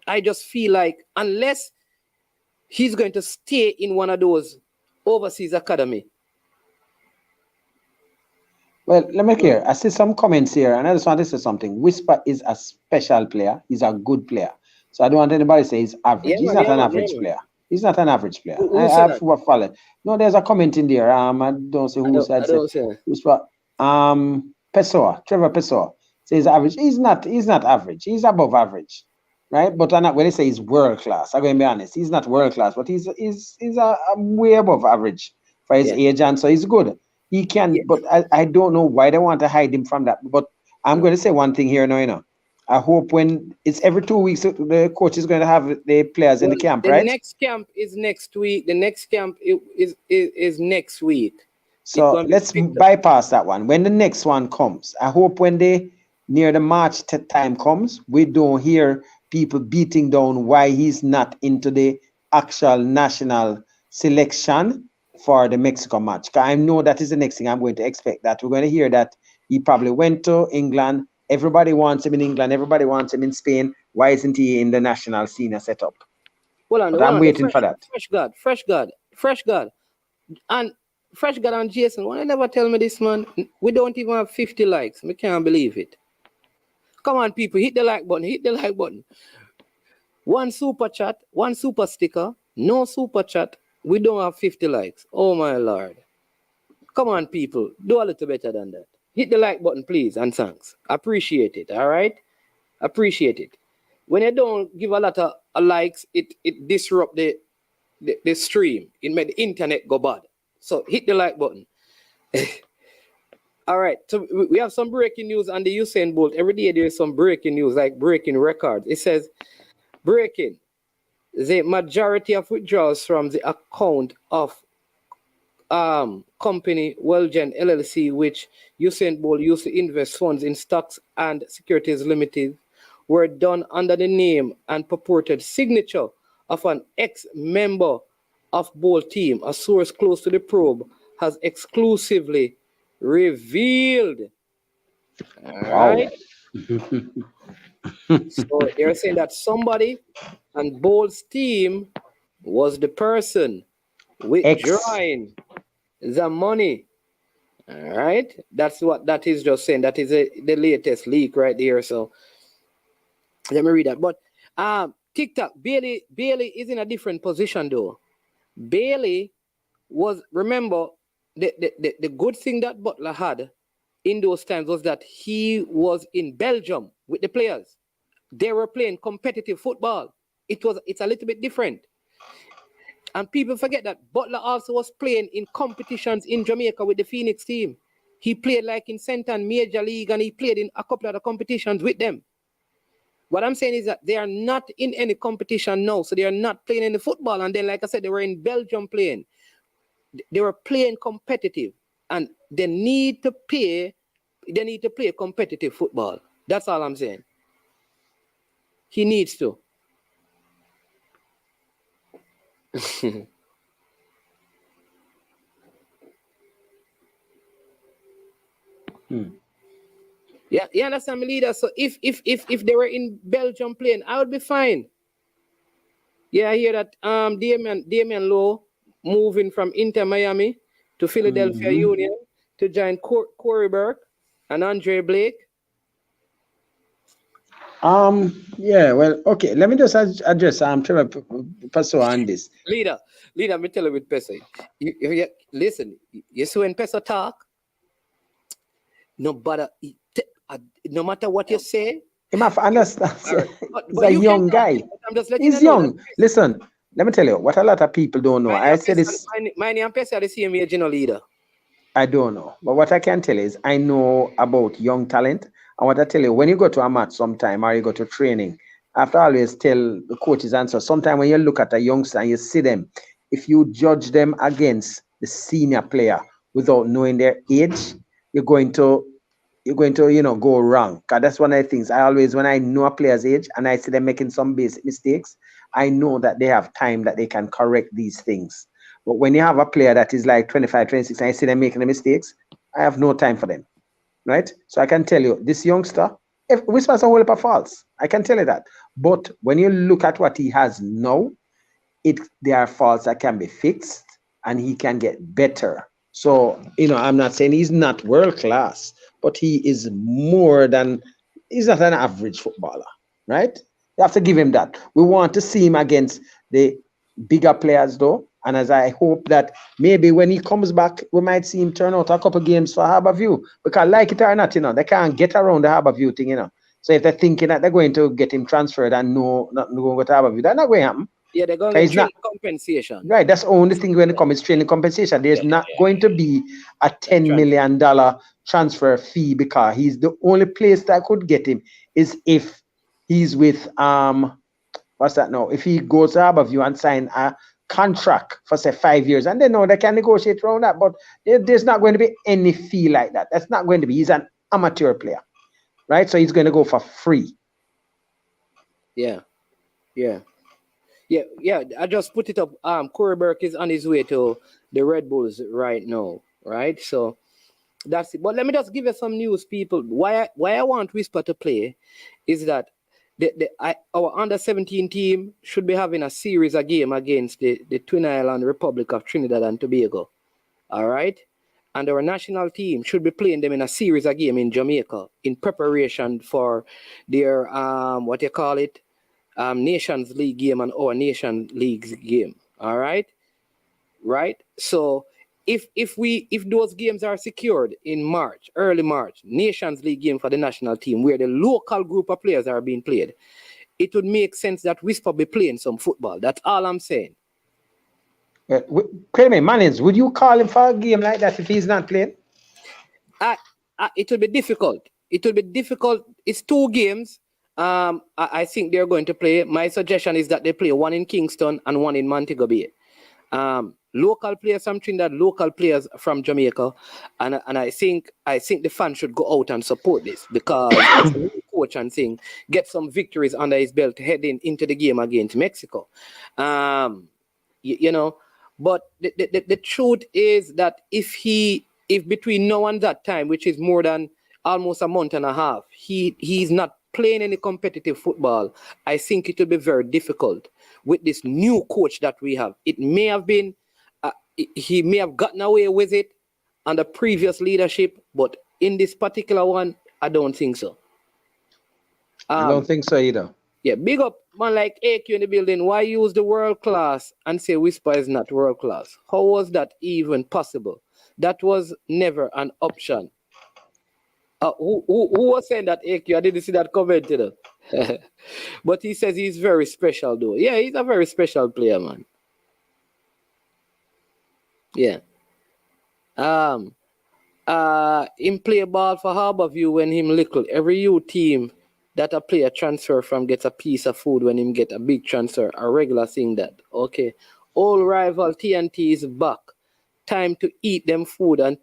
I just feel like unless he's going to stay in one of those overseas academy. Well, let me hear. I see some comments here, and I just want to say something. Whisper is a special player. He's a good player. So I don't want anybody to say he's average. He's not an average player. He's not an average player. I have to follow. No, there's a comment in there. I don't say who said it. Whisper. Pessoa, Trevor Pessoa says average. He's not average. He's above average, right? But when they say he's world class, I'm going to be honest. He's not world class, but he's a way above average for his age, and so he's good. He can, but I don't know why they want to hide him from that. But I'm going to say one thing here now. I hope when it's every 2 weeks, the coach is going to have the players in the camp, right? The next camp is next week. The next camp is next week. So let's bypass that one. When the next one comes, I hope when they near the March time comes, we don't hear people beating down why he's not into the actual national selection for the Mexico match. I know that is the next thing I'm going to expect, that we're going to hear that he probably went to England. Everybody wants him in England. Everybody wants him in Spain. Why isn't he in the national senior setup? I'm waiting for that. Fresh God. And Fresh God and Jason, why you never tell me this, man? We don't even have 50 likes. I can't believe it. Come on, people, hit the like button. One super chat, one super sticker, no super chat. We don't have 50 likes. Oh, my Lord. Come on, people, do a little better than that. Hit the like button, please, and thanks. Appreciate it, all right? Appreciate it. When you don't give a lot of likes, it disrupts the stream. It made the internet go bad. So hit the like button. All right. So we have some breaking news on the Usain Bolt. Every day there is some breaking news, like breaking records. It says, breaking. The majority of withdrawals from the account of company Wellgen LLC, which Usain Bolt used to invest funds in stocks and securities limited, were done under the name and purported signature of an ex-member of Bolt team. A source close to the probe has exclusively revealed. All right. So they're saying that somebody on Bolt's team was the person withdrawing the money. All right. That's what that is just saying. That is the latest leak right there. So let me read that. But TikTok, Bailey is in a different position though. Bailey was, remember, the good thing that Butler had in those times was that he was in Belgium with the players. They were playing competitive football. It's a little bit different. And people forget that Butler also was playing in competitions in Jamaica with the Phoenix team. He played like in Central Major League, and he played in a couple of the competitions with them. What I'm saying is that they are not in any competition now, so they are not playing any football. And then, like I said, they were in Belgium playing. They were playing competitive, and they need to play competitive football. That's all I'm saying. He needs to. Yeah, you understand me, leader? So if they were in Belgium playing, I would be fine. Yeah, I hear that Damian Lowe moving from Inter Miami to Philadelphia Union to join Corey Burke and Andre Blake. Yeah, well, okay. Let me just address Trevor Peso on this. Leader, let me tell you with Peso. Listen, you see when Peso talk, no matter what you say, you must understand. He's a young guy. He's young. Listen, let me tell you what a lot of people don't know. I said this. My name Peso are the same age, leader. I don't know. But what I can tell is I know about young talent. And what I tell you, when you go to a match sometime or you go to training, I have to always tell the coaches and so sometimes when you look at a youngster and you see them, if you judge them against the senior player without knowing their age, you're going to go wrong. Because that's one of the things I always, when I know a player's age and I see them making some basic mistakes, I know that they have time that they can correct these things. But when you have a player that is like 25, 26, and I see them making the mistakes, I have no time for them. Right? So I can tell you, this youngster, whispers a whole heap of faults. I can tell you that. But when you look at what he has now, there are faults that can be fixed and he can get better. So, I'm not saying he's not world class, but he is he's not an average footballer, right? You have to give him that. We want to see him against the bigger players though. And as I hope that maybe when he comes back, we might see him turn out a couple games for Harborview. Because like it or not, they can't get around the Harborview thing, So if they're thinking that they're going to get him transferred and not going to go to Harborview, that's not going to happen. Yeah, they're going to get training compensation. Right, that's the only thing when it comes to training compensation. There's not going to be a $10 million transfer fee because he's the only place that could get him is if he's with, what's that now? If he goes to Harborview and sign a contract for say 5 years, and they know they can negotiate around that. But there's not going to be any fee like that. That's not going to be. He's an amateur player, right? So he's going to go for free. Yeah. I just put it up. Corey Burke is on his way to the Red Bulls right now, right? So that's it. But let me just give you some news, people. Why I want Whisper to play is that our under-17 team should be having a series of game against the Twin Island Republic of Trinidad and Tobago. All right? And our national team should be playing them in a series of game in Jamaica in preparation for their Nations League game and our Nation League game. All right? Right? So if those games are secured in March, early March, Nations League game for the national team where the local group of players are being played, it would make sense that Whisper be playing some football. That's all I'm saying. Mannings, would you call him for a game like that if he's not playing? It will be difficult. It's 2 games. I think they're going to play. My suggestion is that they play one in Kingston and one in Montego Bay. Local players from Trinidad, local players from Jamaica, and I think the fans should go out and support this because the coach and thing get some victories under his belt heading into the game against Mexico. You know, but the truth is that if between now and that time, which is more than almost a month and a half, he's not playing any competitive football, I think it will be very difficult with this new coach that we have. It may have been, he may have gotten away with it under previous leadership, but in this particular one, I don't think so. I don't think so either. Yeah, big up man like AQ in the building. Why use the world class and say Whisper is not world class? How was that even possible? That was never an option. Who was saying that, AQ? I didn't see that comment, you know. But he says he's very special, though. Yeah, he's a very special player, man. Yeah. Him play ball for Harborview when him little. Every youth team that a player transfer from gets a piece of food when him get a big transfer. A regular thing that. Okay. Old rival TNT is back. Time to eat them food and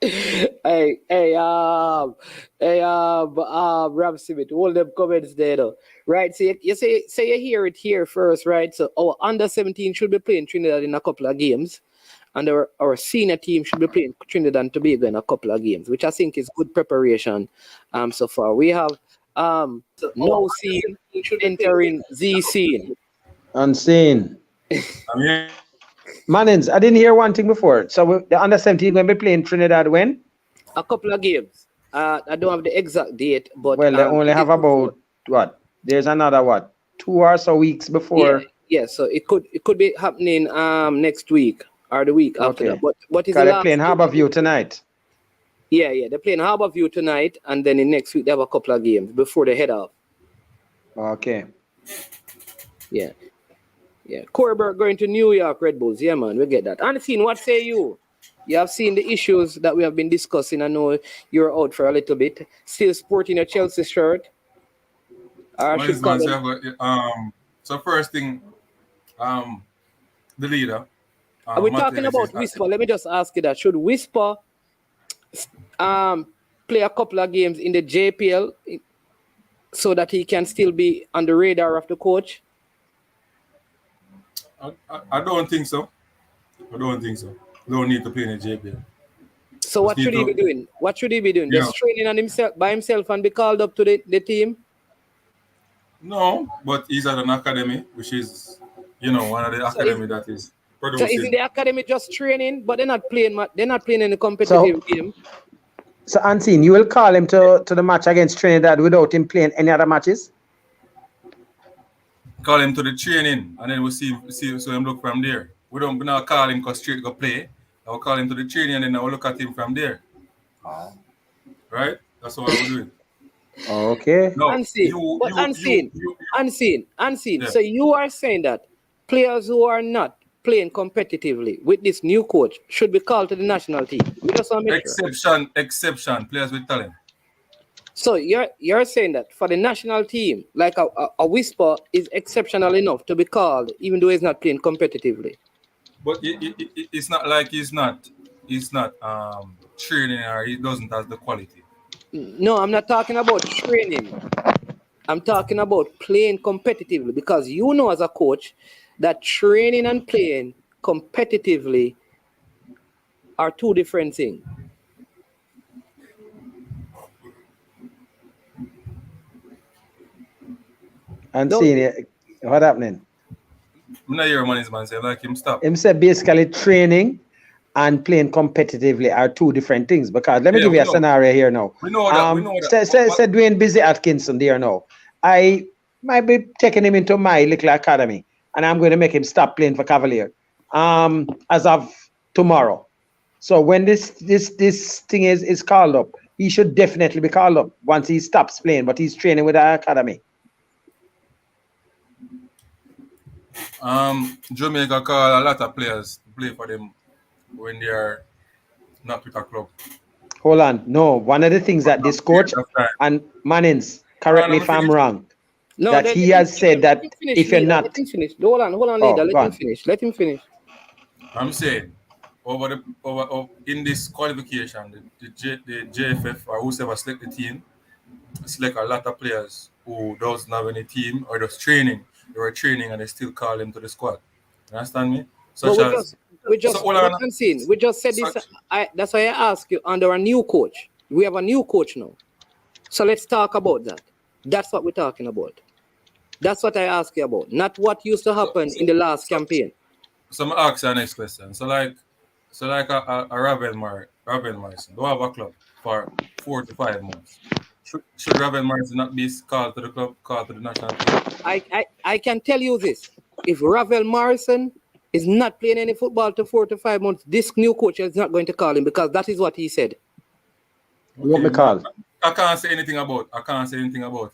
Hey, Ram Simit, hold them comments there though. Right, so you say you hear it here first, right? So our under-17 should be playing Trinidad in a couple of games, and our senior team should be playing Trinidad and Tobago in a couple of games, which I think is good preparation. So far we have no scene entering Z scene. Unseen. Mannings, I didn't hear one thing before. So the under-17 going to be playing Trinidad when? A couple of games. I don't have the exact date, but well, they only have about what? There's another what? 2 or so weeks before. Yeah. So it could be happening next week or the week after that. But is they're playing Harborview tonight. Yeah, they're playing Harborview tonight, and then in next week they have a couple of games before they head off. Okay. Yeah. Corberg going to New York Red Bulls. Yeah, man, we get that. Unseen, what say you? You have seen the issues that we have been discussing. I know you're out for a little bit. Still sporting a Chelsea shirt. So first thing, the leader. Are we talking about Whisper? Let me just ask you that. Should Whisper play a couple of games in the JPL so that he can still be on the radar of the coach? I don't think so. Don't need to play in the JPL. So what should he be doing? Yeah. Just training on himself by himself and be called up to the team? No, but he's at an academy, which is, one of the academy that is producing. So is it the academy just training, but they're not playing in a competitive game? So Unseen, you will call him to the match against Trinidad without him playing any other matches? Call him to the training, and then we'll see him look from there. We not call him because straight go play. I'll call him to the training, and then I'll look at him from there. Right? That's what we're doing. Okay. No, Unseen. Yeah. So you are saying that players who are not playing competitively with this new coach should be called to the national team. We just want to make Exception. Players with talent. So you're saying that for the national team, like a Whisper is exceptional enough to be called, even though he's not playing competitively. But it's not like he's not training or he doesn't have the quality. No, I'm not talking about training. I'm talking about playing competitively, because you know as a coach that training and playing competitively are two different things. And seeing it, what happening? I'm not hearing man say like him stop. Him said basically training and playing competitively are two different things. Because let me give you a scenario here now. We know that. Said Dwayne Busy Atkinson there now. I might be taking him into my little academy, and I'm going to make him stop playing for Cavalier as of tomorrow. So when this thing is called up, he should definitely be called up once he stops playing, but he's training with our academy. Jamaica call a lot of players to play for them when they are not with a club. Hold on. No, one of the things that this coach and Mannins, correct me if I'm wrong, no, that he has said that if you're not... Let him finish. Hold on, leader. Let him finish. I'm saying, in this qualification, the JFF or whoever select the team, select a lot of players who doesn't have any team or just training. They were training and they still call them to the squad. You understand me? We just said this. That's why I ask you under a new coach. We have a new coach now. So let's talk about that. That's what we're talking about. That's what I ask you about. Not what used to happen in the last campaign. So I'm ask you the next question. So like a Ravel Morrison, don't have a club for 4 to 5 months. Should Ravel Morrison not be called to the club, called to the national team? I can tell you this. If Ravel Morrison is not playing any football to 4 to 5 months, this new coach is not going to call him, because that is what he said. What me call? I can't say anything about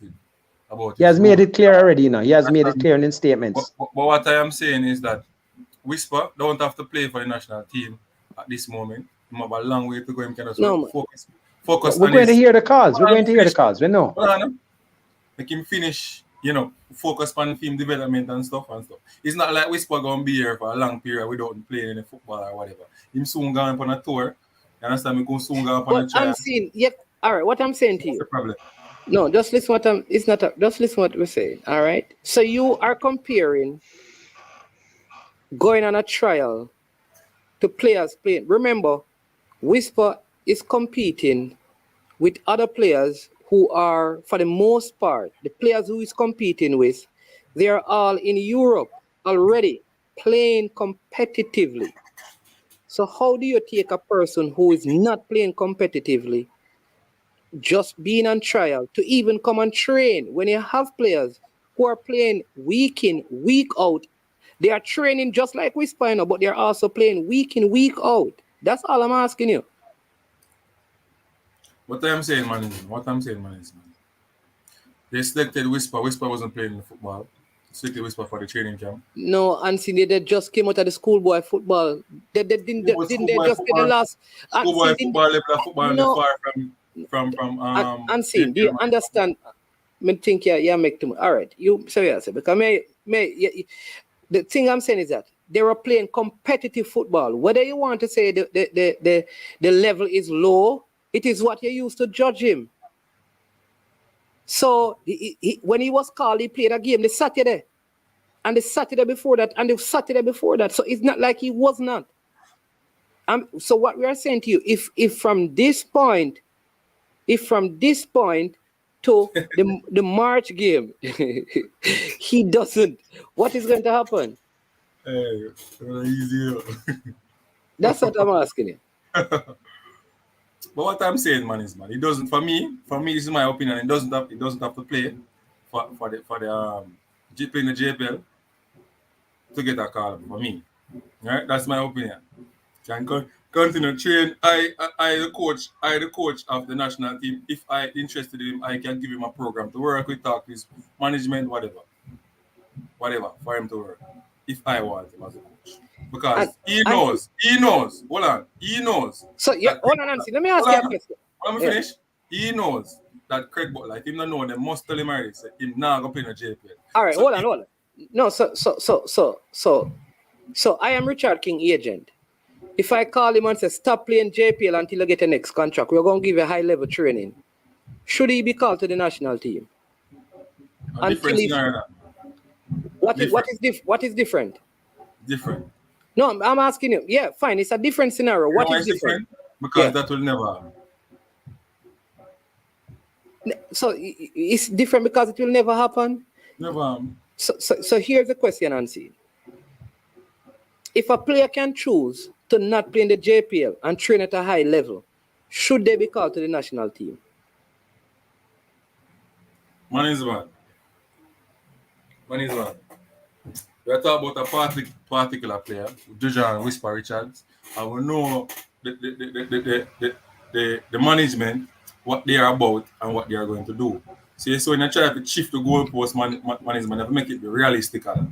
it. He has made it clear already, you know. He has made it clear in his statements. But what I am saying is that Whisper don't have to play for the national team at this moment. He have a long way to go. He can focus. We're going to hear the calls. We're going to hear the calls. We know. Make him finish, focus on team development and stuff. It's not like Whisper going to be here for a long period without playing any football or whatever. Him soon going on a tour. You understand? Me going soon going on a trial. All right, what I'm saying to you. What's the problem? No, just listen just listen what we're saying. All right. So you are comparing going on a trial to players playing. Remember, Whisper is competing with other players who are, for the most part, the players who is competing with, they are all in Europe already playing competitively. So how do you take a person who is not playing competitively, just being on trial, to even come and train when you have players who are playing week in, week out? They are training just like Whisper, but they're also playing week in, week out. That's all I'm asking you. What I'm saying, man, is they selected Whisper. Whisper wasn't playing football. Selected Whisper for the training camp. No, and see, they just came out of the schoolboy football. Didn't they just get the last schoolboy football level of football? No. Far from and see, do you understand? I think yeah, make too much. All right, you so yeah, because the thing I'm saying is that they were playing competitive football. Whether you want to say the level is low, it is what you used to judge him. So when he was called, he played a game the Saturday, and the Saturday before that, and the Saturday before that. So it's not like he was not. So what we are saying to you, if from this point to the March game, he doesn't, what is going to happen? Hey, easy. That's what I'm asking you. But what I'm saying, man, it doesn't. For me, this is my opinion. It doesn't have to play for the playing the JPL to get a call for me. Right? That's my opinion. Can continue train. I the coach of the national team. If I interested in him, I can give him a program to work with, talk with management, whatever for him to work. If I want him as a coach. Because he knows. Hold on. He knows. So hold on, Nancy. Let me ask you a question. Let me finish. He knows that Craig Butler, if him not know, they must tell him already. Say him now go play in the JPL. All right, hold on. No, so I am Richard King agent. If I call him and say stop playing JPL until you get a next contract, we're going to give you high level training. Should he be called to the national team? What is different? Different. No, I'm asking you. Yeah, fine. It's a different scenario. What is different? Because that will never happen. So it's different because it will never happen? Never happen. So here's the question, Nancy. If a player can choose to not play in the JPL and train at a high level, should they be called to the national team? Man is bad. We are talking about a particular player, Dejan Whisper Richards, and we know the management, what they are about and what they are going to do. So when you try to shift the goalpost management, you make it realistic. You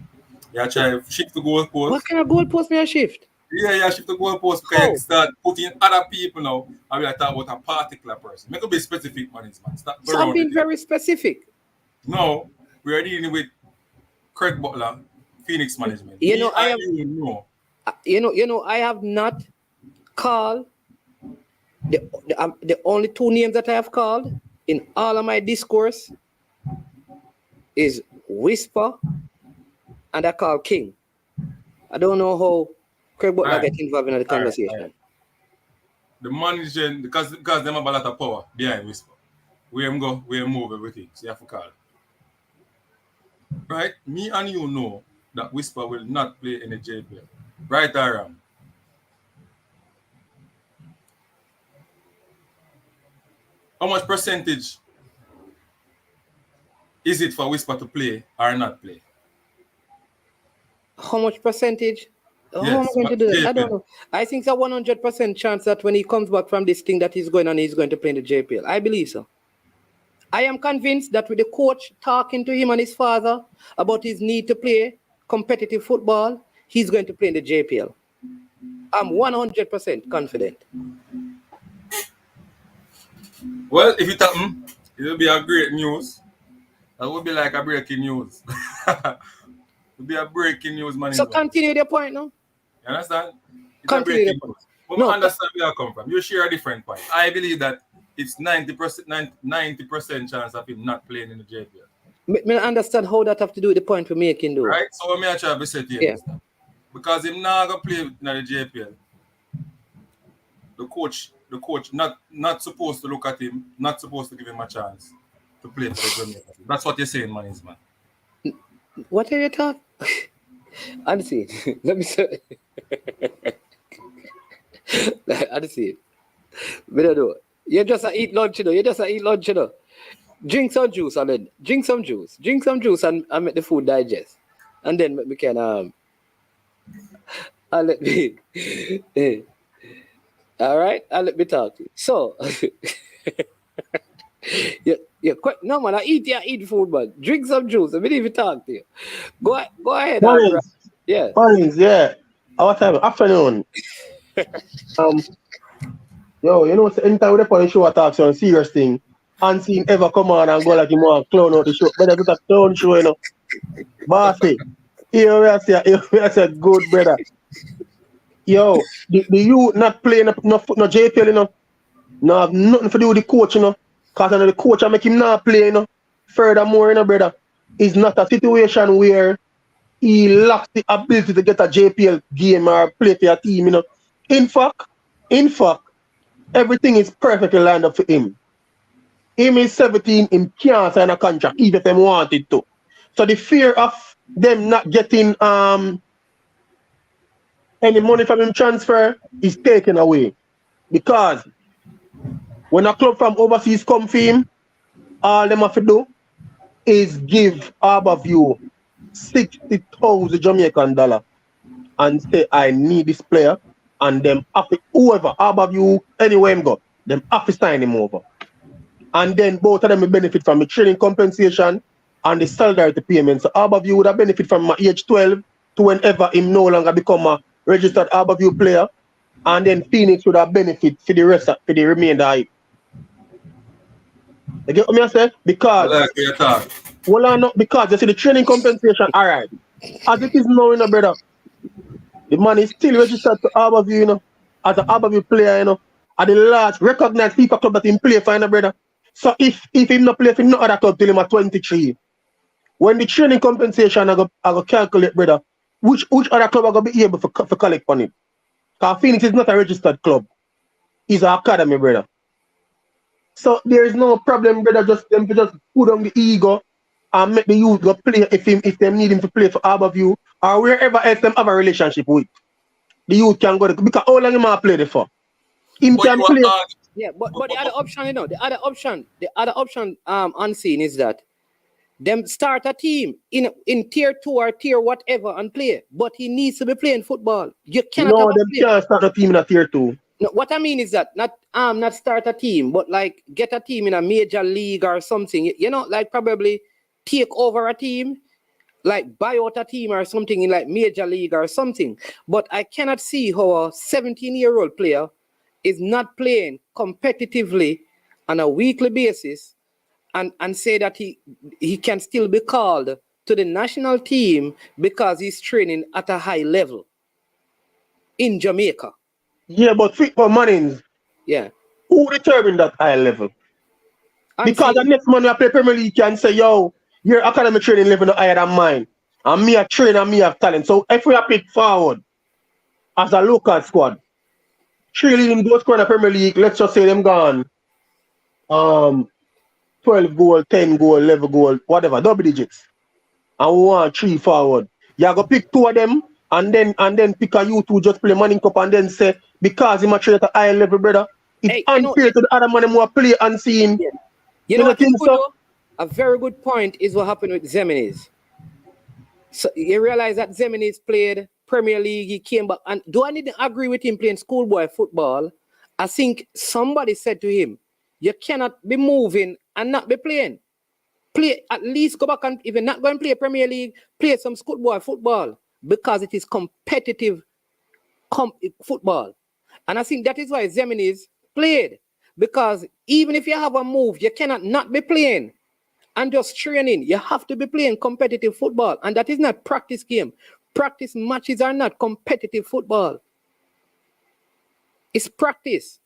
try to shift the goalpost. What kind of goalpost may I shift? Yeah, shift the goalpost because you start putting other people now, and we are talking about a particular person. Make it be specific, management. So I'm being very specific. No, we are dealing with Craig Butler, Phoenix management. I have not called the only two names that I have called in all of my discourse is Whisper and I call King. I don't know how Craig Butler get involved in the conversation. Right. The management, because them have a lot of power behind Whisper. We move everything. So you have to call. Right? Me and you know that Whisper will not play in the JPL. Right or wrong? How much percentage is it for Whisper to play or not play? How much percentage? Yes, how am I going to do that? I don't know. I think it's a 100% chance that when he comes back from this thing that he's going on, he's going to play in the JPL. I believe so. I am convinced that with the coach talking to him and his father about his need to play competitive football, he's going to play in the JPL. I'm 100% confident. Well, if it happens, it will be a great news. That would be like a breaking news. It will be a breaking news, man. So continue the point now. You understand? It's continue the point. But no, understand where I come from. You share a different point. I believe that it's 90% chance of him not playing in the JPL. I understand how that have to do with the point we're making, though. Right? So I try to say to you, because him not gonna play in the JPL. The coach not supposed to look at him, not supposed to give him a chance to play for Jamaica. That's what you're saying, man. What are you talking? Honestly, let me say. Honestly, we don't know. You just eat lunch, you know. Drink some juice and then drink some juice and make the food digest. And then we can I'll let me all right, I'll let me talk to you. So no man, I eat food, man. Drink some juice. I mean even talk to you. Go ahead. Mornings. Yeah. Mornings, yeah. Our time, afternoon. Yo, you know, anytime we put on show attacks on serious thing, unseen ever come on and go like him want clown out the show. Better get a clown show, you know. Bossy. Here we are good brother. Yo, the youth not playing no JPL, you know. No have nothing to do with the coach, you know. Because I know the coach I make him not play, you know. Furthermore, you know, brother, it's not a situation where he lacks the ability to get a JPL game or play for your team, you know. In fact, everything is perfectly lined up for him. Him is 17, him can't sign a contract, even if they wanted to. So the fear of them not getting any money from him transfer is taken away. Because when a club from overseas come for him, all them have to do is give Harborview $60,000 Jamaican dollar and say, I need this player. And them whoever, Harborview, anywhere him go, them have to sign him over. And then both of them will benefit from the training compensation and the solidarity payment. So Harborview would have benefit from my age 12 to whenever him no longer become a registered Harborview player. And then Phoenix would have benefit for the remainder of it. You get what me I say? Because well, I know because you see the training compensation. All right, as it is now, you know, brother, the man is still registered to Harborview, you know, as an Harborview player, you know, at the large recognized FIFA club that him play for, you know, brother. So if him not play for no other club till him at 23, when the training compensation I go calculate, brother, which other club I go be able for collect on it? Because Phoenix is not a registered club. It's an academy, brother. So there is no problem, brother. Just them to just put on the ego and make the youth go play if they need him to play for Harborview or wherever else them have a relationship with. The youth can go there. Because how long him have played it for? Him can play. Yeah, but the other option, you know, the other option unseen is that them start a team in tier 2 or tier whatever and play. But he needs to be playing football. You cannot No, them can't start a team in a tier 2. No, what I mean is that not start a team, but like get a team in a major league or something. You know, like probably take over a team, like buy out a team or something in like major league or something. But I cannot see how a 17-year-old player is not playing competitively on a weekly basis and say that he can still be called to the national team because he's training at a high level in Jamaica. Yeah, but for Mannings, yeah, who determined that high level? Because the next man I play Premier League can say, yo, your academy training level not higher than mine. And me a train and me have talent. So if we are picked forward as a local squad, surely in those kind of Premier League, let's just say them gone 12 goal, 10 goal, 11 goal, whatever, double digits. And we want 3 forward. You go pick 2 of them and then pick a youth who just play Manning Cup and then say, because he train at a high level, brother, it's unfair to the other man who play unseen. Yeah. You know what is good though? A very good point is what happened with Zemini's. So you realize that Zemini's played Premier League, he came back. And do I need to agree with him playing schoolboy football? I think somebody said to him, you cannot be moving and not be playing. Play, at least go back and if you're not going to play Premier League, play some schoolboy football because it is competitive football. And I think that is why Zemini's played. Because even if you have a move, you cannot not be playing and just training. You have to be playing competitive football. And that is not practice game. Practice matches are not competitive football. It's practice.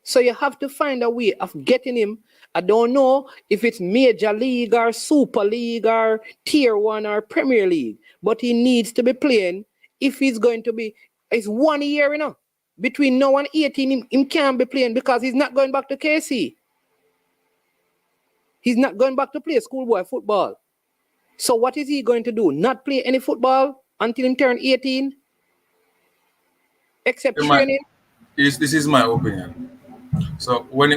So you have to find a way of getting him. I don't know if it's Major League or Super League or Tier 1 or Premier League. But he needs to be playing if he's going to be. It's 1 year, you know. Between now and 18, him can't be playing because he's not going back to KC. He's not going back to play schoolboy football. So what is he going to do? Not play any football until he turn 18? Except training? This is my opinion. So what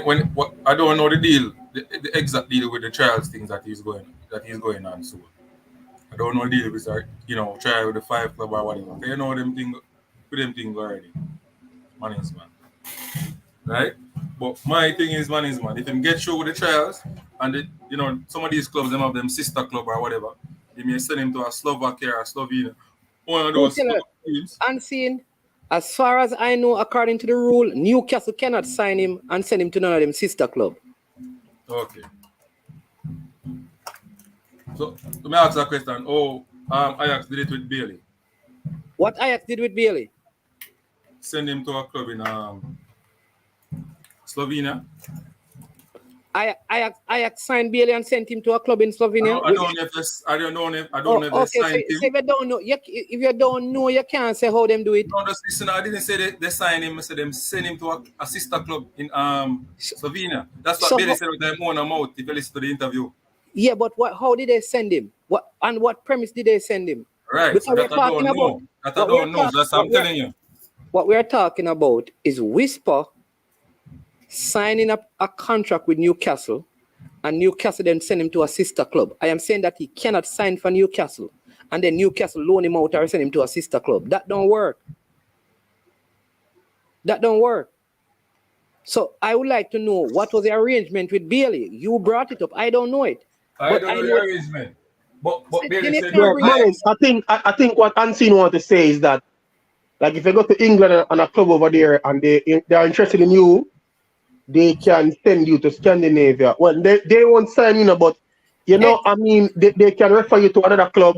I don't know the deal, the exact deal with the trials things that he's going on soon. I don't know the deal with trial with the 5 club or whatever. They know them thing already. Man is man. Right? But my thing is man is man. If him get through with the trials and some of these clubs them have them sister club or whatever, they may send him to a Slovakia or Slovenia. One of those teams. Unseen. As far as I know, according to the rule, Newcastle cannot sign him and send him to none of them sister club. Okay. So let me ask a question. Ajax did it with Bailey. What Ajax did with Bailey? Send him to a club in Slovenia. Ajax signed Bailey and sent him to a club in Slovenia. I don't know if they signed him. So if you don't know, if you don't know, you can't say how them do it. No, just listen. I didn't say they signed him. I said them send him to a sister club in Slovenia. That's what Bailey said with their own mouth. If you listen to the interview. Yeah, but how did they send him? On what premise did they send him? Right. So that I don't know. That I don't know. That's what I'm telling you. What we're talking about is Whisper signing up a contract with Newcastle and Newcastle then send him to a sister club. I am saying that he cannot sign for Newcastle and then Newcastle loan him out or send him to a sister club. That don't work. That don't work. So I would like to know what was the arrangement with Bailey. You brought it up. I don't know it. I don't know the arrangement. But Bailey said I think what Unseen want to say is that like if you go to England and a club over there and they are interested in you, they can send you to Scandinavia. Well, they won't sign you, but you know, I mean, they can refer you to another club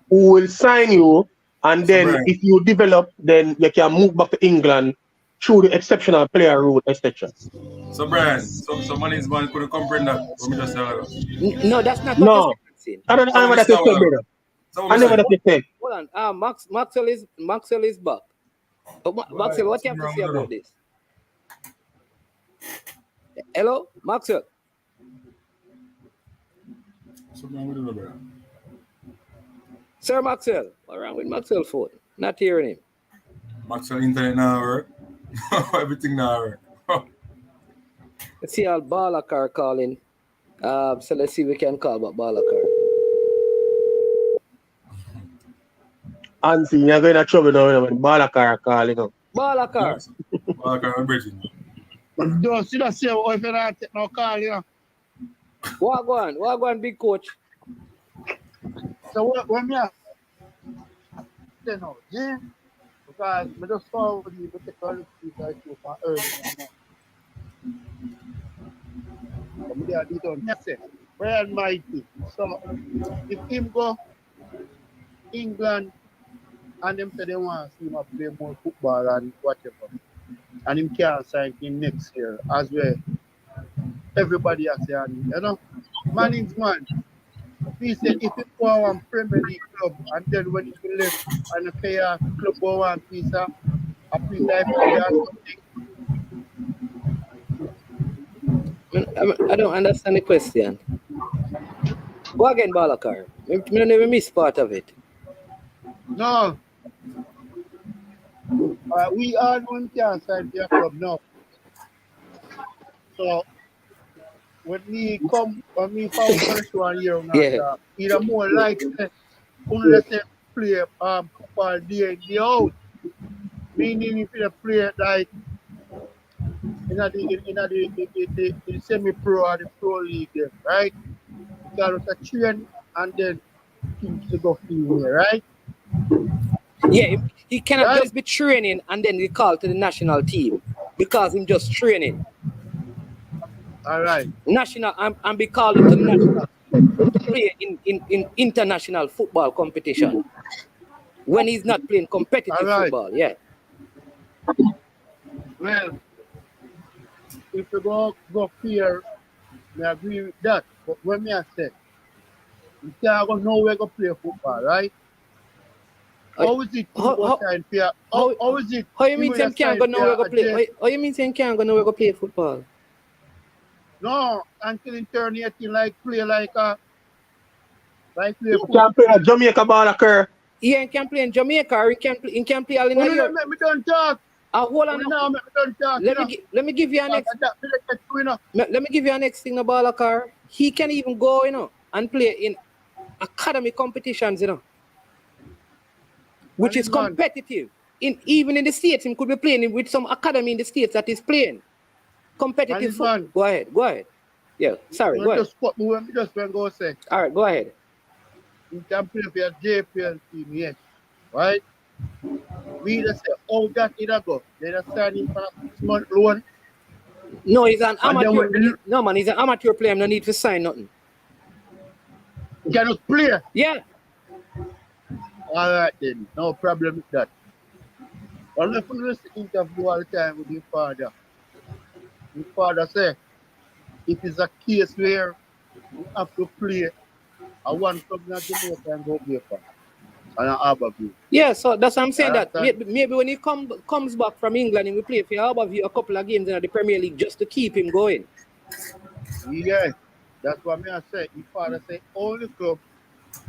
who will sign you, and So, then Brian. if you develop, then you can move back to England through the exceptional player route, etc. So, Brian, so money's man couldn't comprehend that. What me just tell you. No, that's not what No, you're saying. I don't know what that So, is, brother. so I never that is said. Hold on. Maxwell is back. Maxwell, what you have to say about this? Hello, Maxwell. Sir Maxwell, what's wrong with Maxwell phone? Not hearing him. Maxwell internet now work. Everything now work. Let's see how Balakar calling. So let's see if we can call about Balakar. Ansi, you're going to trouble now when Balakar calling up. Balakar. Balakar, I'm bridging. Don't see that say if you don't take no call, you know. What go on, big coach? So when me say no, yeah, because I just saw what you take all the people I show for early. But they are doing nothing. Very mighty. So if him go England and them say they want to see him play more football and whatever, and him can't sign him next year as well. Everybody has said, you know, man is man. He said if he go on Premier League club and then when he left and pay a club go on piece of something. I don't understand the question. Go again, Balakar. I don't even miss part of it. No. We are one can sign their club now. So when me found first 1 year now, either more likely unless they play football day in day out. Meaning if you play like in the semi-pro or the pro league, then, right? You got to train and then things to go through here, right? Yeah, he cannot just be training and then we call to the national team because he's just training. All right. National and be called to the national to play in international football competition when he's not playing competitive football. Yeah. Well, if you go here, I agree with that. But when me I say, you can't go nowhere to play football, right? How is it? How is it? How you mean him can't go nowhere to play? How you mean him can't go nowhere to play football? No, until in turn 18, play You can't play a Jamaica ball occur. Yeah, he can play in Jamaica or he can play all in Europe. Let me don't talk. Hold on now. Let me give you an next. Let me give you an next thing, the Balakar. He can even go, and play in academy competitions, which is competitive. Even in the States, he could be playing with some academy in the States that is playing competitive football. Go ahead. Yeah, sorry, go ahead. Just go say. All right, go ahead. You can play for your JPL team, yes, right? We just say, that did I go? They just sign him for a 6-month loan. No, he's an amateur. No, man, he's an amateur player. No need to sign nothing. He cannot play? Yeah. All right, then. No problem with that. I'll never listen to interview all the time with your father. Your father say, if it's a case where you have to play, I want something to Jamaica and go play for. And I have a view. Yeah, so that's what I'm saying. That maybe when he comes back from England and we play for Harbourview a couple of games in the Premier League just to keep him going. Yeah, that's what I say. His father say only club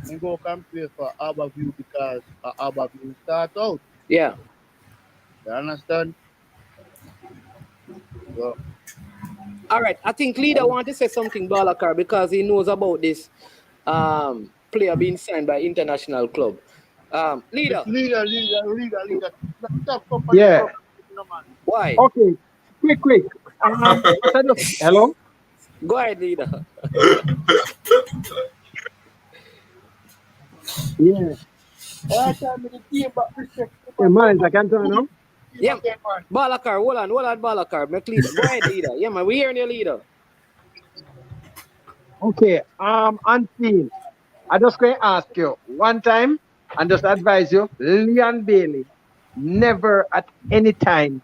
and go come play for Harbourview because Harbourview start out. Yeah. You understand? So. All right, I think Leader want to say something, Balakar, because he knows about this player being signed by international club. Leader. Yeah. Why? Okay. Quick. Hello? Go ahead, Leader. Yeah. Man, I can't turn now. Yeah, Balakar, hold on, Balakar. Make leader. Go ahead, leader. Yeah, man, we hearing your leader. Okay, Unseen. I just going to ask you one time and just advise you, Leon Bailey never at any time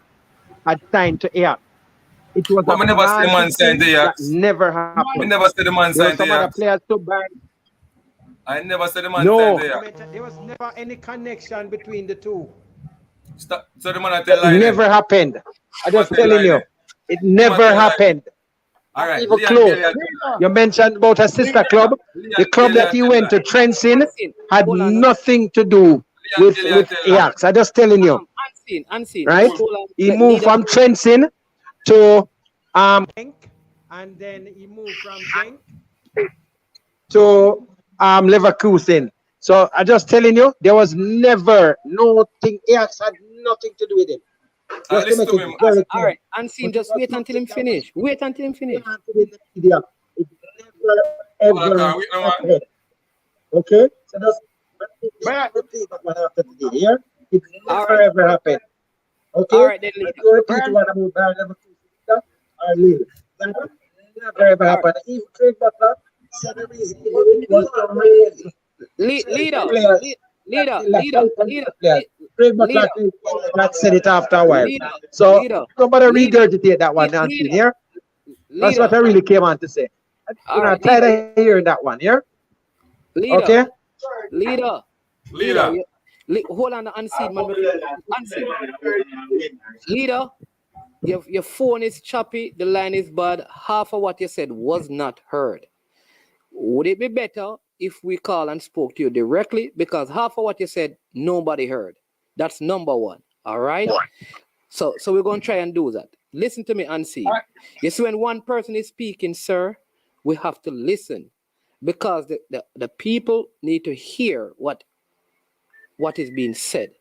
had signed to Ajax. It was But a me never see the man planted signed to thing that Ajax. never happened. Me never see the man There were signed to some other Ajax. players to buy. I never see the man No, signed to Ajax. there was never any connection between the two. Stop. So the man I It tell lie never then. happened. I'm Man just tell telling lie you, then. it Man never tell lie. happened. All right, Even Leon close. Bailey. You mentioned about a sister club. The club that he went to, Trenton, had nothing to do with Ajax. I'm just telling you. Unseen. Right? He moved from Trenton to Genk, and then he moved from Genk to Leverkusen. So I'm just telling you, there was never nothing. Ajax had nothing to do with it. Just to make it very clear. All right, Unseen, just wait until him finish. Wait until him finish. It never ever happened. Okay? So just repeat that one after today. Yeah? It never ever happened. Okay? All right, then leader. You repeat one about Bayern Leverkusen or Lille. That never ever happened. Even Craig Butler said the reason he did it was to raise Leader. Craig Butler said it after a while. So nobody regurgitate that one, Nancy, here. That's what I really came on to say. I'm tired of hearing that one, yeah? Okay? Leader. Hold on, Unseen, man. Unseen. Leader, your phone is choppy, the line is bad. Half of what you said was not heard. Would it be better if we call and spoke to you directly? Because half of what you said, nobody heard. That's number one. All right? So we're going to try and do that. Listen to me, Unseen. You see, when one person is speaking, sir, we have to listen. Because the people need to hear what is being said.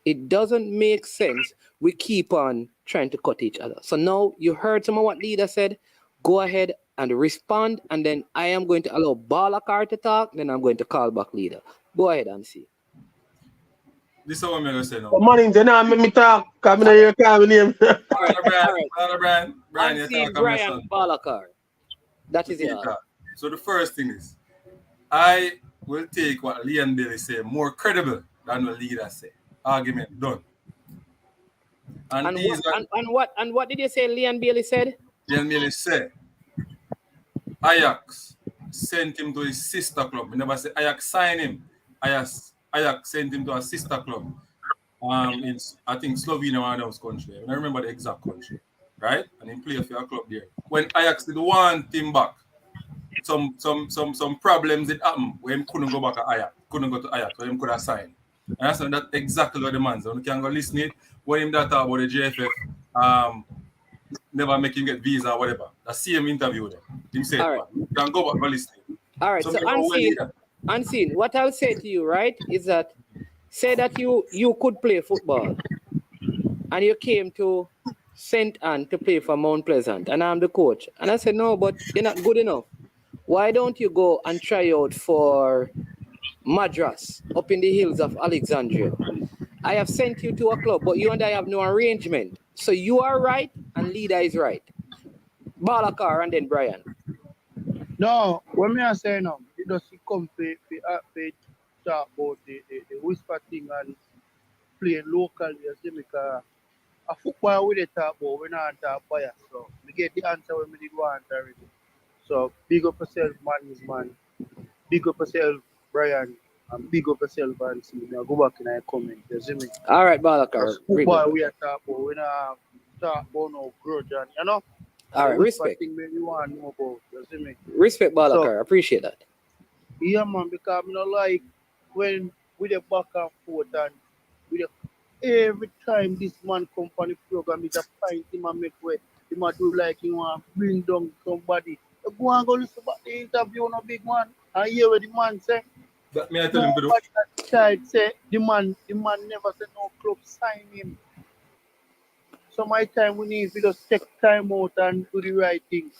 It doesn't make sense. We keep on trying to cut each other. So now you heard some of what leader said. Go ahead and respond, and then I am going to allow Balakar to talk. Then I'm going to call back leader. Go ahead and see. This is what I'm going to say now. Money, then I make me talk. Come in here, call me name. Brian, you talk Brian Balakar. That is it. So the first thing is, I will take what Leon Bailey said more credible than what leader said. Argument done. And what did you say Leon Bailey said? Leon Bailey said Ajax sent him to his sister club. We never say Ajax signed him. Ajax sent him to a sister club. In I think Slovenia or another country. I don't remember the exact country. Right? And he played for a club there. When Ajax did want him back, some problems did happen where he couldn't go back to Ajax. Couldn't go to Ajax, where he could have signed. And that's exactly what the man said. You can go listen it when him that talk about the JFF never make him get visa or whatever. The same interview there. Him said, right. You can go back and listen. All right, so Unseen, what I'll say to you, right, is that say that you could play football and you came to St. Anne to play for Mount Pleasant and I'm the coach. And I said, no, but you're not good enough. Why don't you go and try out for Madras up in the hills of Alexandria? I have sent you to a club, but you and I have no arrangement. So you are right and leader is right. Balakar and then Brian. No, when me I say no, it does come to talk about the whisper thing and playing locally as Jamaica. A football with the talk about, we not talk bias. So we get the answer when we did want already. So big up yourself, man. Big up yourself, Brian. And big up yourself and see. Now go back in our comment. You see me? All right, Balakar. Football we are talk about. We not talk about no grudge and you know. All right, respect. Thing you want to know about. You see me? Respect, Balakar. Appreciate that. Yeah, man, because I don't like when we the back and forth and every time this man come on the program, it's a find him and make way. He might do like he want to bring down somebody. You go and go listen about the interview, no big man, and hear what the man say. That me I tell him to do. Child say the man never said no club sign him. So my time we need to just take time out and do the right thing.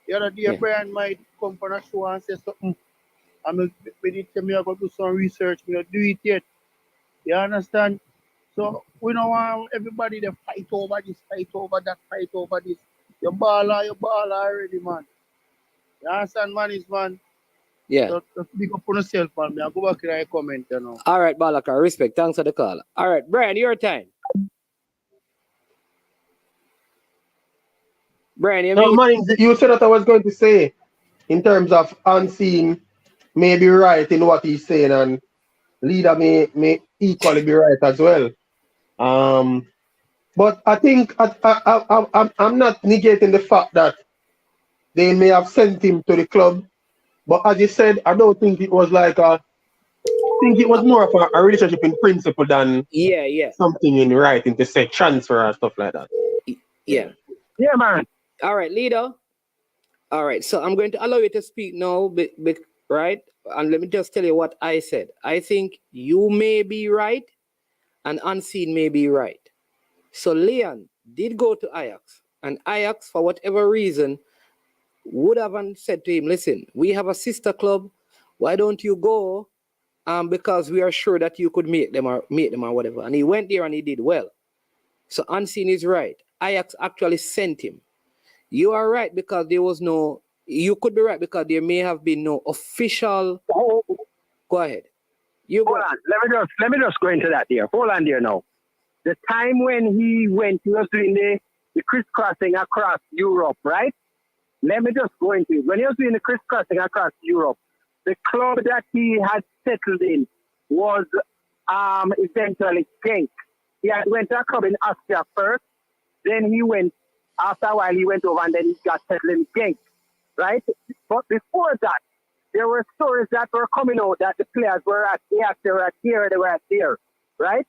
The other day, Brian might come on a show and say something. And when he tell me I got to do some research, me not do it yet. You understand? So we don't want everybody to fight over this, fight over that, fight over this. Your baller already, man. You understand, man, is man? Yeah. So just big up on yourself, man. I go back here and comment, you know. All right, Balaka, respect. Thanks for the call. All right, Brian, your time. Brian, you said that I was going to say in terms of Unseen may be right in what he's saying, and Leader may equally be right as well. But I think I'm not negating the fact that they may have sent him to the club. But as you said, I don't think it was like I think it was more of a relationship in principle than something in writing to say transfer and stuff like that. Yeah, man. All right, Leader. All right, so I'm going to allow you to speak now, right? And let me just tell you what I said. I think you may be right and Unseen may be right. So Leon did go to Ajax, and Ajax, for whatever reason, would have said to him, listen, we have a sister club. Why don't you go? Because we are sure that you could meet them or whatever. And he went there and he did well. So Unseen is right. Ajax actually sent him. You are right because there was no, you could be right because there may have been no official. Go ahead. Hold on. Let me just go into that there. Hold on there now. The time when he was doing the crisscrossing across Europe, right? Let me just go into it. When he was doing the crisscrossing across Europe, the club that he had settled in was eventually Genk. He had went to a club in Austria first, then he went, after a while he went over and then he got settled in Genk, right? But before that, there were stories that were coming out that the players were at Ajax, they were at here, they were at there, right?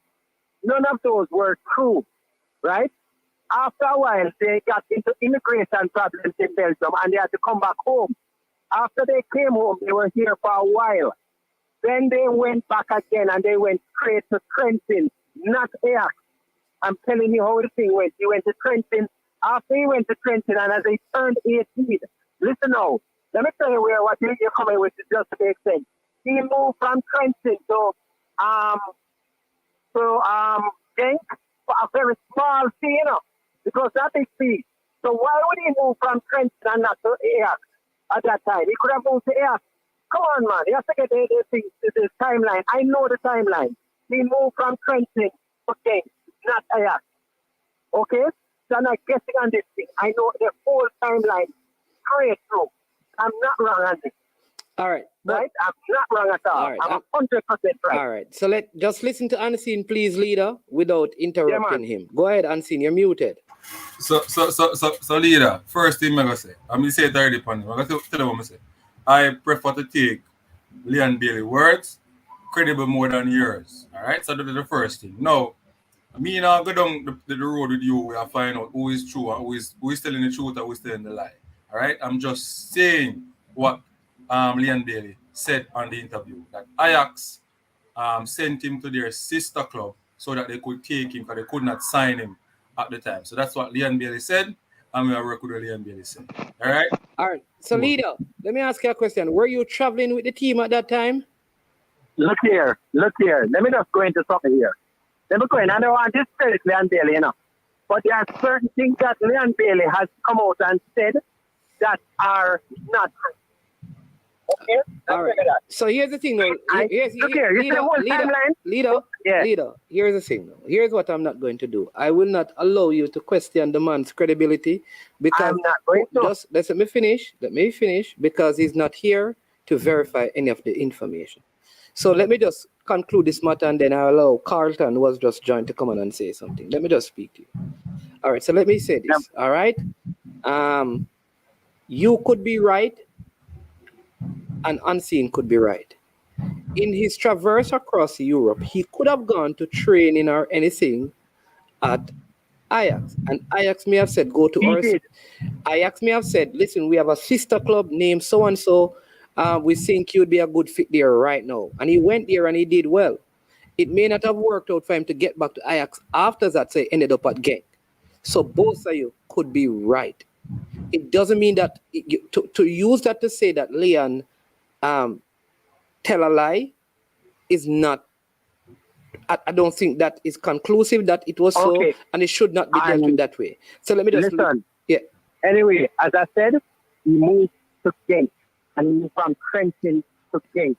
None of those were true, right? After a while, they got into immigration problems in Belgium and they had to come back home. After they came home, they were here for a while. Then they went back again and they went straight to Trenton, not Ajax. I'm telling you how the thing went. He went to Trenton. After he went to Trenton and as he turned 18, listen now, let me tell you what you're coming with just to make sense. He moved from Trenton to Genk for a very small fee, you know, because that is fee. So why would he move from Trenton and not to Ajax at that time? He could have moved to Ajax. Come on, man. You have to get the timeline. I know the timeline. He moved from Trenton to Genk, not Ajax. Okay? So I'm not guessing on this thing. I know the whole timeline straight through. I'm not wrong on this. All right. Right? I'm not wrong at all. Right. I'm 100% right. All right. So just listen to Unseen, please, Leader, without interrupting him. Go ahead, Unseen. You're muted. So Leader, first thing I'm going to say, I'm going to say it already upon him. I'm going to tell you what I'm going to say. I prefer to take Leon Bailey words credible more than yours. All right? So that's the first thing. Now, me and I go down the road with you where I find out who is true and who is telling the truth and who is telling the lie. All right? I'm just saying what Leon Bailey said on the interview, that Ajax sent him to their sister club so that they could take him because they could not sign him at the time. So that's what Leon Bailey said, and we are working with what Leon Bailey said. All right? All right. So, Leader, let me ask you a question. Were you traveling with the team at that time? Look here. Let me just go into something here. Let me go in. I don't want to discredit Leon Bailey, you know. But there are certain things that Leon Bailey has come out and said that are not true. Okay? All right. So here's the thing, though. Leader, here's the thing, though. Here's what I'm not going to do. I will not allow you to question the man's credibility because I'm not going to. Just let me finish because he's not here to verify any of the information. So let me just conclude this matter and then I'll allow Carlton, who was just joined, to come on and say something. Let me just speak to you. All right, so let me say this. All right. You could be right and Unseen could be right. In his traverse across Europe, he could have gone to training or anything at Ajax. And Ajax may have said, go to us. Ajax may have said, listen, we have a sister club named so-and-so. We think you'd be a good fit there right now. And he went there and he did well. It may not have worked out for him to get back to Ajax after that, so he ended up at Genk. So both of you could be right. It doesn't mean that to use that to say that Leon tell a lie is not I don't think that is conclusive that it was so, and it should not be dealt with that way. So let me just listen. Yeah. Anyway, as I said, he moved to Genk, and he moved from Trenton to Genk,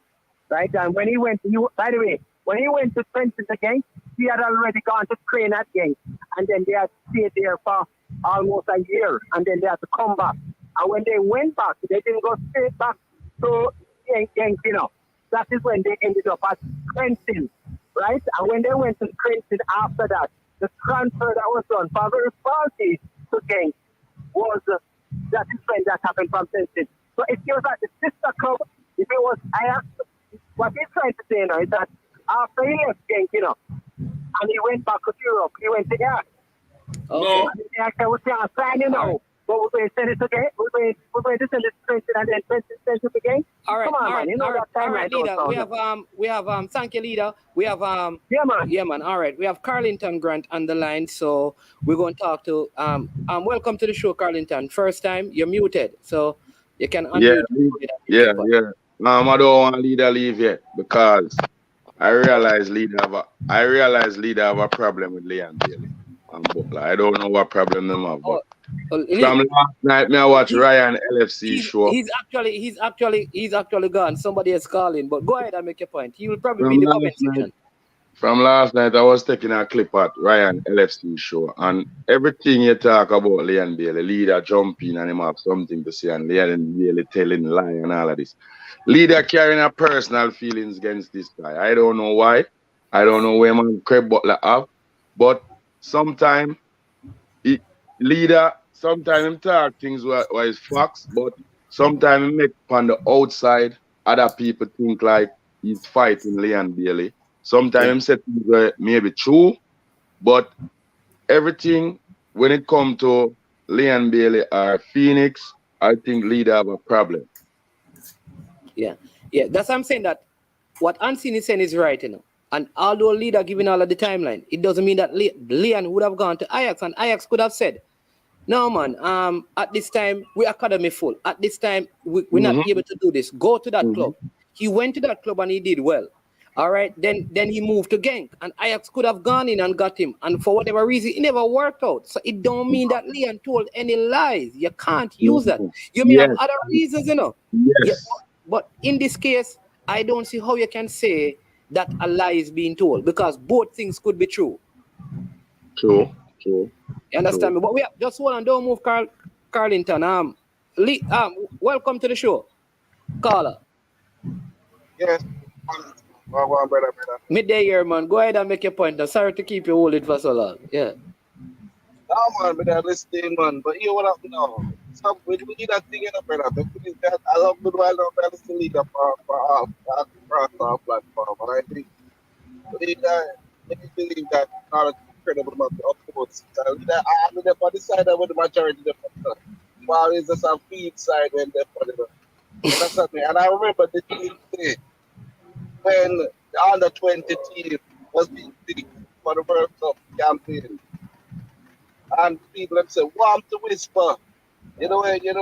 right? And when he went, by the way, when he went to Trenton to Genk, he had already gone to train at Genk, and then they had stayed there for almost a year, and then they had to come back. And when they went back, they didn't go straight back to Genk, you know. That is when they ended up at Trenton, right? And when they went to Trenton after that, the transfer that was done for very faulty to Genk was that is when that happened from Trenton. So if he was at the sister club, if it was Ajax, what he's trying to say now is that after he left Genk, you know, and he went back to Europe, he went to Ajax. Okay. And the Ajax was saying, sign, you know. But we're going to send it again. We're going to send it to Trenton and then Trenton send it again. All right, Come on, all man. right, You know all right, that time all right, leader. We have thank you, leader. We have yeah, man. All right, we have Carlington Grant on the line, so we're going to talk to welcome to the show, Carlington. First time, you're muted, so you can unmute. Yeah. I don't want leader leave yet because I realize leader have a problem with Leon Bailey and Butler. I don't know what problem them have, but from last night, I watch Ryan LFC show. He's actually gone. Somebody is calling, but go ahead and make your point. He will probably be in the comment section. From last night, I was taking a clip at Ryan LFC show, and everything you talk about Leon Bailey, leader jumping and him have something to say, and Leon Bailey telling lie and all of this. Leader carrying a personal feelings against this guy. I don't know why. I don't know where man Craig Butler have, but sometimes leader. Sometimes him talk things where it's facts, but sometimes he make on the outside other people think like he's fighting Leon Bailey. Sometimes him say things where maybe true, but everything when it comes to Leon Bailey or Phoenix, I think leader have a problem. Yeah. That's what I'm saying, that what Unseen is saying is right, you know. And although leader giving all of the timeline, it doesn't mean that Leon would have gone to Ajax, and Ajax could have said, no, man, at this time, we're academy full. At this time, we're not able to do this. Go to that club. He went to that club and he did well. All right, then he moved to Genk, and Ajax could have gone in and got him. And for whatever reason, it never worked out. So it don't mean that Leon told any lies. You can't use that. You may have other reasons, you know. Yes. But in this case, I don't see how you can say that a lie is being told, because both things could be true. True. You understand me? But we have, just hold on, don't move, Carlington. Welcome to the show, caller. Yes. Brother. Midday here, man. Go ahead and make your point. Now, sorry to keep you holding for so long. Yeah. No, man, but I'm listening, man. But you what happened now? So we need that thing in the brother. I love good while now, but I still need a for our platform. And I think believe that not incredible amount of votes. I'm there for the side with the majority of the while it's just a feed side when they're for the that's what I mean. And I remember the thing when the under 20 team was being picked for the World Cup campaign. And people have said, warm to whisper. You know what say? You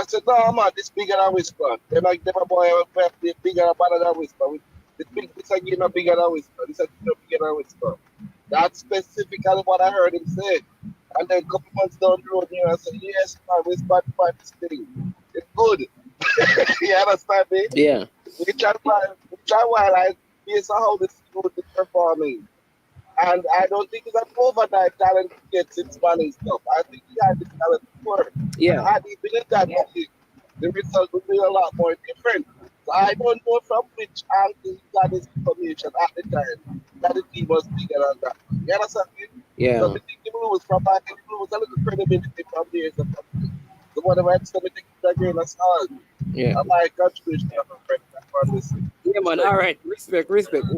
said, no man, this bigger than whisper. They like them a boy bigger and better than whisper. This a game bigger than whisper. This a game bigger than whisper. That's specifically what I heard him say. And then a couple months down the road, I said, yes, man, whisper this thing. It's good. You understand me? Yeah. We try while based on how this team is performing. And I don't think it's an overnight talent to get its money stuff. I think he had the talent to work. Yeah. And he believe that the result would be a lot more different. So I don't know from which angle he got his information at the time that the team was bigger than that. You understand me? Yeah. So I think he lose a little credibility from years of company. So whatever I still think that grain of salt. Yeah. My contribution to my friend for this. Yeah, man. All right. Respect.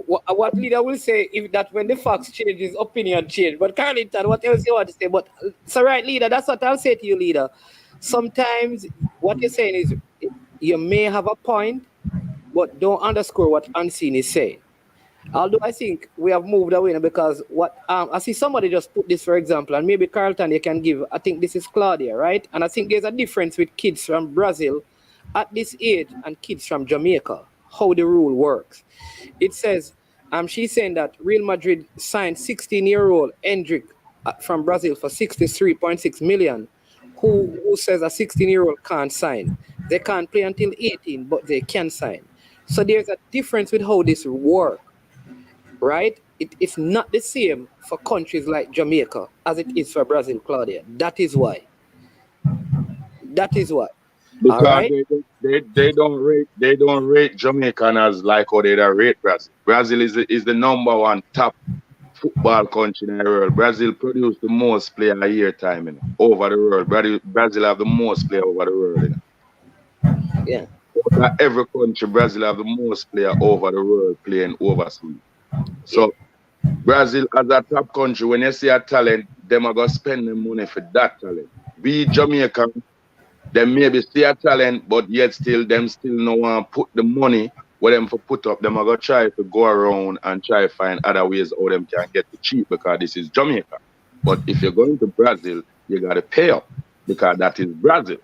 What leader will say if that when the facts change, his opinion change. But Carlington, what else you want to say? But so right, leader, that's what I'll say to you, leader. Sometimes what you're saying is you may have a point, but don't underscore what Unseen is saying. Although I think we have moved away now because what I see somebody just put this, for example, and maybe Carlton you can give. I think this is Claudia, right? And I think there's a difference with kids from Brazil at this age and kids from Jamaica. how the rule works. It says, she's saying that Real Madrid signed 16-year-old Hendrick from Brazil for 63.6 million. Who says a 16-year-old can't sign? They can't play until 18, but they can sign. So there's a difference with how this works, right? It's not the same for countries like Jamaica as it is for Brazil, Claudia. That is why. Because All right? they don't rate Jamaican as like how they rate Brazil. Brazil is the number one top football country in the world. Brazil produced the most player a year time over the world. Brazil have the most player over the world. Yeah. Over every country, Brazil have the most player over the world playing overseas. So Brazil as a top country, when you see a talent, them are gonna spend the money for that talent. We Jamaican, them maybe see a talent, but yet still no want to put the money where them for put up. Them are gonna try to go around and try to find other ways how them can get it cheap because this is Jamaica. But if you're going to Brazil, you gotta pay up because that is Brazil.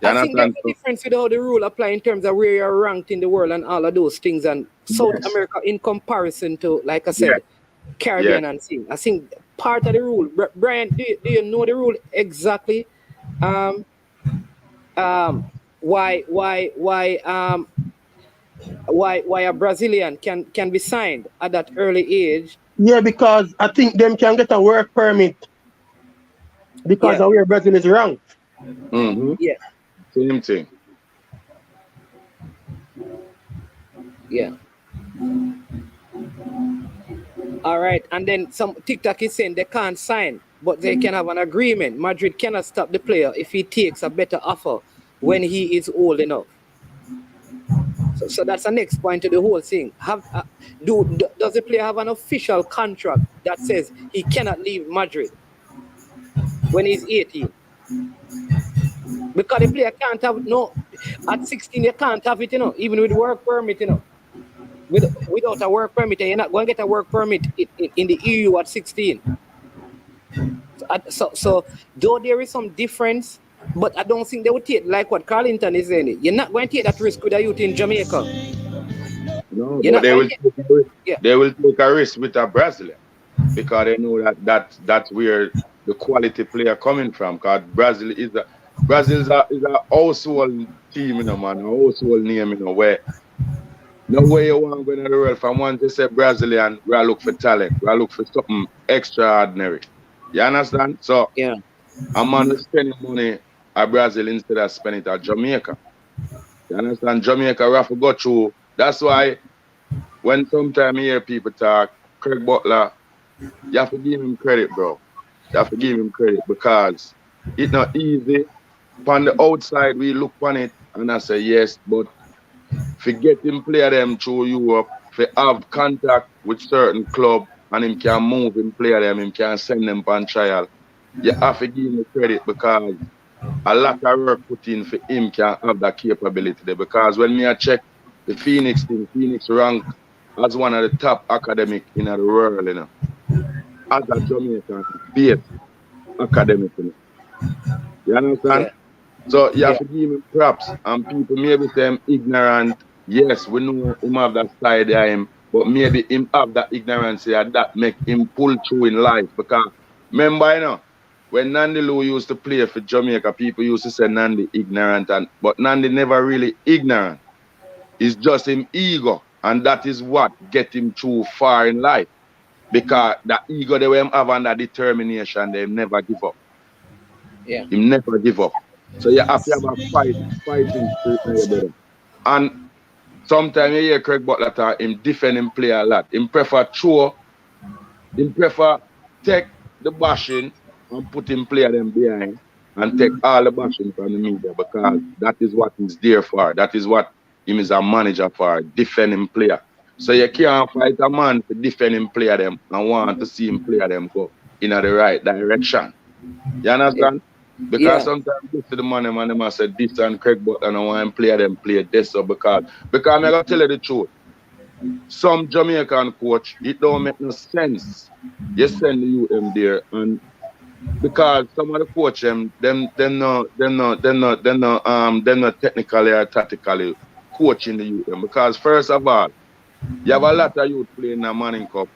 I think there's a difference with how the rule apply in terms of where you're ranked in the world and all of those things, and South America in comparison to, like I said, Caribbean and things. I think part of the rule. Brian, do you know the rule exactly? Why a Brazilian can be signed at that early age? Yeah, because I think them can get a work permit because of where Brazil is ranked. Mm-hmm. Yeah. Same thing. Yeah. All right, and then some TikTok is saying they can't sign, but they can have an agreement. Madrid cannot stop the player if he takes a better offer when he is old enough. So that's the next point to the whole thing. Does the player have an official contract that says he cannot leave Madrid when he's 18? Because the player can't have at 16 you can't have it, even with work permit, without a work permit, you're not going to get a work permit in the EU at 16. So though there is some difference, but I don't think they would take like what Carlington is saying. You're not going to take that risk with a youth in Jamaica. No, but they will take a risk with a Brazilian because they know that's where the quality player coming from. Because Brazil is a household team, man, a household name, where no way you want to go in the world from one to say Brazilian, we look for talent, we look for something extraordinary. You understand? So a man is spending money at Brazil instead of spending it at Jamaica. You understand? Jamaica, we have to go through. That's why when sometimes you hear people talk, Craig Butler, you have to give him credit, bro. You have to give him credit because it's not easy. On the outside, we look on it and I say yes, but forget him play them through Europe, for have contact with certain club and him can move him play them, him can send them on trial. You have to give him credit because a lot of work put in for him can have that capability there. Because when me I check the Phoenix team, Phoenix rank as one of the top academic in the world, as a Jamaican base academic. You understand? So you have to give him props, and people maybe say him ignorant. Yes, we know him have that side of him, but maybe him have that ignorance that make him pull through in life. Because remember, when Nandy Lou used to play for Jamaica, people used to say Nandy ignorant, but Nandy never really ignorant. It's just him ego, and that is what get him through far in life. Because that ego they him have and that determination, they never give up. Yeah. Him never give up. So you have to have a fighting spirit in your brother. And sometimes you hear Craig Butler talk, him defend him play a lot. Him prefer take the bashing and put him play them behind and take all the bashing from the media because that is what he's there for. That is what him is a manager for, defending player. So you can't fight a man to defend him play them and want to see him play them go in the right direction. You understand? Because sometimes you see the man must say this and Craig Butler and I want him play them play this so because I'm gonna tell you the truth. Some Jamaican coach, it don't make no sense. You send the UM there and because some of the coach them not technically or tactically coaching the youth. Because first of all, you have a lot of youth playing the Manning Cup.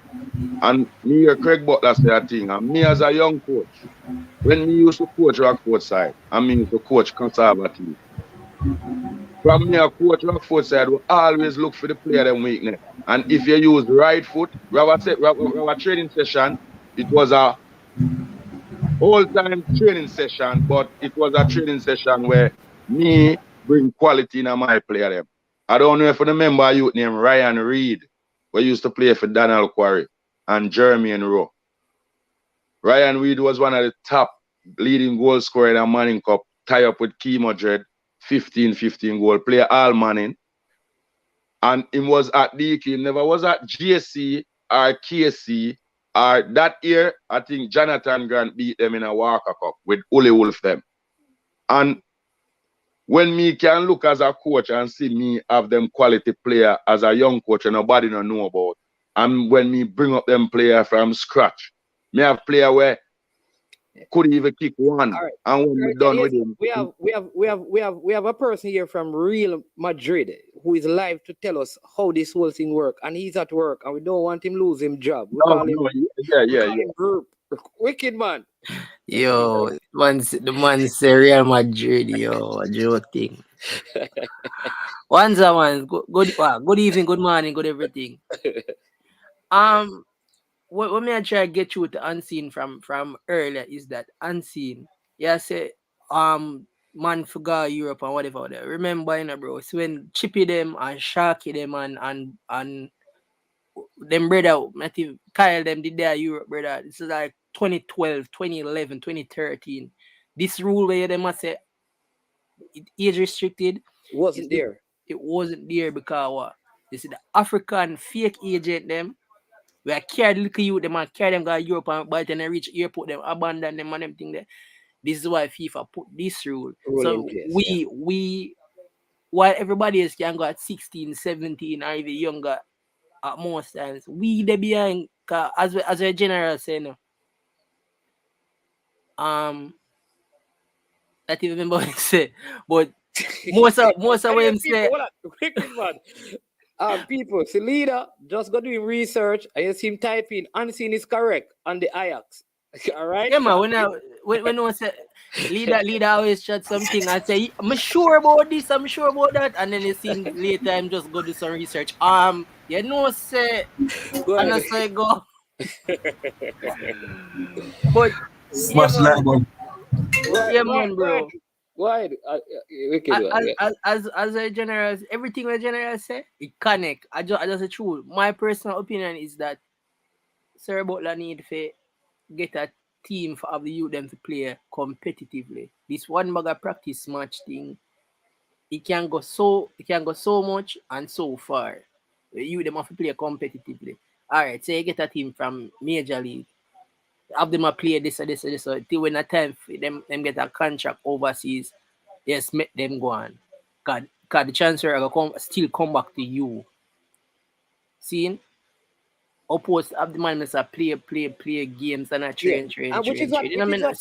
And me hear Craig Butler say a thing. And me as a young coach, when me used to coach Rockford side, I mean used to coach conservative. From me a coach Rockford side, we always look for the player them weakness. And if you use right foot, we have a training session, it was a all-time training session, but it was a training session where me bring quality in my player them. I don't know if you remember a youth named Ryan Reed, who used to play for Donald Quarry and Jeremy and Rowe. Ryan Reed was one of the top leading goal scorer in a Manning Cup, tie up with Key Madrid, 15 goal, play all Manning. And he was at DK, he never was at GSC or KC. That year, I think Jonathan Grant beat them in a Walker Cup with Uli Wolf them. And when me can look as a coach and see me have them quality player as a young coach and nobody don't know about, and when me bring up them player from scratch, me have player where could even kick one. All right. And when we're done with him, we have a person here from Real Madrid who is live to tell us how this whole thing works, and he's at work, and we don't want him lose his job. We call him Wicked Man. Yo, the man say Real Madrid, yo, a joke thing. Once a man, good evening, good morning, good everything. What me I try to get you to unseen from earlier is that unseen. Yeah, say man forgot Europe and whatever. Remember, bro. So when Chippy them and Sharky them and them brother, I think Kyle them did their Europe, brother. This is like 2012, 2011, 2013. This rule where they must say it age restricted wasn't there. It wasn't there because what? You see the African fake agent them. We are carried little youth them and carry them go to Europe and by the time they reach airport them abandon them and them thing there. This is why FIFA put this rule. So we while everybody else can go at 16, 17 or even younger at most times, we the behind as a general say no. That even remember what he say, but most of what him say. People, see leader just go doing research and you see him typing unseen is correct on the Ajax. All right? Yeah, man. When I say leader always chat something and say, I'm sure about this, I'm sure about that, and then you see later I'm just go do some research. You know, say and I say go. But yeah, man, bro. Why? As a general, everything a general say, it connect. I just the truth. My personal opinion is that Sir Butler need to get a team for the youth them to play competitively. This one bag of practice match thing, it can go so much and so far. You them have to play competitively. Alright, so you get a team from Major League. Have them a play this. Till when a time for them get a contract overseas, yes, make them go on. Cause the transfer will still come back to you. Seeing? Opposed to have the man play games and a train. Which is what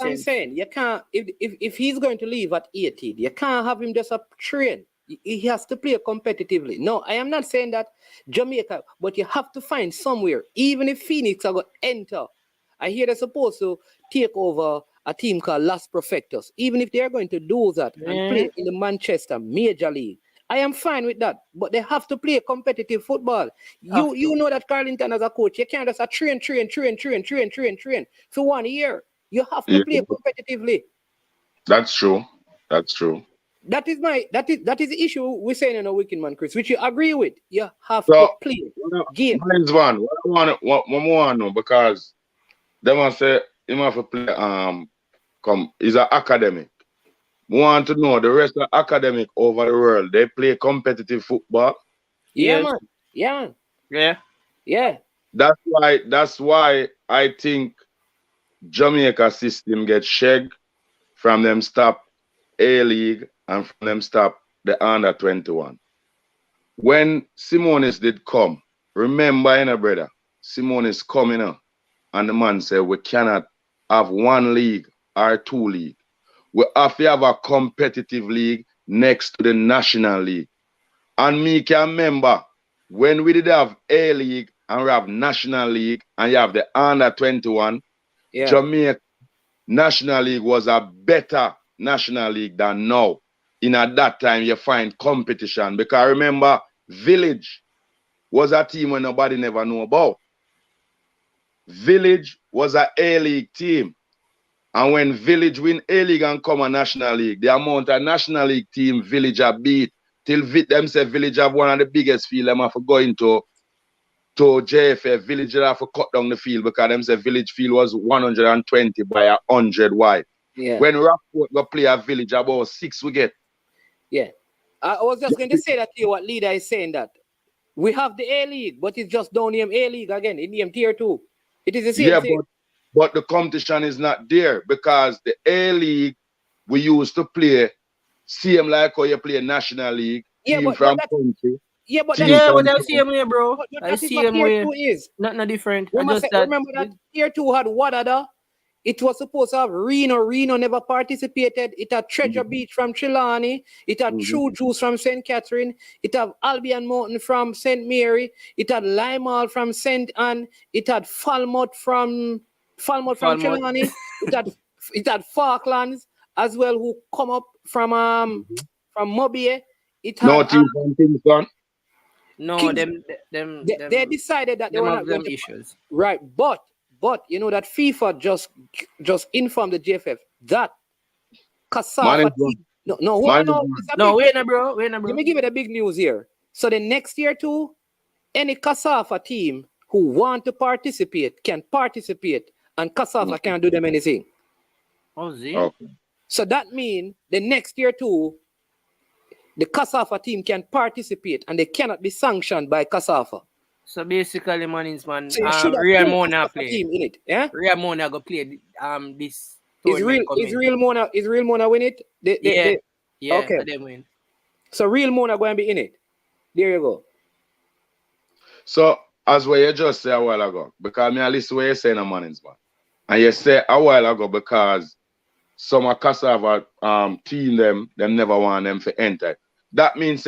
I'm saying. You can't if he's going to leave at 18, you can't have him just a train. He has to play competitively. No, I am not saying that Jamaica, but you have to find somewhere. Even if Phoenix are going to enter, I hear they're supposed to take over a team called Las Profectos. Even if they're going to do that and play in the Manchester Major League, I am fine with that. But they have to play competitive football. You know that Carlington as a coach, you can't just train for 1 year. You have to play competitively. That's true. That is the issue we're saying in a Wicked Man, Chris, which you agree with. You have to play game. Mine's one. What I want to know, because they must say you have to play is an academic. We want to know the rest of the academic over the world. They play competitive football. Yeah, man. Yeah. That's why I think Jamaica system gets shagged from them stop A-League and from them stop the under 21. When Simonis did come, remember, brother, Simonis coming up, and the man said we cannot have one league or two league. We have to have a competitive league next to the national league. And me can remember when we did have A-League and we have National League and you have the under 21, Jamaica National League was a better National League than now. At that time, you find competition. Because I remember Village was a team when nobody never knew about. Village was an A-League team. And when Village win A-League and come a National League, the amount of National League team Village have beat, till them say Village have one of the biggest field, them have to go into JFF. Village have to cut down the field because them say Village field was 120 by 100 wide. Yeah. When Rockport go play a Village, about 6 we get. Yeah. I was just going to say that to you, what Leader is saying, that we have the A-League, but it's just down name A-League again, in name Tier 2. It is the same thing. But the competition is not there because the A-League we used to play same like how you play National League, team from country. Yeah, but that's same way, bro. But that is what Tier 2 is. Not different. Remember that Tier 2 had Wadada. It was supposed to have Reno. Reno never participated. It had Treasure Beach from Trelawney. It had True Juice from St. Catherine. It had Albion Mountain from St. Mary. It had Limeall from St. Anne. It had Falmouth from Trelawney. it had Falklands as well, who come up from Mobile. It had no team from Kingston. No, they decided that they were not going to issues. Right, but you know that FIFA just informed the JFF that Cassava team. Wait, bro. Let me give you the big news here. So the next year too, any Cassava team who want to participate can participate, and Cassava can't do them anything. Okay. So that means the next year too, the Cassava team can participate, and they cannot be sanctioned by Cassava. So basically, Manins, man, So Real Mona play. Team in it, yeah? Real Mona go play this. Is Real Mona win it? Yeah, okay. They win. So Real Mona going to be in it. There you go. So as what you just said a while ago, because I listen what you say in the Manins, man, and you say a while ago because some of Cassava team them never want them to enter. That means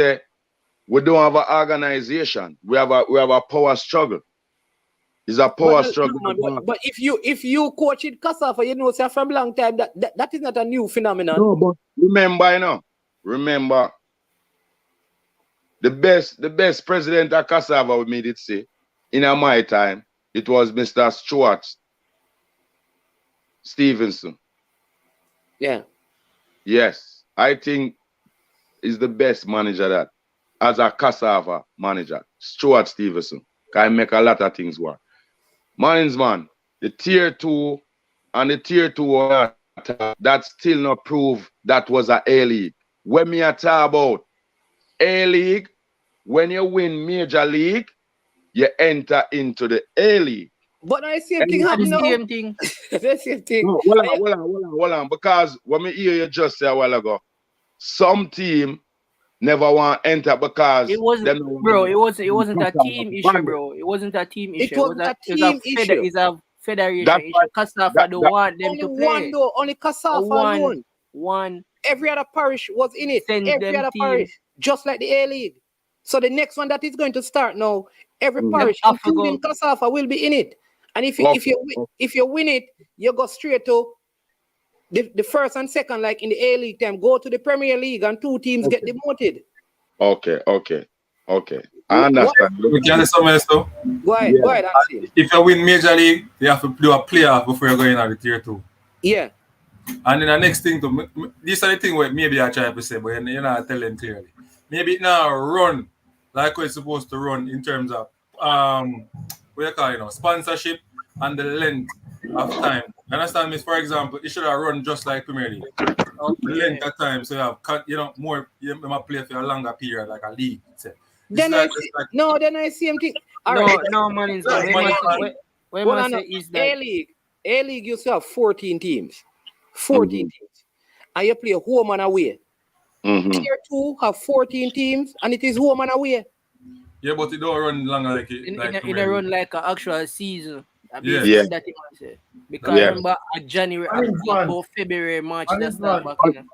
we don't have an organization. We have a power struggle. It's a power struggle. But if you coach it Cassava, you know, say from long time that is not a new phenomenon. No, but remember the best president of Cassava we made it say in my time, it was Mr. Stuart Stevenson. Yeah. Yes, I think is the best manager that as a Cassava manager, Stuart Stevenson, can make a lot of things work. Manins, man, the Tier 2 and the Tier 2 that still not prove that was a A-League. When me talk about A-League, when you win Major League, you enter into the A-League. But I see same thing happen now. The same thing. No, hold on. Because when me hear you just say a while ago, some team never want to enter because it wasn't, bro. It wasn't a team issue, bro. It wasn't a team issue. It was a team issue. It's a federation issue. Cassava don't want them to play. Only Cassava alone. One. Every other parish was in it. Every other parish, just like the A-League. So the next one that is going to start now, every parish, including Cassava, will be in it. And if you win it, you go straight to the first and second, like in the A-League time, go to the Premier League and 2 teams get demoted. Okay. I understand. We can somewhere else though. Go ahead, Anthony. If you win Major League, you have to do a playoff before you go in at the Tier 2. Yeah. And then the next thing, this is the thing where maybe I try to say, but you're not telling clearly. Maybe it now run like it's supposed to run in terms of what you call it, sponsorship and the length of time. You understand me? For example, it should have run just like Premier League. The length of time, so you have more. You might play for a longer period, like a league. Then I see same thing. No, man. What I say is that A-League used to have 14 teams. 14 teams. And you play home and away. Tier 2 have 14 teams and it is home and away. Yeah, but it don't run longer like it. It run like an actual season. Yeah. That thing I say. Because I remember January, about February, March, that's not back in.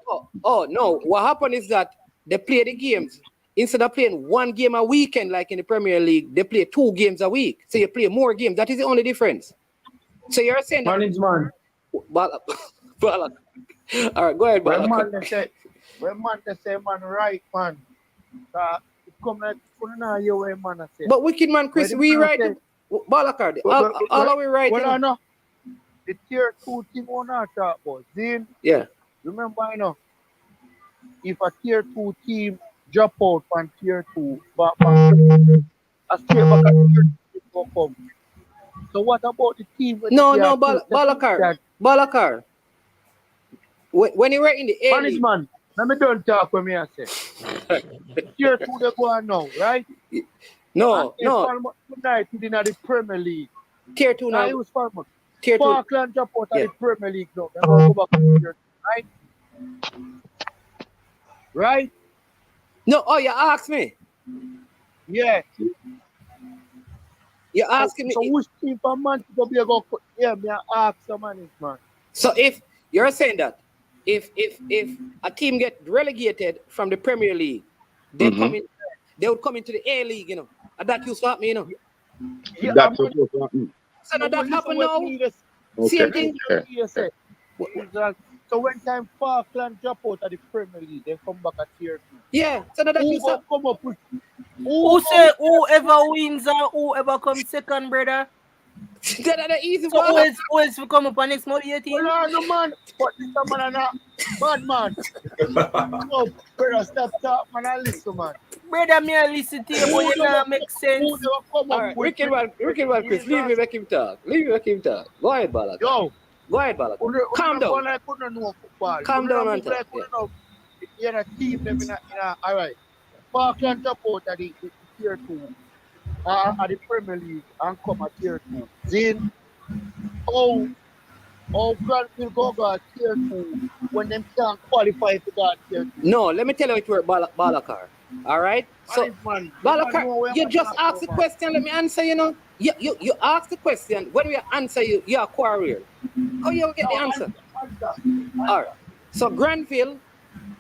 Oh no. What happened is that they play the games instead of playing one game a weekend like in the Premier League, they play 2 games a week. So you play more games. That is the only difference. So you're saying that Management. All right, go ahead, When man they say man right, man. It come like you man say. But wicked man, Chris, we right. Balakar, all are we right? Well, no. The tier 2 team on our talk about. Then, yeah. Remember, you know, if a tier 2 team drop out from tier 2, but a straight back at tier 2 will come. So what about the team? No, Balakar. When you were in the A League, management, let me don't talk with me. I say, tier 2 they go on now, right? No. Portmore United in the Premier League. Tier 2 now. Use Portmore. Tier 2. Parkland drop out of the Premier League now. They're going to go back to tier 2, right? Right? No, you asked me. Yeah. You're asking me. So which team from Manchester be go? Yeah, me ask the management. So if you're saying that if a team get relegated from the Premier League, they would come into the A League, you know. And that used to happen, you know. Yeah, that's what happened. So now that happen now. Okay. Same thing. So when time Parkland drop out of the Premier League, they come back at tier 2. Yeah. So now that used to come up with who say whoever wins and whoever comes second, brother? That's the easy so one. Who is to come up on next month, 18? Well, no man, but this man not bad man. No, brother, stop talk, man, and listen, man. Brother, me and listen to you, but you don't make sense. All right, Ricky man, Chris, leave me make him talk. Go ahead, Balak. Yo. Go ahead, Balak. Calm down. Calm down and talk. Yeah, a team them in a all right. Parkland drop out at the tier 2 at the Premier League and come at tier 2. Then Granville go at tier 2 when them can't qualify to go at tier 2. No, let me tell you it work, Balakar. All right? So, Balakar, you just ask the question, let me answer, you know. You ask the question, when we answer you, you're a quarrier. How you get the answer? All right. So Granville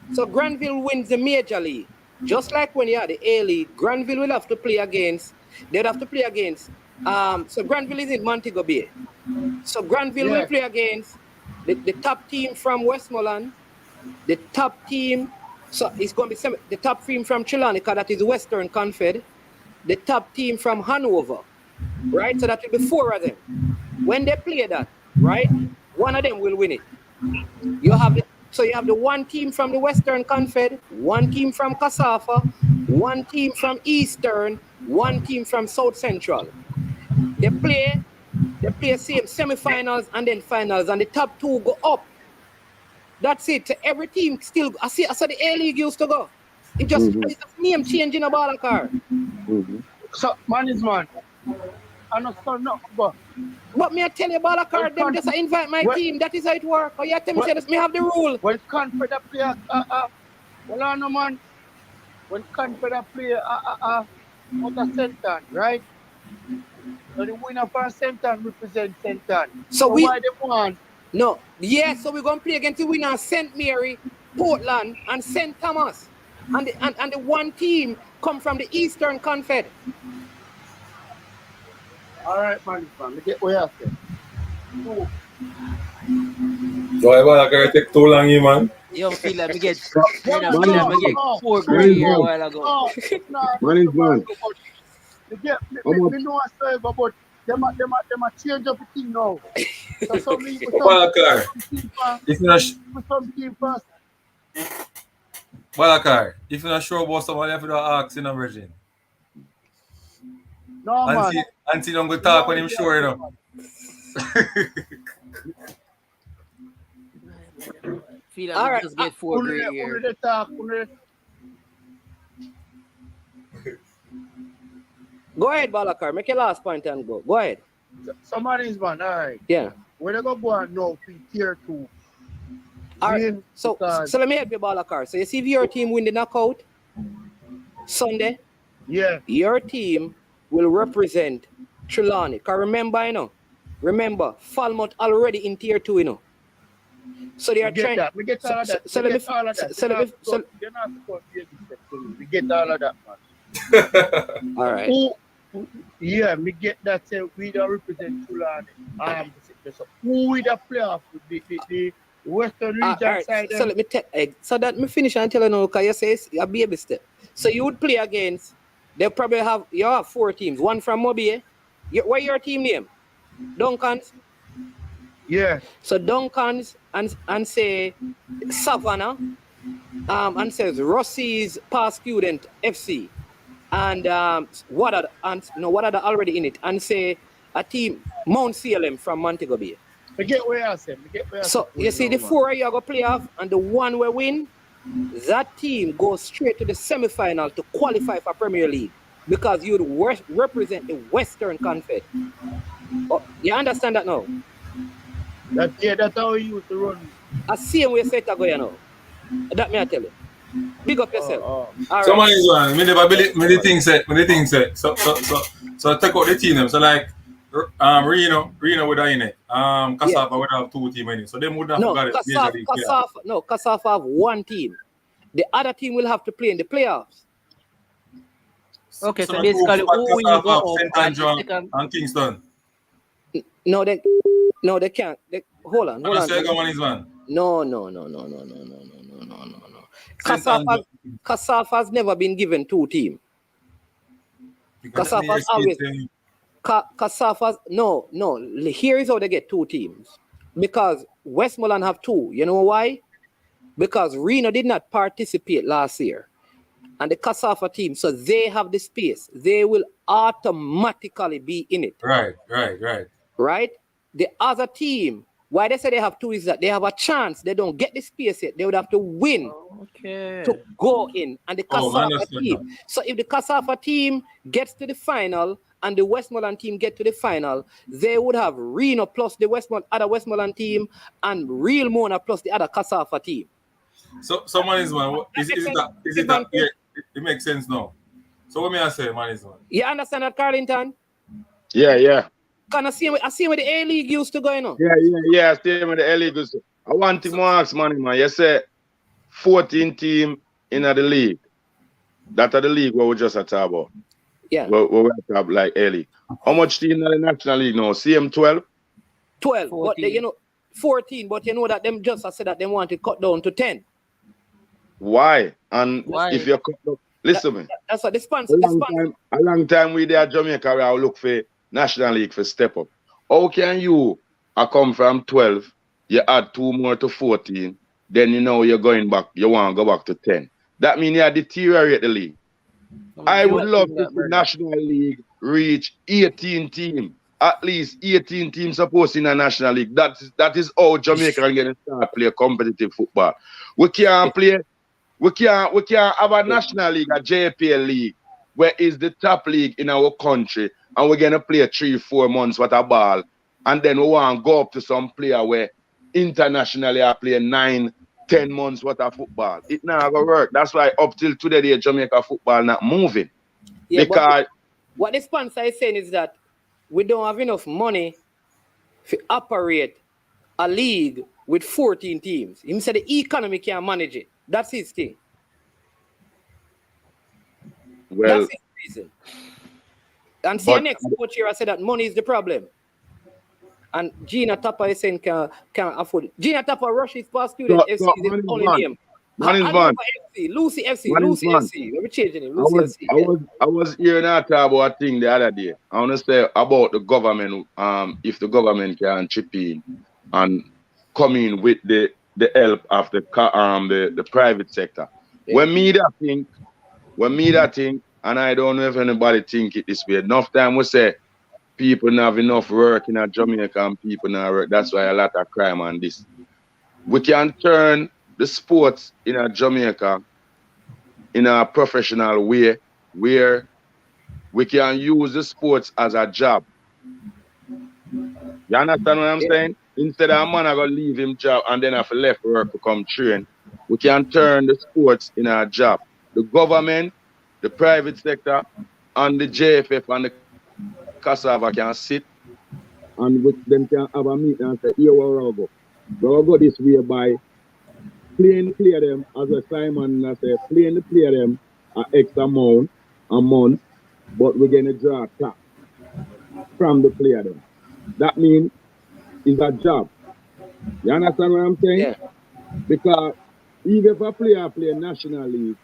wins the Major League. Just like when you are the A League, Granville will have to play against. They'd have to play against. So Granville is in Montego Bay. So Granville will play against the top team from Westmoreland, the top team. So it's going to be the top team from Chilanica, that is Western Confed, the top team from Hanover, right? So that will be 4 of them. When they play that, right, one of them will win it. You have the one team from the Western Confed, one team from Casafa, one team from Eastern, one team from South Central. They play same semi-finals and then finals, and the top 2 go up. That's it. So every team still. I saw the A League used to go. It's just name change in a ball car. So management, I not nothing, but me I tell you, Balakar, them just invite my team. That is how it works. Oh, you tell me, me have the rule. When Confederate player, well, no man. When Confederate player, out of Senton, right? So the winner for Senton represents Senton. So why they want? No, yeah. So we're gonna play against the winner St. Mary, Portland, and St. Thomas, and the one team come from the Eastern Confed. All right, man. Get what you say. So I want to take too long, you man. You don't feel like me get 4 grade here a while ago. Management. Me know a story about them a change up the thing now. So some if you're not sure about somebody, you have to ask in a virgin. No, man. Auntie don't go talk when I'm sure, you know. Feel like just get 4 grade here. Go ahead, Balakar. Make your last point and go. Go ahead. Somebody's man, all right. Yeah. When they go and now tier 2. All right. So let me help you, Balakar. So you see if your team win the knockout Sunday? Yeah. Your team will represent Trelawney. Because remember, Falmouth already in tier 2, So they are trying. We get all of that. So You're not supposed to be we get all of that, man. All right. Yeah, me get that. Say we don't represent Tulane. Who we the playoff? The Western region side. So let me so that me finish and tell you now, because you say it's a baby step. So you would play against. They probably have 4 teams. One from Mobile. What your team name? Duncan's. Yeah. So Duncan's and say Savannah, and says Rossi's past student FC, and what are the already in it, and say a team Mount CLM from Montego Bay. I get where I say. So you see the 4 you go play off, and the one we win, that team goes straight to the semi-final to qualify for Premier League, because you would represent the Western Conference. Oh, you understand that now? That's how we used to run. I see where you say to go, you know. That me I tell you. Big up yourself. Someone is one. Me the thing say. So take out the team them. So like Reno would have in it. Cassava would have 2 teams in it. So them would have got it. Cassava have 1 team. The other team will have to play in the playoffs. Okay, so basically who will go St. Andrew and Kingston. No, they can't. Hold on. No. Cassava's never been given 2 teams. Cassava's always. Cassava's no. Here is how they get 2 teams. Because Westmoreland have 2. You know why? Because Reno did not participate last year. And the Cassava team, so they have the space. They will automatically be in it. Right. Right? The other team, why they say they have 2 is that they have a chance. They don't get the space yet. They would have to win to go in. And the Cassava team. So if the Cassava team gets to the final and the Westmoreland team get to the final, they would have Reno plus the other Westmoreland team and Real Mona plus the other Cassava team. So someone is one. Is it that? Yeah, it makes sense now. So what may I say, man is one? You understand that, Carlington? Yeah. Can I see where the A League used to go, you know? Yeah. I see where the A League used to. I want to ask, man. You say 14 team in the league. That are the league where we just talk about. Yeah. Where we talk like A League. How much team in the National League now? CM 12? 12. 14. But 14. But you know that them just said that they want to cut down to 10. Why? And if you cut down, listen to me. That's what the sponsor. A long time we there at Jamaica, we look for National League for step up. How can you come from 12, you add 2 more to 14, then you're going back, you want to go back to 10. That means you deteriorate the league. I would love to see National League reach 18 teams. At least 18 teams supposed in a National League. That is how Jamaica can get start play competitive football. We can't have a National League, a JPL league, where is the top league in our country, and we're gonna play 3-4 months with a ball, and then we want to go up to some player where internationally I play 9-10 months worth of football. It not gonna work. That's why up till today the Jamaica football not moving. Yeah, because what the sponsor is saying is that we don't have enough money to operate a league with 14 teams. He said the economy can't manage it. That's his thing. Well, that's his reason. And see, next coach here, I said that money is the problem. And Gina Tapper is saying can't afford it. Gina Tapper rushes past student FC is the only name. Lucy FC. We're changing it. Lucy FC. I was hearing that about a thing the other day. I want to say about the government. If the government can chip in and come in with the help of the private sector. Yeah. When me that think, and I don't know if anybody think it this way. Enough time we say people don't have enough work in Jamaica and people not work. That's why a lot of crime and this. We can turn the sports in Jamaica in a professional way where we can use the sports as a job. You understand what I'm saying? Instead of a man I go leave him job and then have left work to come train, we can turn the sports in a job. The government, the private sector, and the JFF and the Cassava can sit and with them can have a meeting and say, here we go. go this way by playing the player them, as a Simon said, playing the player them at X amount a month, but we're going to draw tax from the player them. That means it's a job. You understand what I'm saying? Yeah. Because even if a player play National League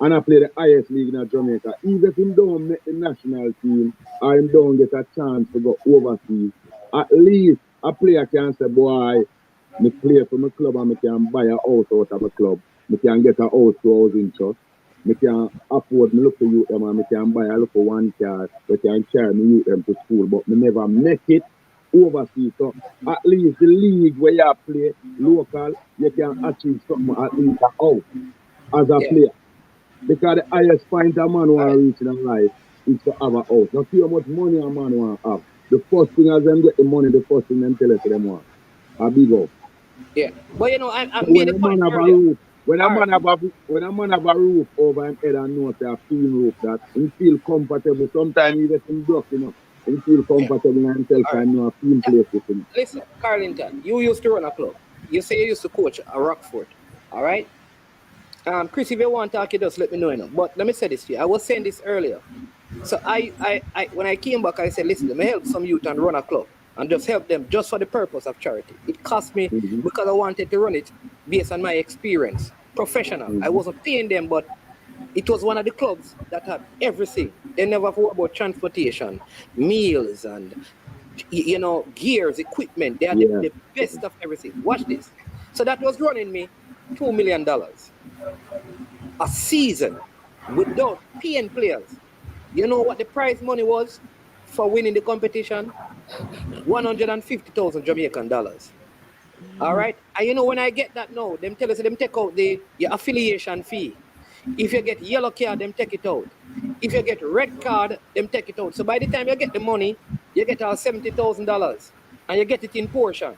and I play the highest league in Jamaica, even if him don't make the national team or him don't get a chance to go overseas, at least a player can say, boy, me play for my club and me can buy a house out of a club. Me can get a house to housing trust. Me can afford me look for youth them and me can buy a look for one car that can carry me youth them to school, but me never make it overseas. So at least the league where you play local, you can achieve something at least a house as a player. Because the highest point a man want to reach in life is to have a house. Not see how much money a man want to have. The first thing as them get the money, the first thing them tell us them want. A big house. Yeah. But you know, I So made when the a man point have a earlier. roof, when a man have a roof over him head and know say a clean roof that he feel comfortable. Sometimes he get him broke, you know. He feel comfortable in himself and know a clean place with him. Listen, Carlington, you used to run a club. You say you used to coach a Rockford. All right? Chris, if you want to talk, you just let me know, you know. But let me say this to you. I was saying this earlier. So I when I came back, I said, listen, let me help some youth and run a club and just help them just for the purpose of charity. It cost me because I wanted to run it based on my experience, professional. I wasn't paying them, but it was one of the clubs that had everything. They never thought about transportation, meals, and you know, gears, equipment. They had the best of everything. Watch this. So that was running me $2 million a season without paying players. You know what the prize money was for winning the competition? 150,000 Jamaican dollars. All right. And you know, when I get that now, them tell us them take out your affiliation fee. If you get yellow card, them take it out. If you get red card, them take it out. So by the time you get the money, you get our $70,000 and you get it in portions.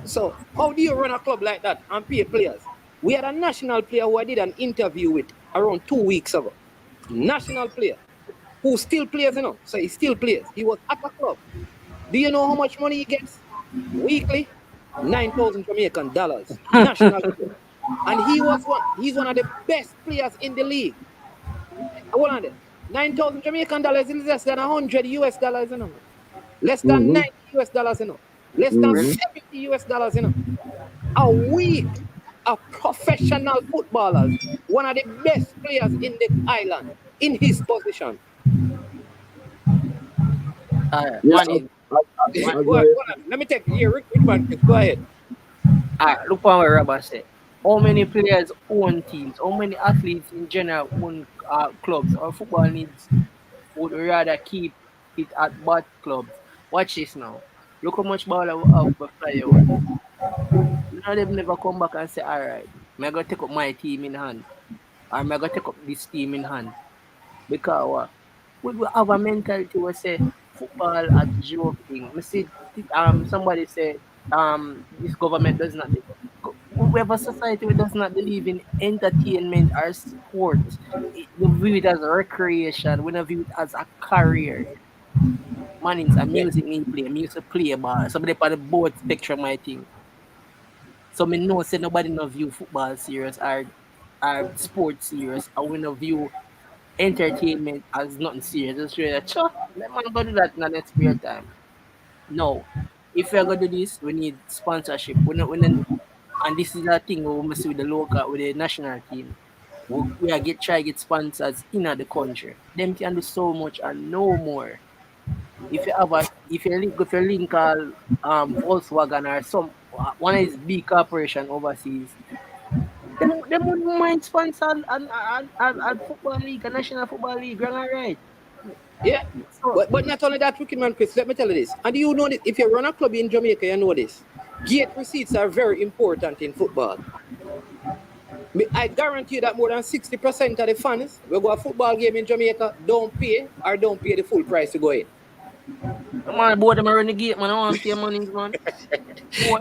So how do you run a club like that and pay players? We had a national player who I did an interview with around 2 weeks ago. National player who still plays, you know. So he still plays. He was at a club. Do you know how much money he gets weekly? 9,000 Jamaican dollars. National player. And he's one of the best players in the league. Hold on there. 9,000 Jamaican dollars is less than 100 US dollars, you know. Less than 90 US dollars, you know. Less than 70 US dollars, you know. A week of professional footballers, one of the best players in the island, in his position. Money. Let me take here, Richman, go ahead. Look what Robert said. How many players own teams? How many athletes in general own clubs? Or football needs would rather keep it at bad clubs. Watch this now. Look how much ball I have to fly out. None of them never come back and say, all right, I'm going to take up my team in hand. Or I'm going to take up this team in hand. Because we will have a mentality where say football a joking. I see somebody say this government does not we have a society that does not believe in entertainment or sport. We view it as recreation. We don't view it as a career. Man, it's a music me play. Me used to play ball. Somebody on the both spectrum, I think. So me know say nobody no view football serious or sports serious. I will not view entertainment as nothing serious. It's really like, sure, let man go do that in the next spare time. No. If we're gonna do this, we need sponsorship. And this is a thing we must see with the local with the national team. We are try get sponsors in the country. Them can do so much and no more. If you link Volkswagen or some one of these big corporation overseas, them wouldn't mind sponsor and football league, a national football league, right? Yeah. But not only that, Wicked Man Chris, let me tell you this. And you know this, if you run a club in Jamaica, you know this. Gate receipts are very important in football. I guarantee you that more than 60% of the fans will go a football game in Jamaica, don't pay the full price to go in. Man, both them are running the gate, man. I want to pay money, man. So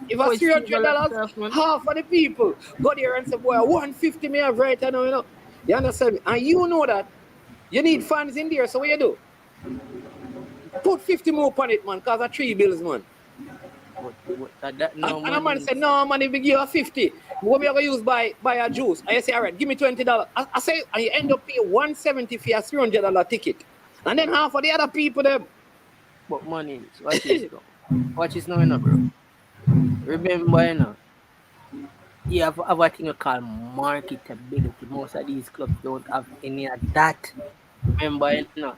if I $300, half of the people go there and say, boy, 150 me have right now, you know. You understand me? And you know that you need fans in there, so what you do? Put 50 more on it, man, because of 3 bills, man. No, and a man said, no, man, if we give you 50, what we are going to use buy a juice? And you say, all right, give me $20. I say, and you end up paying $170 for a $300 ticket. And then half of the other people, them. But money, watch this now, bro. Remember, you know, you have a thing you call marketability. Most of these clubs don't have any of that. Remember, you know,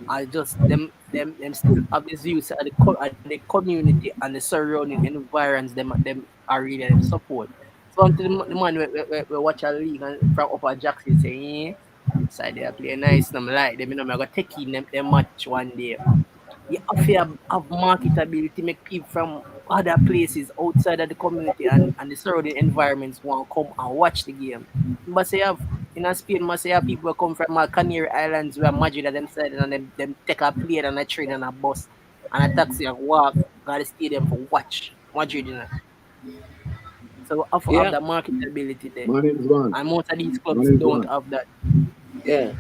I just them still have this use of the community and the surrounding environs them are really them support. So until the man we watch a league and from Upper Jackson say, yeah, side they play nice, them like them, you know, I'm gonna take in them match one day. You have to have marketability, make people from other places outside of the community and the surrounding environments want to come and watch the game. But say have in Spain, must say have people come from Canary Islands where Madrid are themselves and them take a plane and a train and a bus and a taxi and walk to the stadium for watch Madrid, you know. So have to have the marketability there. And most of these clubs don't have that. Yeah.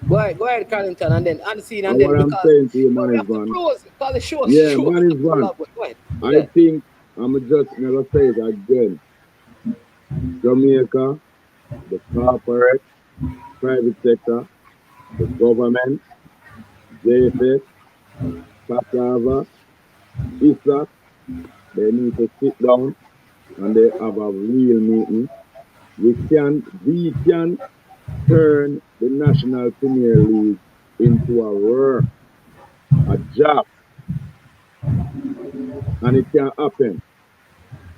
Go ahead, Carlington, and then Unseen, and what then I'm saying to you, man, is one. Because the show. Yeah, man, is one. I think I'm just gonna say it again. Jamaica, the corporate, private sector, the government, JPL, Cassava, ISA, they need to sit down and they have a real meeting. We can turn the National Premier League into a work, a job. And it can happen.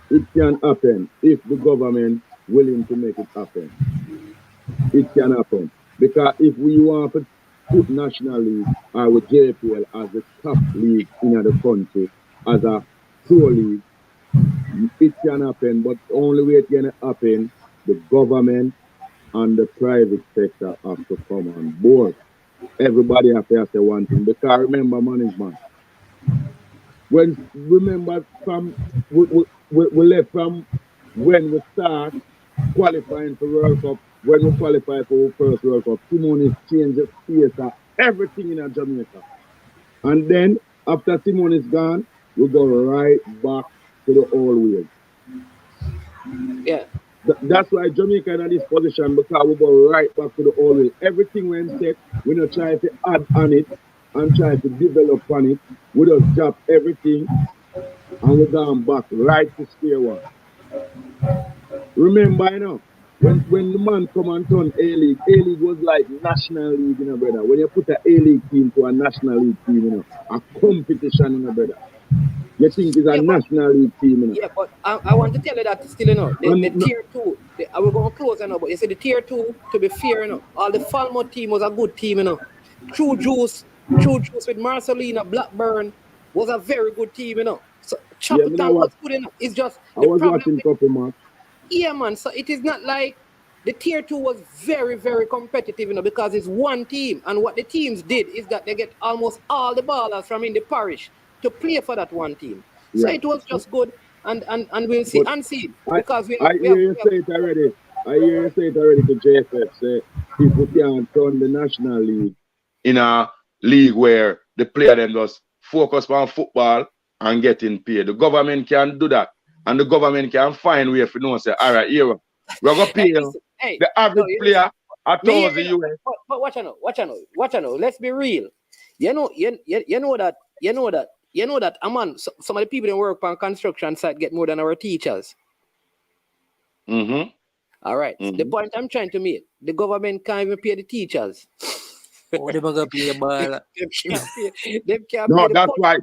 It can happen if the government willing to make it happen. It can happen. Because if we want to put National League or with JPL as the top league in the country, as a pro league, it can happen. But the only way it can happen, the government and the private sector have to come on board. Everybody have to say one thing. Because remember, management. Remember from we left from when we start qualifying for World Cup, when we qualify for our first World Cup, Timonis changed the theater, everything in Jamaica. And then after Timonis gone, we go right back to the old ways. Yeah. That's why Jamaica in this position, because we go right back to the old way. Everything when set, we don't try to add on it and try to develop on it. We just drop everything and we're going back right to square one. Remember, you know, when the man come and turn A-League was like National League, you know, brother. When you put an A-League team to a National League team, you know, a competition, you know, brother. You think it's a National League team, you know. Yeah, but I want to tell you that still, you know, the tier 2, I will go close, you know, but you see the tier 2, to be fair, you know, all the Falmouth team was a good team, you know. True Juice with Marcelina, Blackburn was a very good team, you know. So Chapelton was good enough. It's just I was watching couple match. Yeah, man. So it is not like the tier 2 was very, very competitive, you know, because it's one team. And what the teams did is that they get almost all the ballers from in the parish to play for that one team. So it was just good. And we'll see and see. Because I hear you say it already. I hear you say it already to JFF. Say people can't turn the National League in a league where the player them just focus on football and getting paid. The government can do that. And the government can find way if you know say, all right, here we're gonna pay the average player $1,000 US. But watch I know. Let's be real. You know that man, some of the people that work on construction site get more than our teachers. Mm-hmm. All right. Mm-hmm. The point I'm trying to make, the government can't even pay the teachers. Oh, they're gonna pay a ball.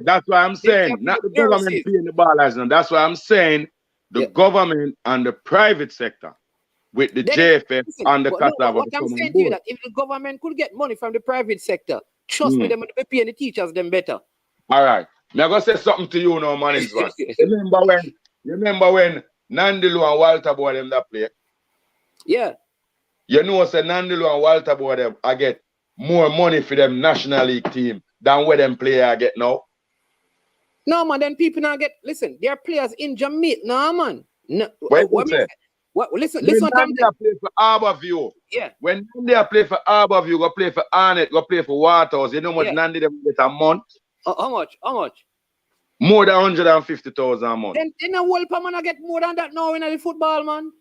That's why I'm saying not the government paying the ballers. No, that's why I'm saying the government and the private sector with the JFF and the Cassava. What I'm saying to you that if the government could get money from the private sector, trust me, them would be paying the teachers them better. All right. Now I'm gonna say something to you now, man. Remember when Nandilu and Walter Boy them that play? Yeah. You know, say Nandilu and Walter Boy them I get more money for them National League team than where them player get now. No, man, then people now get, listen, there are players in Jamaica. No, man. No, what What? Listen when what I'm Nandi play for Harborview. Yeah. When Nandi play for Harborview, go play for Arnett, go play for Waterhouse. You know what Nandi them get a month? How much? How much? More than 150,000 a month. Then in a world, man, I get more than that now in the football, man.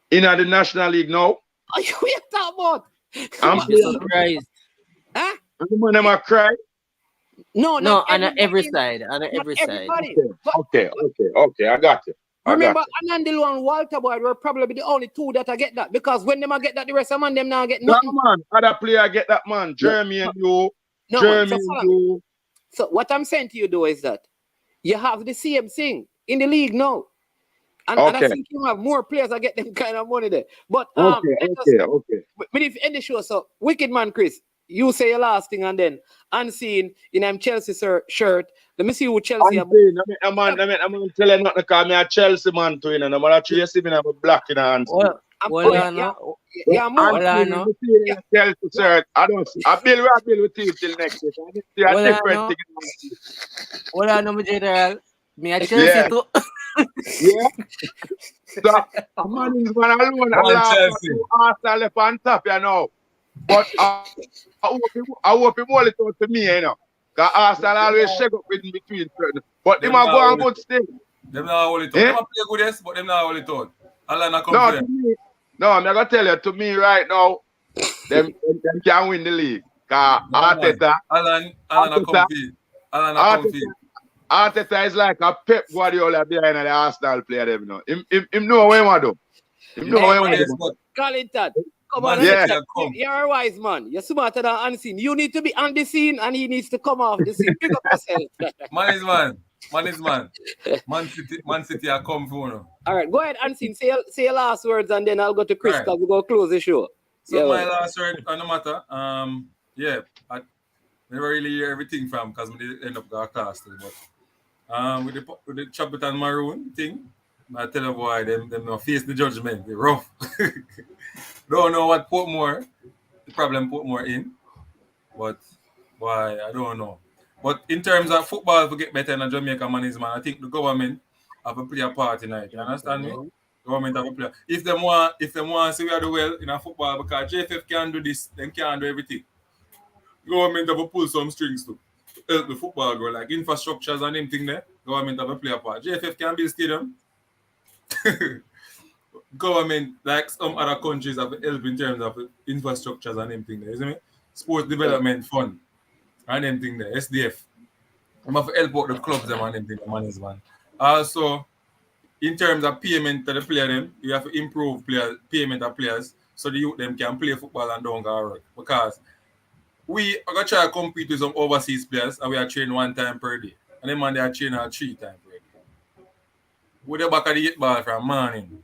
In the National League now? Are you talking about? I'm surprised. Huh? And the man them a cry? No, on every side. On every side. Everybody. Okay, I got you. Remember, Anandilo and Walter Boyd were probably the only two that I get that, because when them I get that, the rest of them now get nothing. No, man, other player get that, man. Jeremy and you. No, Jeremy man, and you. So what I'm saying to you though is that you have the same thing in the league now. And I think you have more players that get them kind of money there. But okay. But if you end the show, so Wicked Man Chris, you say your last thing and then Unseen in I'm Chelsea shirt. Let me see who Chelsea are. I'm telling you not to call me a Chelsea man to you, and I'm going to chase him in a black in hand. Chelsea shirt. I bill with you till next week. I see a different thing. Well, I know my general. Me a Chelsea too. Yeah. So, man is one alone. Arsenal left on top, you know. But I hope him hold it out to me, you know. Because Arsenal always shake up with between certain. But them are go and good still. Them not hold it out. Them play good, yes, but them not hold it out. No, I'm going to tell you, to me right now, them can win the league. Because Arteta is like a Pep Guardiola behind the Arsenal player. Them, you know. Him know what he want to do. Him know what he want to do. Carlington, come on, you're a wise man. You're smarter than Unseen. You need to be on the scene and he needs to come off the scene. Pick up yourself. Man is man. Man City are come for you. All right, go ahead, Unseen. Say your last words and then I'll go to Chris because we're going to close the show. So my last word, no matter. I never really hear everything from because we didn't end up going class today. But with the Chapelton Maroon thing, I tell you boy, them not face the judgment. They're rough. Don't know what Portmore, the problem Portmore in, but why I don't know. But in terms of football, if we get better in Jamaica, man, I think the government have a play a part in it. You understand me? Government have a play. If them want to see we are do well in a football, because JFF can do this, them can do everything. Government have to pull some strings to help the football grow, like infrastructures and anything there. Government have a play a part. JFF can build stadium. Government, like some other countries, have help in terms of infrastructures and anything there, isn't it? Sports Development Fund and anything there, SDF. I'm have to help out the clubs them and anything, the management. Also, in terms of payment to the player them, you have to improve payment of players so the youth them can play football and don't go work. Because we are going to try to compete with some overseas players and we are training 1 time per day. And then man, they are training 3 times per day. With the back of the 8 ball from morning.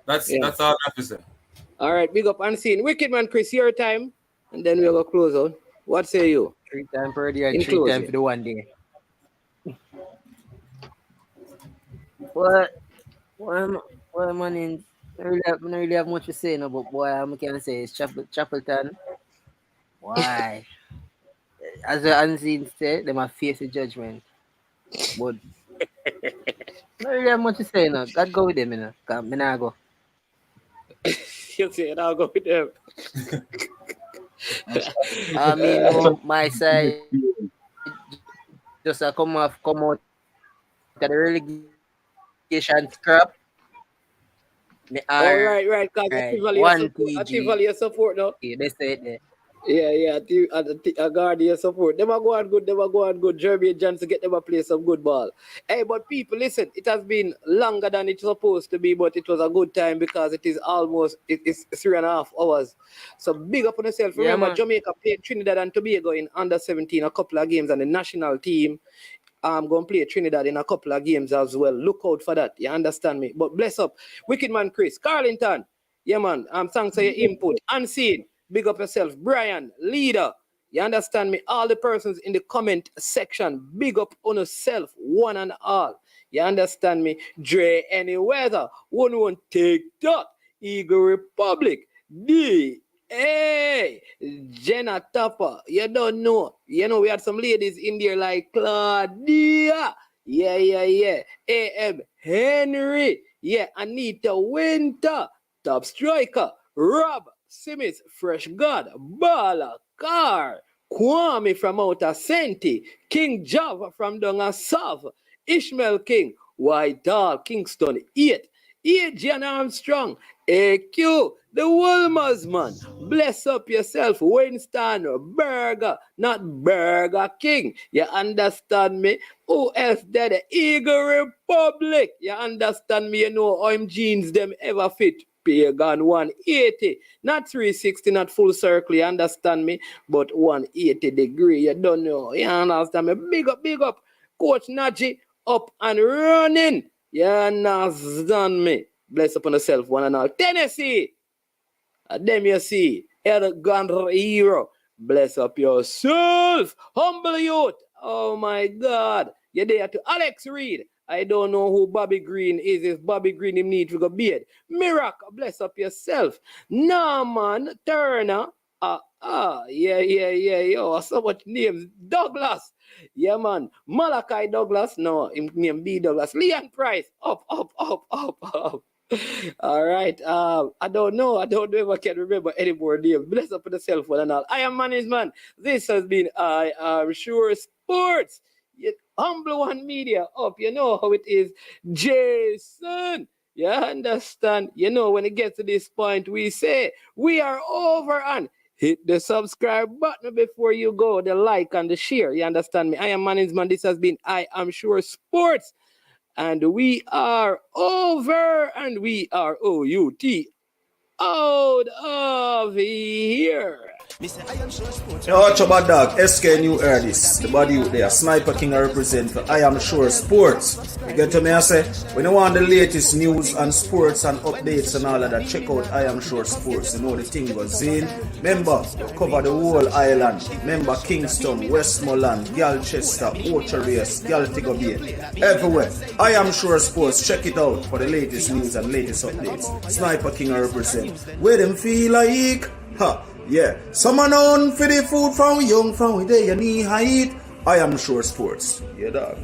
That's all I have to say. All right, big up Unseen. Wicked Man Chris, your time. And then we'll go close out. What say you? 3 times per day and 3 times for the 1 day. Well, man, I don't really have much to say now, but boy, I can say it's Chapelton. Why? As the Unseen say, they must face the judgment. But I don't really have much to say now. God go with them, you know. Come, I go. You say I'll go with them. I mean, my side just come out to the relegation scrap. Right. Because Tivoli your support now. Yeah, they say it there. Yeah. I guard your support. They are going good. Jeremy and Johnson get them to play some good ball. Hey, but people, listen, it has been longer than it's supposed to be, but it was a good time because it is almost 3.5 hours. So big up on yourself. Remember, Jamaica played Trinidad and Tobago in under 17 a couple of games, and the national team going to play Trinidad in a couple of games as well. Look out for that. You understand me? But bless up. Wicked Man Chris, Carlington. Yeah, man. Thanks for your input. Unseen. Big up yourself. Brian, leader. You understand me? All the persons in the comment section, big up on yourself, one and all. You understand me? Dre Any Weather, one take that. Eagle Republic, D. Hey, Jenna Tupper. You don't know. You know, we had some ladies in there like Claudia. Yeah. AM Henry. Yeah, Anita Winter, top striker. Rob Simmons, fresh god. Bala Car. Kwame from Outer Senti. King Java from Donga South. Ishmael King. Whitehall, Kingston 8. Jan Armstrong. AQ. The Wolmers, man. Bless up yourself. Winston Burger. Not Burger King. You understand me? Who else there? The Eagle Republic. You understand me? You know how jeans them ever fit. Pagan 180. Not 360, not full circle. You understand me? But 180 degree. You don't know. You understand me? Big up. Coach Naji. Up and running. You understand me? Bless upon yourself, one and all. Tennessee. Them you see. Elegant hero. Bless up yourself. Humble youth. Oh my God. You're there to Alex Reed. I don't know who Bobby Green is. If Bobby Green him need to go beard. Miracle. Bless up yourself. Norman Turner. Yeah. Yo, so much names. Douglas. Yeah, man. Malachi Douglas. No, him name B. Douglas. Leon Price. Up. All right. I don't know if I can remember any more names. Bless up on the cell phone and all. I am management. This has been I Am Sure Sports. Humble One Media up. You know how it is. Jason. You understand? You know, when it gets to this point, we say we are over and hit the subscribe button before you go, the like and the share. You understand me? I am management. This has been I Am Sure Sports. And we are over and we are OUT out of here. Yo, watch about dog, SK New heard this. The body out there, Sniper King I represent for I Am Sure Sports. You get to me, I say, when you want the latest news and sports and updates and all of that, check out I Am Sure Sports. You know the thing goes in. Remember, cover the whole island. Remember Kingston, Westmoreland, Galchester, Ocho-Race, Galtigo Bay. Everywhere. I Am Sure Sports. Check it out for the latest news and latest updates. Sniper King I represent. Where them feel like? Ha. Yeah, someone on for the food from young, from where they knee height. I Am Sure Sports. Yeah, dog.